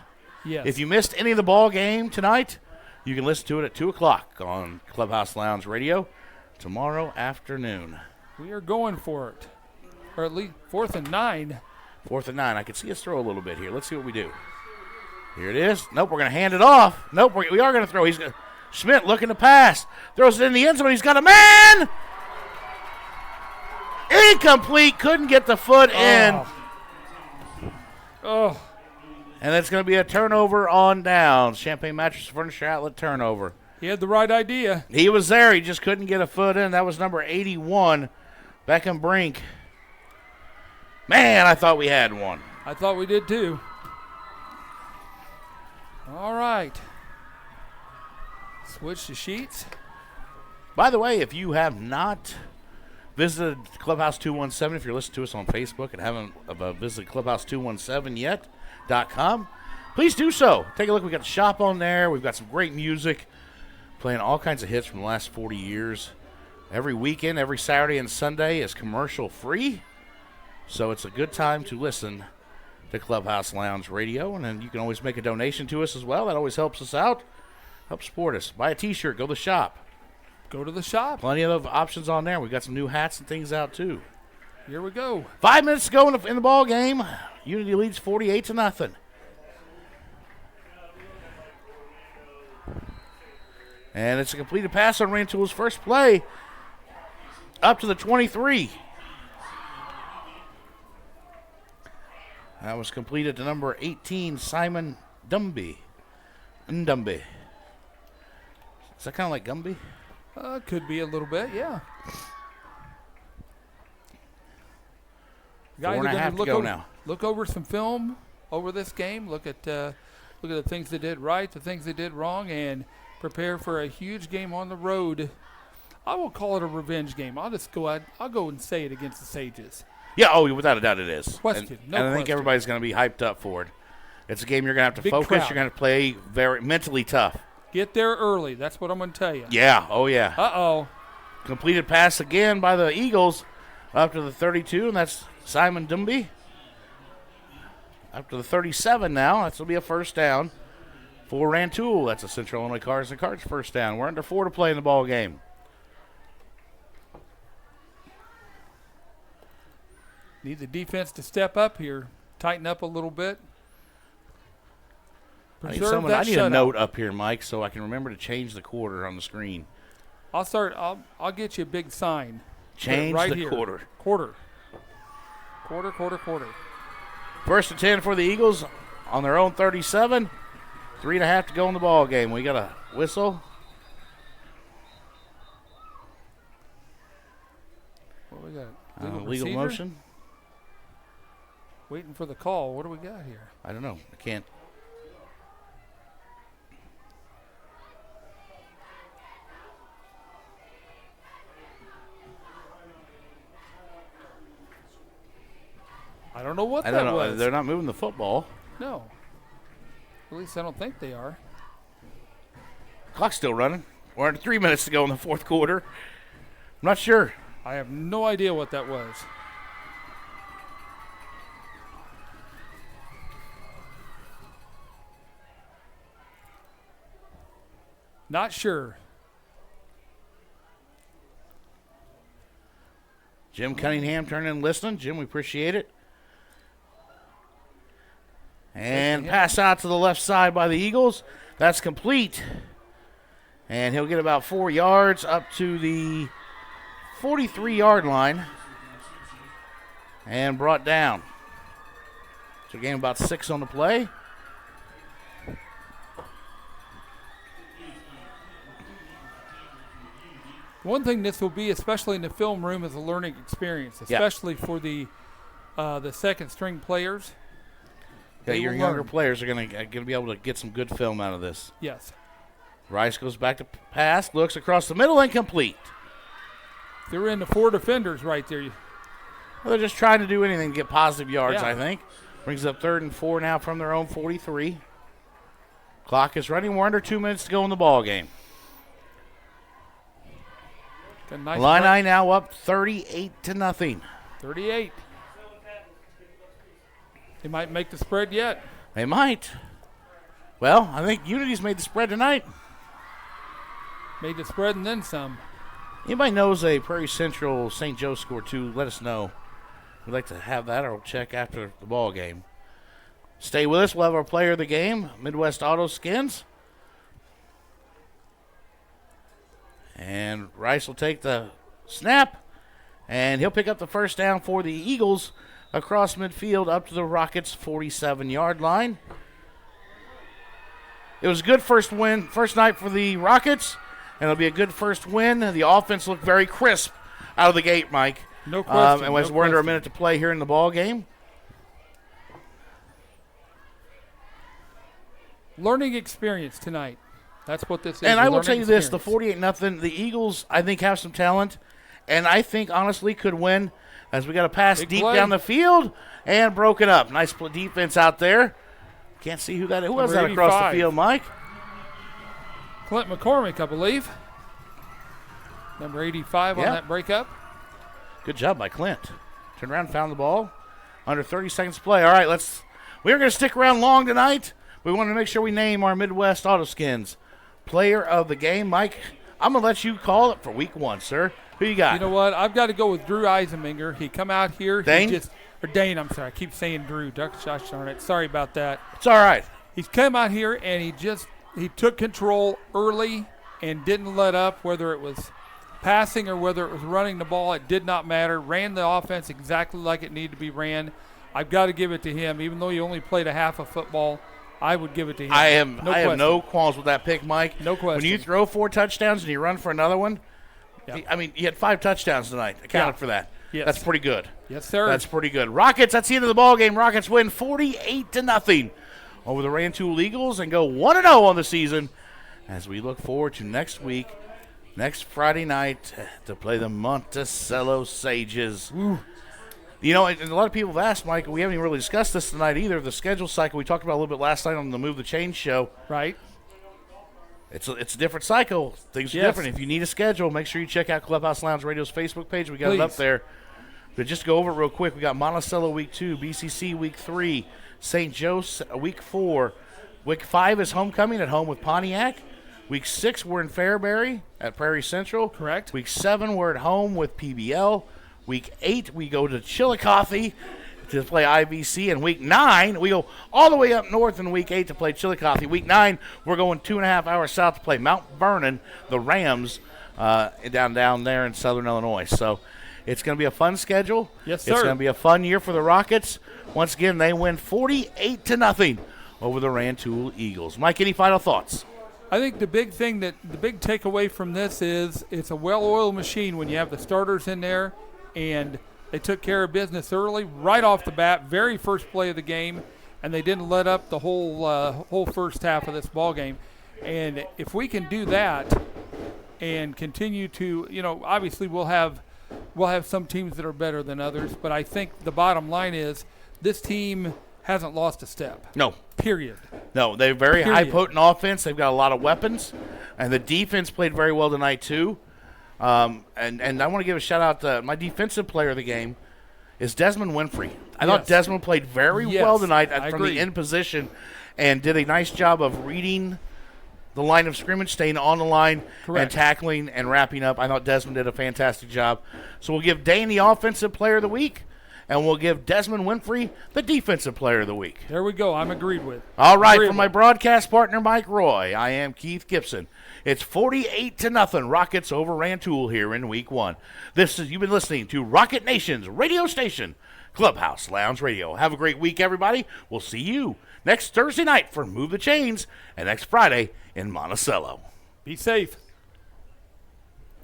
Yes. If you missed any of the ball game tonight, you can listen to it at 2 o'clock on Clubhouse Lounge Radio tomorrow afternoon. We are going for it. Or at least 4th and 9. 4th and 9. I can see us throw a little bit here. Let's see what we do. Here it is. Nope, we're going to hand it off. Nope, we are going to throw. Schmidt looking to pass. Throws it in the end zone. He's got a man. Incomplete. Couldn't get the foot in. Oh. And it's going to be a turnover on downs. Champagne Mattress Furniture Outlet turnover. He had the right idea. He was there. He just couldn't get a foot in. That was number 81, Beckham Brink. Man, I thought we had one. I thought we did too. All right. Switch to sheets. By the way, if you have not visited Clubhouse 217, if you're listening to us on Facebook and haven't visited Clubhouse217 yet.com, please do so. Take a look. We've got the shop on there. We've got some great music, playing all kinds of hits from the last 40 years. Every weekend, every Saturday and Sunday is commercial free. So it's a good time to listen to Clubhouse Lounge Radio. And then you can always make a donation to us as well. That always helps us out. Help support us. Buy a T-shirt. Go to the shop. Go to the shop. Plenty of options on there. We've got some new hats and things out, too. Here we go. 5 minutes to go in the ball game. Unity leads 48-0. And it's a completed pass on Rantoul's first play up to the 23. That was completed to number 18, Simon Dumby. Ndumby. Is that kind of like Gumby? Could be a little bit, yeah. Guys are 4.5 gonna to go now. Look over some film over this game. Look at the things they did right, the things they did wrong, and prepare for a huge game on the road. I will call it a revenge game. I'll go and say it against the Sages. Yeah, without a doubt it is. Question, And, no and I think question. everybody's going to be hyped up for it. It's a game you're going to have to Big focus. crowd. You're going to play very mentally tough. Get there early. That's what I'm going to tell you. Yeah, oh yeah. Uh-oh. Completed pass again by the Eagles up to the 32, and that's Simon Dumby. up to the 37 now. That's will be a first down for Rantoul. That's a Central Illinois Cars and Carts first down. We're under 4 to play in the ball game. Need the defense to step up here, tighten up a little bit. I need a note up here, Mike, so I can remember to change the quarter on the screen. I'll get you a big sign. Change right the here. quarter. Quarter. First and 10 for the Eagles on their own 37. 3.5 to go in the ball game. We got a whistle. What we got? Legal motion. Waiting for the call. What do we got here? I don't know. I can't. I don't know what that was. They're not moving the football. No. At least I don't think they are. Clock's still running. We're under 3 minutes to go in the fourth quarter. I'm not sure. I have no idea what that was. Not sure. Jim Cunningham turning and listening. Jim, we appreciate it. And pass out to the left side by the Eagles. That's complete. And he'll get about 4 yards up to the 43-yard line. And brought down. So gain about 6 on the play. One thing this will be, especially in the film room, is a learning experience, especially for the second string players. Yeah, your younger players are going to be able to get some good film out of this. Yes. Rice goes back to pass, looks across the middle, and complete. They're in the 4 defenders right there. Well, they're just trying to do anything to get positive yards, Yeah. I think. Brings up 3rd and 4 now from their own 43. Clock is running. We're under 2 minutes to go in the ball game. Nice Illini now up 38-0. 38. They might make the spread yet. They might. Well, I think Unity's made the spread tonight. Made the spread and then some. Anybody knows a Prairie Central St. Joe score too? Let us know. We'd like to have that, or we'll check after the ball game. Stay with us. We'll have our player of the game, Midwest Auto Skins. And Rice will take the snap, and he'll pick up the first down for the Eagles across midfield up to the Rockets' 47-yard line. It was a good first night for the Rockets, and it'll be a good first win. The offense looked very crisp out of the gate, Mike. No question. And we're under a minute to play here in the ball game. Learning experience tonight. That's what this is. And I will tell you this, the 48-0, the Eagles, I think, have some talent, and I think, honestly, could win as we got a pass Big deep play. down the field and broken up. Nice defense out there. Can't see who that is. Who was that across 85. the field, Mike? Clint McCormick, I believe. Number 85 on that breakup. Good job by Clint. Turned around, found the ball. Under 30 seconds to play. All right, we're going to stick around long tonight. We want to make sure we name our Midwest Auto Skins player of the game. Mike, I'm going to let you call it for week 1, sir. Who you got? You know what? I've got to go with Drew Eisenminger. He come out here. Dane? Dane, I'm sorry. I keep saying Drew. Gosh darn it. Sorry about that. It's all right. He's come out here, and he took control early and didn't let up, whether it was passing or whether it was running the ball. It did not matter. Ran the offense exactly like it needed to be ran. I've got to give it to him. Even though he only played a half of football, I would give it to him. I have no qualms with that pick, Mike. No question. When you throw 4 touchdowns and you run for another one, Yep. I mean, you had 5 touchdowns tonight. Accounted for that. Yes. That's pretty good. Yes, sir. That's pretty good. Rockets, that's the end of the ball game. Rockets win 48-0 over the Rantoul Eagles and go 1-0 on the season as we look forward to next week, next Friday night, to play the Monticello Sages. Ooh. You know, and a lot of people have asked, Mike, we haven't even really discussed this tonight either, the schedule cycle. We talked about a little bit last night on the Move the Change show. Right. It's a different cycle. Things are different. If you need a schedule, make sure you check out Clubhouse Lounge Radio's Facebook page. We got it up there. But just to go over it real quick, we got Monticello week 2, BCC week 3, St. Joe's week 4. Week 5 is homecoming at home with Pontiac. Week 6, we're in Fairbury at Prairie Central. Correct. Week 7, we're at home with PBL. Week 8, we go to Chillicothe to play IVC. And week 9, we go all the way up north in week 8 to play Chillicothe. Week 9, we're going 2.5 hours south to play Mount Vernon, the Rams, down there in southern Illinois. So it's going to be a fun schedule. Yes, sir. It's going to be a fun year for the Rockets. Once again, they win 48-0 over the Rantoul Eagles. Mike, any final thoughts? I think the big takeaway from this is it's a well-oiled machine when you have the starters in there, and they took care of business early, right off the bat, very first play of the game, and they didn't let up the whole first half of this ball game. And if we can do that and continue to, obviously we'll have some teams that are better than others, but I think the bottom line is this team hasn't lost a step. No. Period. No, they're very high potent offense. They've got a lot of weapons, and the defense played very well tonight too. And I want to give a shout out to my defensive player of the game is Desmond Winfrey. I thought Desmond played very well tonight from the end position and did a nice job of reading the line of scrimmage, staying on the line, and tackling and wrapping up. I thought Desmond did a fantastic job. So we'll give Dane the offensive player of the week, and we'll give Desmond Winfrey the defensive player of the week. There we go. I'm agreed with. All right, from my broadcast partner, Mike Roy, I am Keith Gibson. It's 48-0 Rockets over Rantoul here in Week 1. You've been listening to Rocket Nation's radio station, Clubhouse Lounge Radio. Have a great week, everybody. We'll see you next Thursday night for Move the Chains and next Friday in Monticello. Be safe.